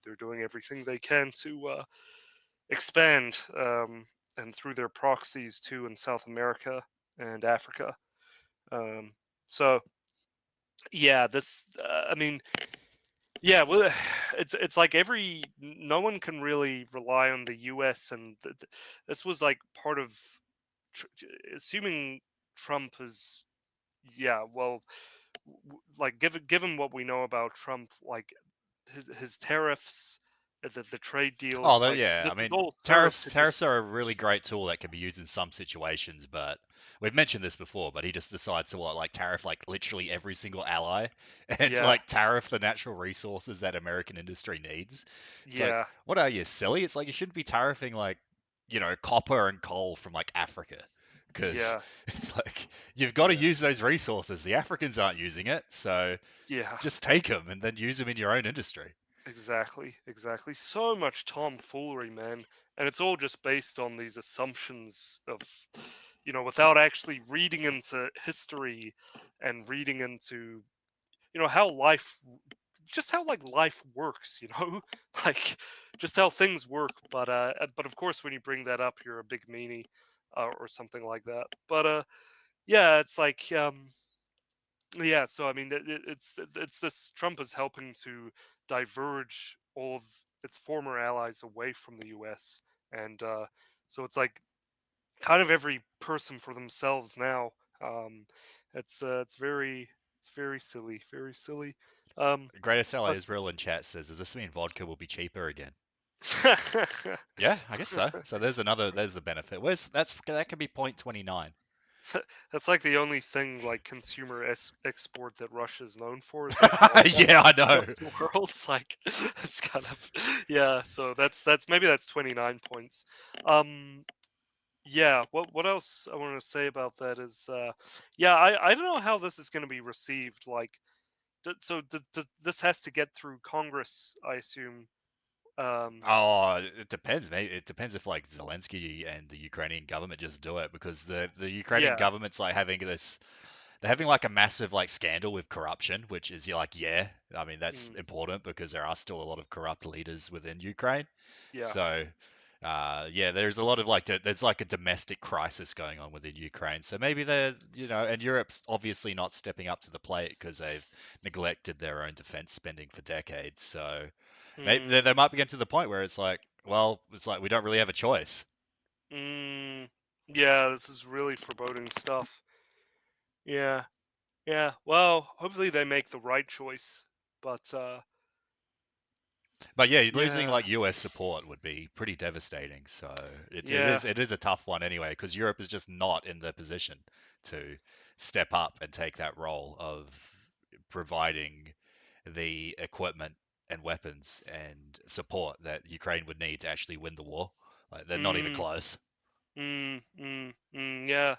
They're doing everything they can to expand, and through their proxies too in South America and Africa. Um, so yeah, this I mean, yeah, well, it's like no one can really rely on the U.S. and this was like part of tr- assuming Trump is, yeah, well, like given what we know about Trump, like his tariffs, the trade oh, deals, like yeah. this I is mean, all served tariffs to tariffs just are a really great tool that can be used in some situations, but we've mentioned this before. But he just decides to like tariff like literally every single ally, and yeah, like tariff the natural resources that American industry needs. It's like, yeah, what are you, silly? It's like you shouldn't be tariffing like copper and coal from like Africa, because yeah, it's like you've got to yeah, use those resources. The Africans aren't using it, so yeah. just take them and then use them in your own industry. Exactly. So much tomfoolery, man. And it's all just based on these assumptions of, without actually reading into history and reading into, how just how like life works, like just how things work. But of course, when you bring that up, you're a big meanie, or something like that. But yeah, it's like, yeah, so I mean, it's this Trump is helping to diverge all of its former allies away from the U.S. and so it's like kind of every person for themselves now. Um, it's very silly, very silly. Um, Greatest Ally but Israel in chat says, does this mean vodka will be cheaper again? Yeah, I guess so. So there's the benefit. That can be 0.29. that's like the only thing like consumer export that Russia is known for is like vodka. Yeah, I know. Rest of the world's like it's kind of, yeah. So that's maybe that's 29 points. Um, yeah, what else I want to say about that is, yeah, I don't know how this is going to be received. Like, this has to get through Congress, I assume. Oh, it depends, mate. It depends if like Zelensky and the Ukrainian government just do it because the Ukrainian Yeah. government's like having this they're having like a massive like scandal with corruption, which is you're like, yeah, I mean that's Mm, important because there are still a lot of corrupt leaders within Ukraine. yeah. So, yeah, there's a lot of like there's like a domestic crisis going on within Ukraine. So maybe they're and Europe's obviously not stepping up to the plate because they've neglected their own defense spending for decades. So maybe they Mm, might be getting to the point where it's like, well, it's like we don't really have a choice. mm, yeah, this is really foreboding stuff. Yeah. Yeah. Well, hopefully they make the right choice. But But yeah, losing yeah. like US support would be pretty devastating. So it it Yeah. is it is a tough one anyway, because Europe is just not in the position to step up and take that role of providing the equipment and weapons and support that Ukraine would need to actually win the war. Like they're not even Mm, close. yeah.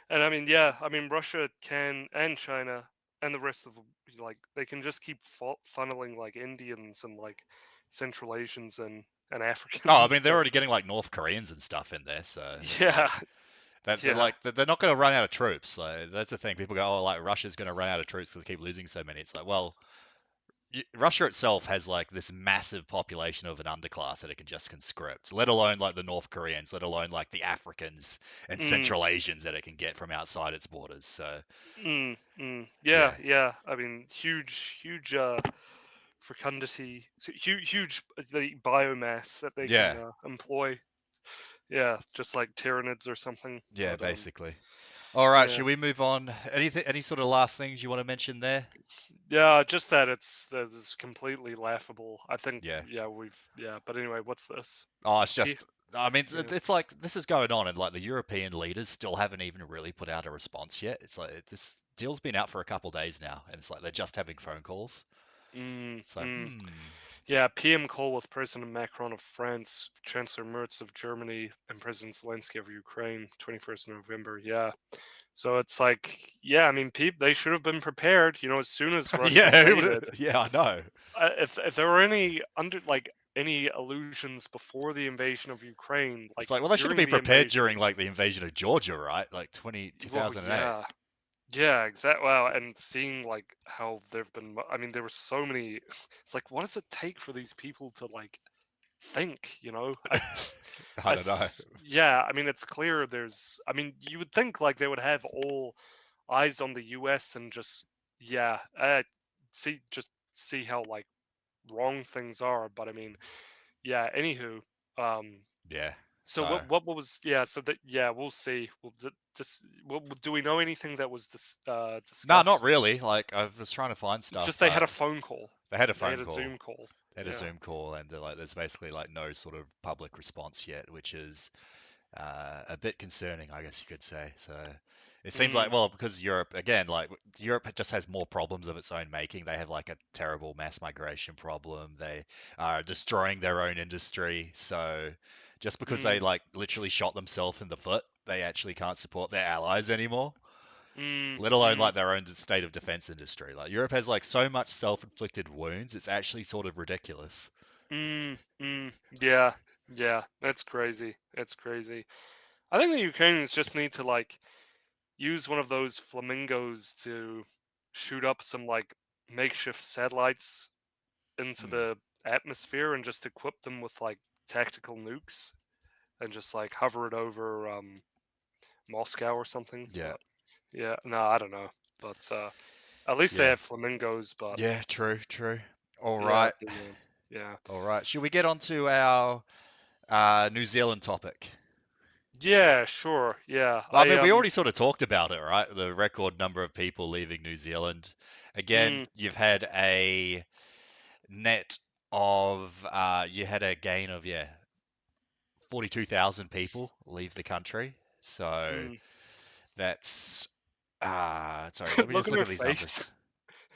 And I mean, yeah, I mean, Russia can, and China, and the rest of like, they can just keep funneling like Indians and like Central Asians and Oh, I mean Africans. they're already getting like North Koreans and stuff in there, so it's Yeah, like that they're yeah. like they're not going to run out of troops. Like that's the thing. People go, oh, like Russia's going to run out of troops because they keep losing so many. It's like, well, Russia itself has like this massive population of an underclass that it can just conscript, let alone like the North Koreans, let alone like the Africans and Mm, Central Asians that it can get from outside its borders. So yeah, yeah, yeah. I mean, huge fecundity, so huge the biomass that they can yeah, employ. Yeah, just like Tyranids or something. yeah, But basically. All right, yeah. should we move on? Anything, any sort of last things you want to mention there? Yeah, just that is completely laughable. I think, Yeah. yeah, yeah. But anyway, what's this? Oh, it's P- just, I mean, yeah. it's like this is going on, and like the European leaders still haven't even really put out a response yet. It's like this deal's been out for a couple days now, and it's like they're just having phone calls. Mm, It's like, mm. Yeah, PM call with President Macron of France, Chancellor Merz of Germany, and President Zelensky of Ukraine, 21st of November. Yeah. So it's like, yeah, I mean, they should have been prepared, as soon as Russia yeah, invaded. yeah, I know. If there were any illusions before the invasion of Ukraine, It's like like, well, they should have during been the prepared invasion. during like the invasion of Georgia, right? Like Well, 2008. yeah, yeah, exactly. Wow, and seeing like how there've been, I mean, there were so many. It's like, what does it take for these people to like think? I don't know. it's yeah. I mean, it's clear. I mean, you would think like they would have all eyes on the U.S. and just yeah, just see how like wrong things are. But I mean, yeah. Anywho, um, Yeah. so So, what was yeah? So that yeah, we'll see. Do we know anything that was no, not discussed? really. Like, I was trying to find stuff, Just they had but a phone call. they had a They had phone a call. Zoom call. They had a Yeah. Zoom call, and like, there's basically like no sort of public response yet, which is a bit concerning, I guess you could say. So it seems Mm, like, well, because Europe, again, like Europe just has more problems of its own making. They have like a terrible mass migration problem. They are destroying their own industry. So just because they mm, like literally shot themselves in the foot, they actually can't support their allies anymore, mm, let alone mm, like their own state of defense industry. Like Europe has like so much self-inflicted wounds, it's actually sort of ridiculous. mm. Yeah. Yeah. That's crazy. That's crazy. I think the Ukrainians just need to like use one of those flamingos to shoot up some like makeshift satellites into Hmm. the atmosphere and just equip them with like tactical nukes and just like hover it over Moscow or something. Yeah. But yeah, no, I don't know. But at least they Yeah. have flamingos. But Yeah, true, true. All yeah, right. yeah, All right. Should we get on to our New Zealand topic? yeah, sure, yeah. Well, I mean, we already sort of talked about it, right? The record number of people leaving New Zealand. Again, Mm, you've had a net of, you had a gain of, yeah, 42,000 people leave the country. So mm. that's, sorry, let me Look just at look her at these face. numbers.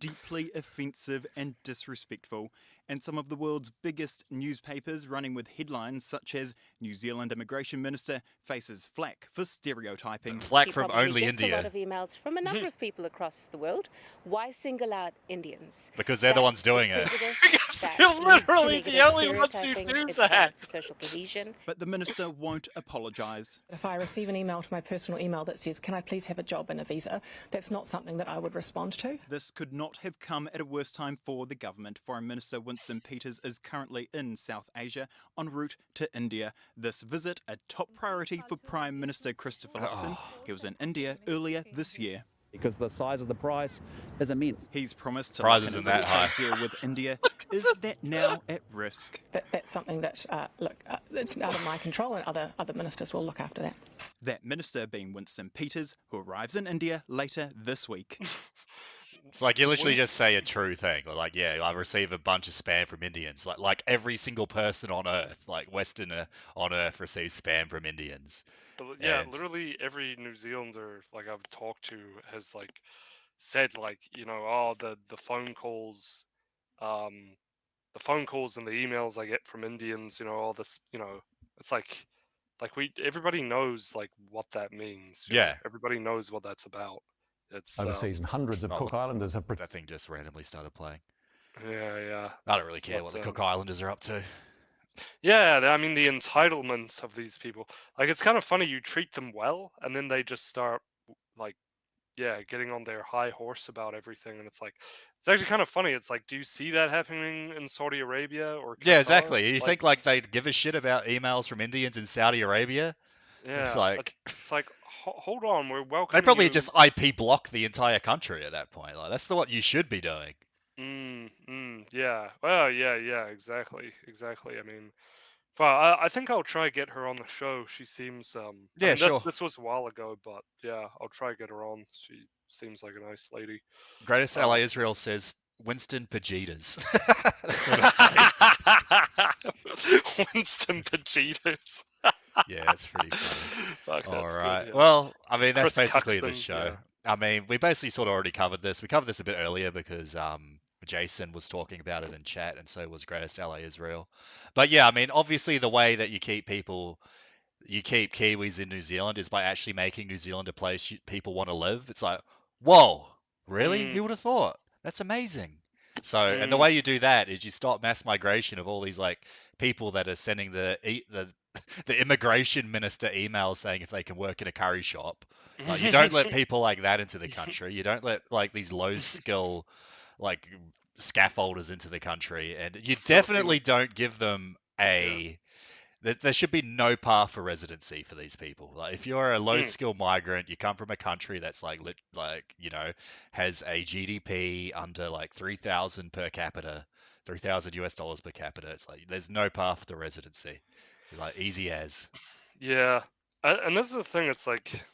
deeply offensive and disrespectful, and some of the world's biggest newspapers running with headlines such as New Zealand Immigration Minister faces flack for stereotyping. Flack He from probably only gets a lot India. of emails from a number of people across the world. Why single out Indians? Because they're the ones doing it. They're literally the only ones who do It's that. bad for social cohesion. But the minister won't apologise. If I receive an email to my personal email that says, "Can I please have a job and a visa?" that's not something that I would respond to. This could not have come at a worse time for the government. Foreign Minister Winston Peters is currently in South Asia en route to India. This visit a top priority for Prime Minister Christopher Luxon. He was in India earlier this year. Because the size of the prize is immense. He's promised to Prize lock isn't in a that high. trade deal with India. Is that now at risk? That's something that, it's out of my control, and other ministers will look after that. That minister being Winston Peters, who arrives in India later this week. It's like you literally just say a true thing. Like, yeah, I receive a bunch of spam from Indians. Like every single person on Earth, like Westerner on Earth, receives spam from Indians. But yeah, And- literally every New Zealander like I've talked to has like said like, you know, oh the phone calls, the phone calls and the emails I get from Indians, you know, all this, you know, it's like everybody knows like what that means. You know? Yeah. Everybody knows what that's about. It's Overseas, and hundreds of Cook Islanders have. That thing just randomly started playing. yeah. I don't really care But, what the Cook Islanders are up to. Yeah, I mean the entitlement of these people. Like it's kind of funny you treat them well and then they just start like getting on their high horse about everything, and it's like it's actually kind of funny. It's like, do you see that happening in Saudi Arabia or Qatar? Yeah, exactly. You Like, think like they'd give a shit about emails from Indians in Saudi Arabia? yeah, It's like it's like hold on, we're welcoming they probably you. just IP block the entire country at that point. Like that's what you should be doing. Yeah. Well, yeah, exactly. I mean, but I think I'll try get her on the show. She seems I Yeah, mean, sure. This was a while ago, but yeah, I'll try get her on. She seems like a nice lady. Greatest LA Israel says Winston Pajitas. Winston Pajitas. Yeah, that's pretty funny. Fuck, All that's right. good, yeah. Well, I mean, that's Chris basically the Cuxton, show. yeah. I mean, we basically sort of already covered this. We covered this a bit earlier because Jason was talking about it in chat, and so was Greatest LA Israel. But yeah, I mean, obviously the way that you keep Kiwis in New Zealand is by actually making New Zealand a place people want to live. It's like, whoa, really? Who would have thought? That's amazing. So, and the way you do that is you stop mass migration of all these like people that are sending the immigration minister emails saying if they can work in a curry shop. Like, you don't let people like that into the country. You don't let like these low skill like scaffolders into the country, and you definitely don't give them a. There should be no path for residency for these people. Like, if you're a low skill migrant, you come from a country that's like you know, has a GDP under like 3,000 per capita, $3,000 per capita. It's like there's no path to residency. It's like easy as. Yeah, and this is the thing. It's like,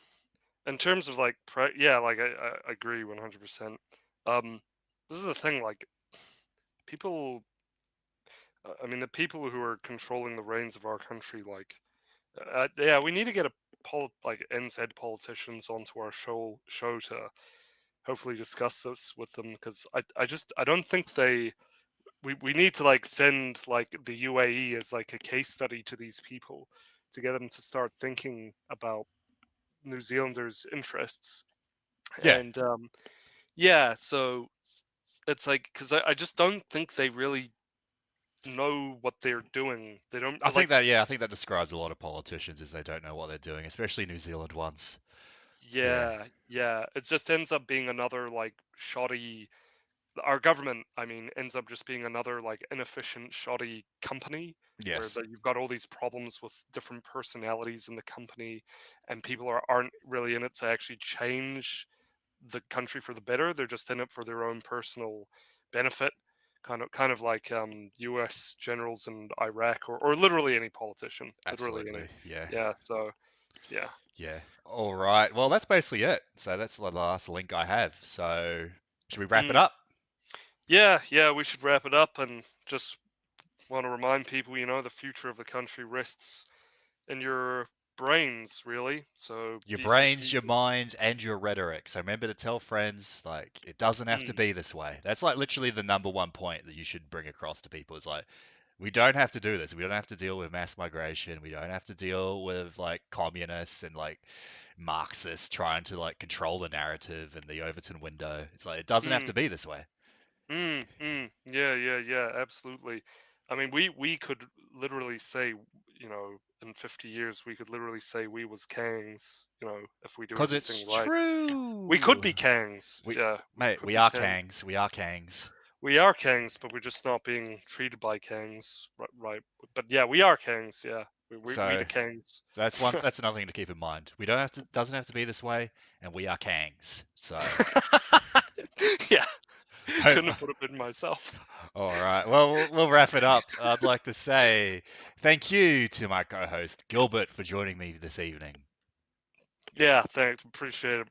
in terms of like, like I agree 100%. This is the thing. Like, people. I mean, the people who are controlling the reins of our country, like, we need to get like NZ politicians onto our show to hopefully discuss this with them, because I don't think we need to like send like the UAE as like a case study to these people to get them to start thinking about New Zealanders' interests. Yeah. And so it's like, because I just don't think they really know what they're doing. They don't. I think that describes a lot of politicians, is they don't know what they're doing, especially New Zealand ones. Yeah. It just ends up being another like shoddy. Our government, I mean, ends up just being another like inefficient, shoddy company. Yes. Where you've got all these problems with different personalities in the company, and people aren't really in it to actually change the country for the better. They're just in it for their own personal benefit. Kind of like U.S. generals in Iraq, or literally any politician. Absolutely, literally any. yeah. Yeah. So, yeah. Yeah. All right. Well, that's basically it. So that's the last link I have. So should we wrap it up? Yeah. We should wrap it up, and just want to remind people, you know, the future of the country rests in your brains, really. So Your these are the brains, your people. mind, and your rhetoric. So remember to tell friends, like, it doesn't have to Mm, be this way. That's like literally the number one point that you should bring across to people is like, we don't have to do this. We don't have to deal with mass migration. We don't have to deal with like communists and like Marxists trying to like control the narrative and the Overton window. It's like, it doesn't have to mm, be this way. yeah, absolutely. I mean, we could literally say, in 50 years, we could literally say we was Kangs, if we do Because it's everything right. We could true. be Kangs. We, Yeah, we mate, could we be are Kangs. Kangs. We are Kangs. We are Kangs, but we're just not being treated by Kangs, right? But yeah, we are Kangs. Yeah, we So the Kangs. that's one. That's another thing to keep in mind. We don't have to. Doesn't have to be this way, and we are Kangs. So Yeah, hope, couldn't have put it in myself. all right. Well, we'll wrap it up. I'd like to say thank you to my co-host Gilbert for joining me this evening. Yeah, thanks. Appreciate it.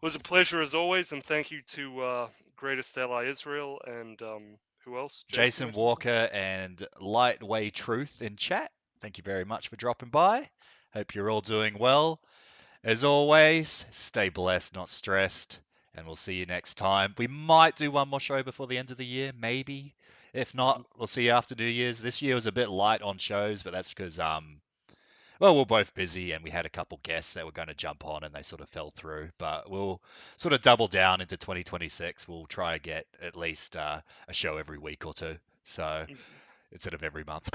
Was a pleasure as always, and thank you to Greatest Ally Israel and who else? Jason or something? Walker and Lightway Truth in chat. Thank you very much for dropping by. Hope you're all doing well. As always, stay blessed, not stressed, and we'll see you next time. We might do one more show before the end of the year, maybe. If not, we'll see you after New Year's. This year was a bit light on shows, but that's because well, we're both busy and we had a couple guests that were going to jump on and they sort of fell through. But we'll sort of double down into 2026. We'll try to get at least a show every week or two. So instead of every month.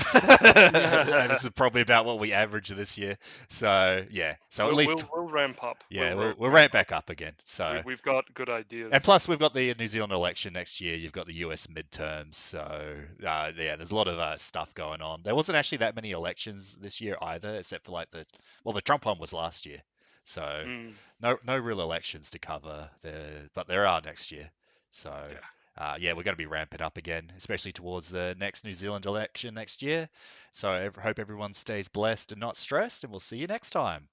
And this is probably about what we averaged this year. So yeah, so at least We'll ramp up. yeah, We'll we'll ramp back up again. So we've got good ideas. and plus we've got the New Zealand election next year. You've got the US midterms. So yeah, there's a lot of stuff going on. There wasn't actually that many elections this year either, except for like the Trump one was last year. So no real elections to cover there, but there are next year. So yeah, we're going to be ramping up again, especially towards the next New Zealand election next year. So I hope everyone stays blessed and not stressed, and we'll see you next time.